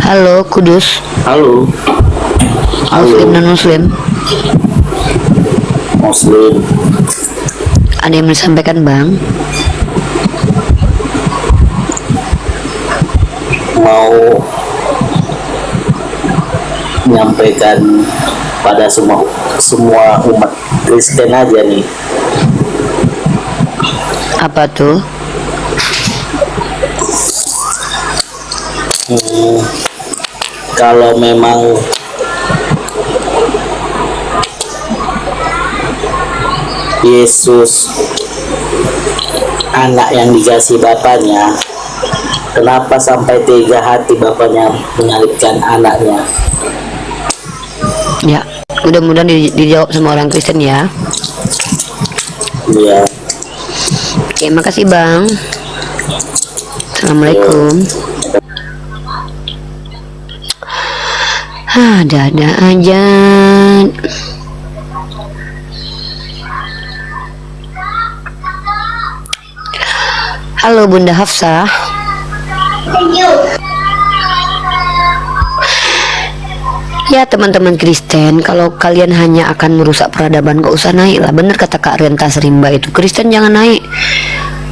Halo Kudus. Halo. Muslim non Muslim. Muslim. Ada yang disampaikan Bang? Mau menyampaikan pada semua umat Kristen aja nih. Apa tuh? Kalau memang Yesus anak yang dikasih bapaknya, kenapa sampai tega hati bapaknya menyalibkan anaknya? Ya, mudah-mudahan dijawab sama orang Kristen ya. Iya. Oke, makasih Bang. Assalamualaikum. Ada aja. Halo Bunda Hafsah. Ya teman-teman Kristen, kalau kalian hanya akan merusak peradaban, gak usah naik lah. Bener kata Kak Rentas Rimba itu, Kristen jangan naik.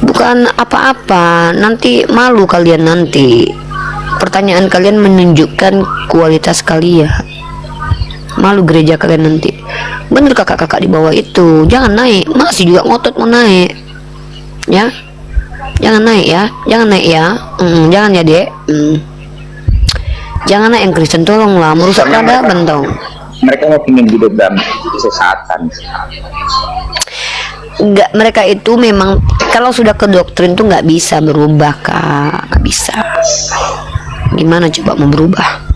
Bukan apa-apa, nanti malu kalian nanti. Pertanyaan kalian menunjukkan kualitas kalian. Malu gereja kalian nanti. Bener kakak-kakak di bawah itu, jangan naik. Masih juga ngotot mau naik. Ya, jangan naik ya, jangan naik ya. Jangan ya dek. Jangan naik yang Kristen, tolonglah, merusak peradaban tau. Mereka mau ingin hidup dalam kesesatan. Enggak, mereka itu memang kalau sudah ke doktrin tuh nggak bisa berubah Kak, nggak bisa. Gimana coba mau berubah?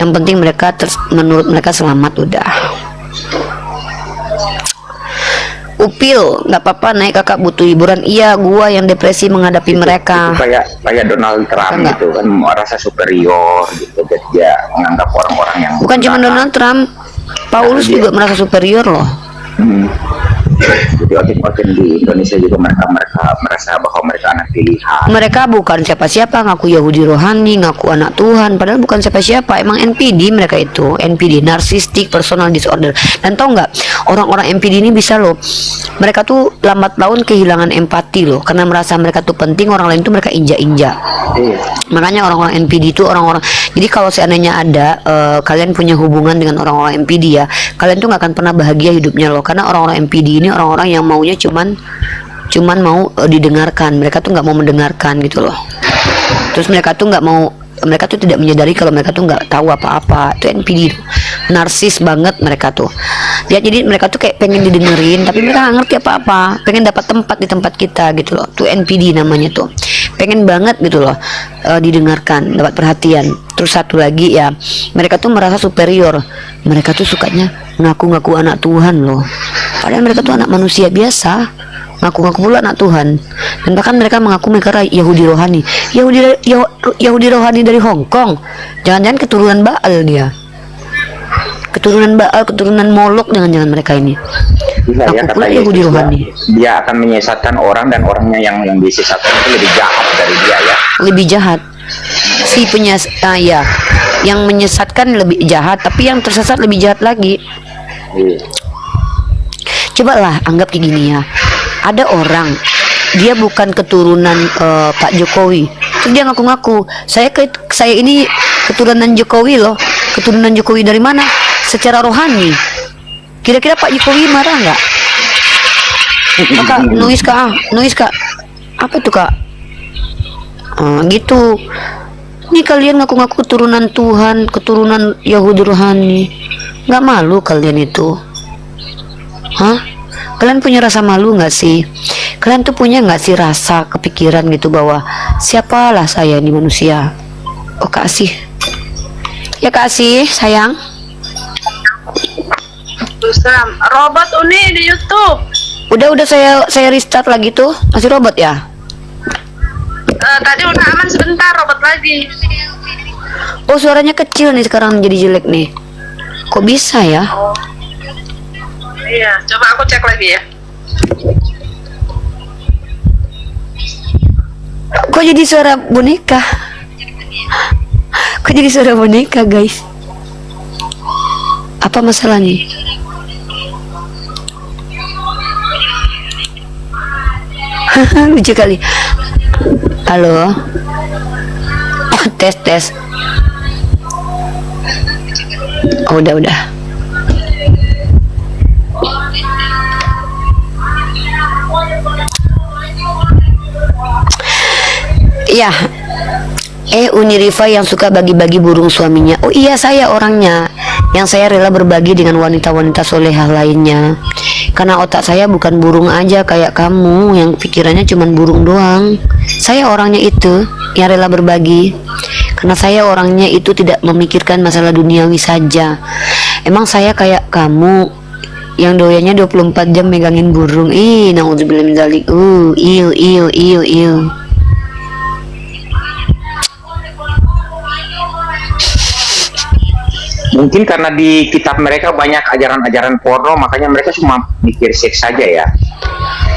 Yang penting mereka menurut mereka selamat udah. Upil, nggak apa-apa naik kakak, butuh hiburan. Iya, gua yang depresi menghadapi mereka. Itu kayak Donald Trump gitu kan, merasa superior gitu, jadi dia menganggap orang-orang yang bukan cuma Donald Trump, Paulus juga merasa superior loh. Jadi wakil di Indonesia juga mereka merasa bahwa mereka anak pilihan. Mereka bukan siapa-siapa, ngaku Yahudi rohani, ngaku anak Tuhan, padahal bukan siapa-siapa. Emang NPD mereka itu, NPD, narcissistic personal disorder. Dan tau nggak, orang-orang NPD ini bisa loh, mereka tuh lambat laun kehilangan empati loh, karena merasa mereka tuh penting, orang lain tuh mereka injak-injak. Makanya orang-orang NPD itu orang-orang. Jadi kalau seandainya ada kalian punya hubungan dengan orang-orang NPD ya, kalian tuh nggak akan pernah bahagia hidupnya loh, karena orang-orang NPD ini orang-orang yang maunya cuman mau didengarkan. Mereka tuh nggak mau mendengarkan gitu loh. Terus mereka tuh nggak mau, mereka tuh tidak menyadari kalau mereka tuh nggak tahu apa-apa. Itu NPD tuh. Narsis banget mereka tuh ya. Jadi mereka tuh kayak pengen didengerin tapi mereka nggak ngerti apa-apa, pengen dapat tempat di tempat kita gitu loh. Tuh NPD namanya tuh. pengen banget gitu loh didengarkan, dapat perhatian. Terus satu lagi ya, mereka tuh merasa superior, mereka tuh sukanya ngaku-ngaku anak Tuhan loh, padahal mereka tuh anak manusia biasa, ngaku-ngaku pula anak Tuhan. Dan bahkan mereka mengaku mereka Yahudi rohani. Yahudi rohani dari Hong Kong, jangan-jangan keturunan Baal dia, keturunan Baal, keturunan Molok, jangan-jangan mereka ini. Gila ya, Aku kata pula Yahudi Yesus, rohani. dia akan menyesatkan orang dan orangnya yang disesatkan itu lebih jahat dari dia ya. Lebih jahat si ya, yang menyesatkan lebih jahat, tapi yang tersesat lebih jahat lagi. Cobalah anggap kayak gini ya, ada orang dia bukan keturunan Pak Jokowi, terus dia ngaku-ngaku saya ini keturunan Jokowi loh. Keturunan Jokowi dari mana? Secara rohani. Kira-kira Pak Jokowi marah nggak? Maka nulis kak, apa tuh kak? Gitu. Ini kalian ngaku-ngaku keturunan Tuhan, keturunan Yahudi rohani, nggak malu kalian itu? Hah? Kalian punya rasa malu nggak sih? Kalian tuh punya nggak sih rasa kepikiran gitu bahwa siapalah saya ini manusia? Oh kasih, ya kasih sayang. Robot Uni di YouTube. Udah saya restart lagi tuh, masih robot ya? Tadi udah aman sebentar, robot lagi. Oh suaranya kecil nih sekarang jadi jelek nih. Kok bisa ya? Iya, coba aku cek lagi ya. Kok jadi suara boneka? Kok jadi suara boneka guys? Apa masalahnya? Lucu kali. Halo. Tes. Oh, udah. Iya. Uni Rifa yang suka bagi-bagi burung suaminya. Oh iya, saya orangnya yang saya rela berbagi dengan wanita-wanita solehah lainnya. Karena otak saya bukan burung aja kayak kamu yang pikirannya cuma burung doang. Saya orangnya itu yang rela berbagi. Karena saya orangnya itu tidak memikirkan masalah duniawi saja. Emang saya kayak kamu yang doyannya 24 jam megangin burung. Naudzubillah min dzalik. Iu. Mungkin karena di kitab mereka banyak ajaran-ajaran porno, makanya mereka cuma mikir seks saja ya.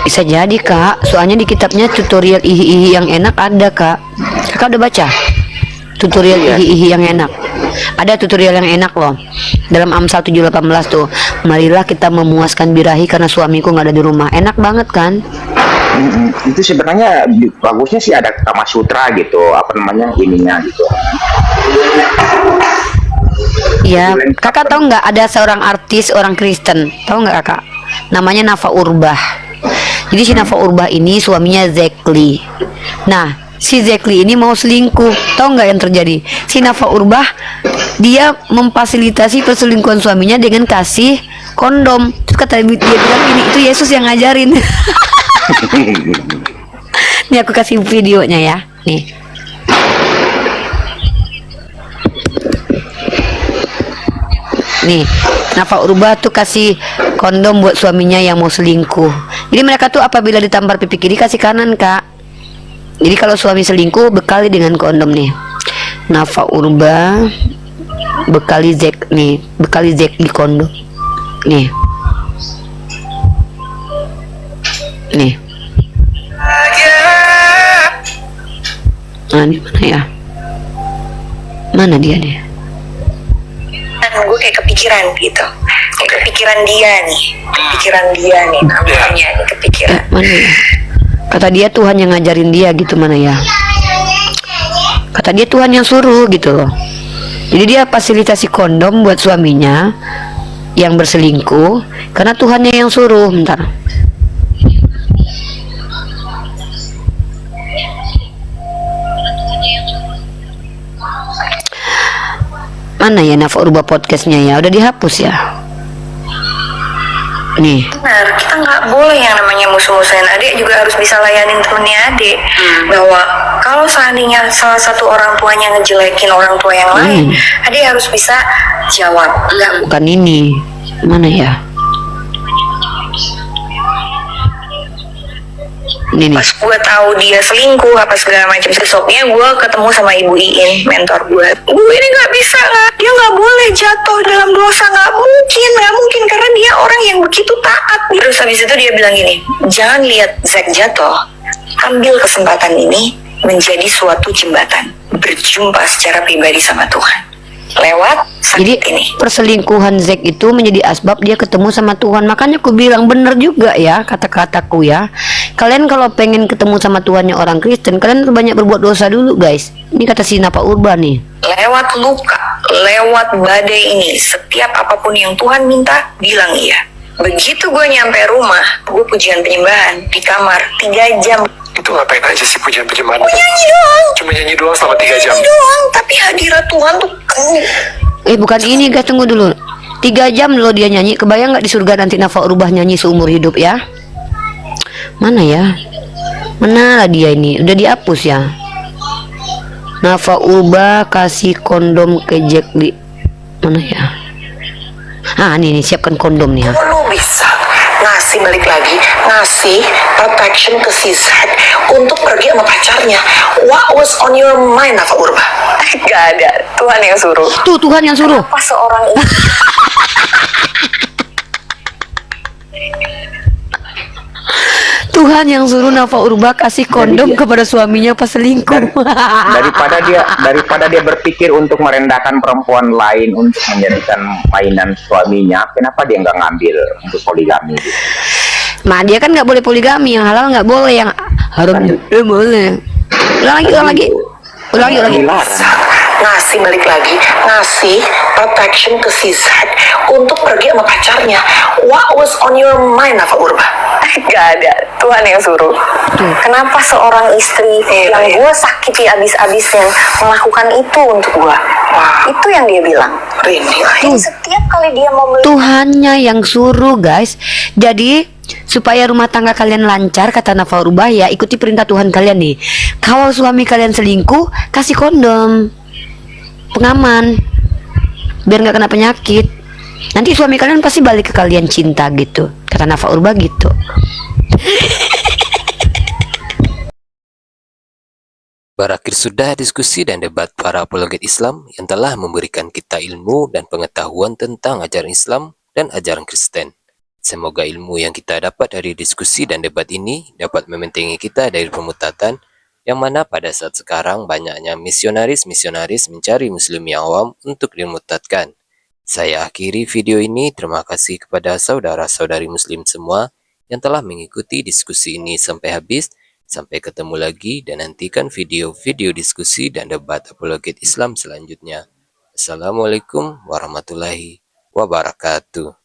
Bisa jadi kak, soalnya di kitabnya tutorial ihi-ihi yang enak ada kak. Kakak udah baca? Tutorial ihi-ihi yang enak. Ada tutorial yang enak loh. Dalam Amsal 7:18 tuh, marilah kita memuaskan birahi karena suamiku nggak ada di rumah. Enak banget kan? Itu sebenarnya bagusnya sih ada Kama Sutra gitu, apa namanya ininya gitu. Ya, kakak tahu nggak ada seorang artis orang Kristen, tahu nggak kakak? Namanya Nafa Urbah. Jadi si Nafa Urbah ini suaminya Zekli. Nah, si Zekli ini mau selingkuh, tahu nggak yang terjadi? Si Nafa Urbah dia memfasilitasi perselingkuhan suaminya dengan kasih kondom. Terus kata dia bilang ini itu Yesus yang ngajarin. Nih aku kasih videonya ya, nih. Nih, Nafa Urbah tuh kasih kondom buat suaminya yang mau selingkuh. Jadi mereka tuh apabila ditampar pipi kiri kasih kanan kak. Jadi kalau suami selingkuh bekali dengan kondom nih. Nafa Urbah bekali Zek di kondom. Nih. Nah, ini mana ya? Mana dia nih? Gue kayak kepikiran gitu, kayak kepikiran dia nih namanya nih kepikiran. Mana ya? Kata dia Tuhan yang ngajarin dia gitu, mana ya? Kata dia Tuhan yang suruh gitu loh. Jadi dia fasilitasi kondom buat suaminya yang berselingkuh karena Tuhannya yang suruh. Bentar. Mana ya Nafa Urbah podcastnya ya? Udah dihapus ya? nih. Benar, kita nggak boleh yang namanya musuh-musuhin adik, juga harus bisa layanin temennya adik. Bahwa kalau seandainya salah satu orang tuanya ngejelekin orang tua yang lain, adik harus bisa jawab. Bukan ini, mana ya? Ini nih. Pas gue tahu dia selingkuh apa segala macam, besoknya gue ketemu sama Ibu Iin, mentor gue. Bu, ini nggak bisa, dia nggak boleh jatuh dalam dosa, nggak mungkin karena dia orang yang begitu taat. Terus habis itu dia bilang gini, jangan lihat Zack jatuh, ambil kesempatan ini menjadi suatu jembatan berjumpa secara pribadi sama Tuhan lewat jadi ini. Perselingkuhan Zack itu menjadi asbab dia ketemu sama Tuhan. Makanya aku bilang bener juga ya kata-kataku ya. Kalian kalau pengen ketemu sama Tuhannya orang Kristen, kalian banyak berbuat dosa dulu guys. Ini kata si Napa Urban nih. Lewat luka, lewat badai ini, setiap apapun yang Tuhan minta, bilang iya. Begitu gue nyampe rumah, gue pujian penyembahan di kamar 3 jam. Itu ngapain aja sih pujian penyembahan? Gue nyanyi doang. Cuma nyanyi doang selama 3 jam. Nyanyi doang, tapi hadirat Tuhan tuh bukan ini guys, tunggu dulu. 3 jam loh dia nyanyi. Kebayang nggak di surga nanti Nafa Urubah nyanyi seumur hidup ya? Mana ya? Mana lah dia ini? Udah dihapus ya. Nafa Urubah kasih kondom ke Jack Lee. Mana ya? Ah, nih siapkan kondom nih ya. lu bisa ngasih balik lagi, ngasih protection ke si Zack untuk pergi sama pacarnya. What was on your mind, Nafa Urubah? Gak ada, Tuhan yang suruh. Tuh Tuhan yang suruh. Kenapa seorang Tuhan yang suruh Nafa Urubah kasih kondom kepada suaminya pas selingkuh. daripada dia berpikir untuk merendahkan perempuan lain untuk menjadikan mainan suaminya, kenapa dia nggak ngambil untuk poligami gitu? Nah dia kan nggak boleh poligami, yang halal nggak boleh, yang haram boleh. Ulang lagi. Ngasih balik lagi, ngasih protection ke si Zack untuk pergi sama pacarnya. What was on your mind, Nafa Urubah? Gak ada, Tuhan yang suruh. Kenapa seorang istri yang gue sakiti abis-abisnya melakukan itu untuk gue? Itu yang dia bilang. Jadi setiap kali dia mau Tuhannya yang suruh guys. Jadi supaya rumah tangga kalian lancar, kata Nafa Urubah ya, ikuti perintah Tuhan kalian nih. Kalau suami kalian selingkuh, kasih kondom pengaman biar nggak kena penyakit. Nanti suami kalian pasti balik ke kalian cinta gitu, kata Nafa Urubah gitu. Berakhir sudah diskusi dan debat para apologet Islam yang telah memberikan kita ilmu dan pengetahuan tentang ajaran Islam dan ajaran Kristen. Semoga ilmu yang kita dapat dari diskusi dan debat ini dapat membentengi kita dari pemutatan, yang mana pada saat sekarang banyaknya misionaris-misionaris mencari muslim yang awam untuk dimutatkan. Saya akhiri video ini. Terima kasih kepada saudara-saudari muslim semua yang telah mengikuti diskusi ini sampai habis. Sampai ketemu lagi dan nantikan video-video diskusi dan debat apologet Islam selanjutnya. Assalamualaikum warahmatullahi wabarakatuh.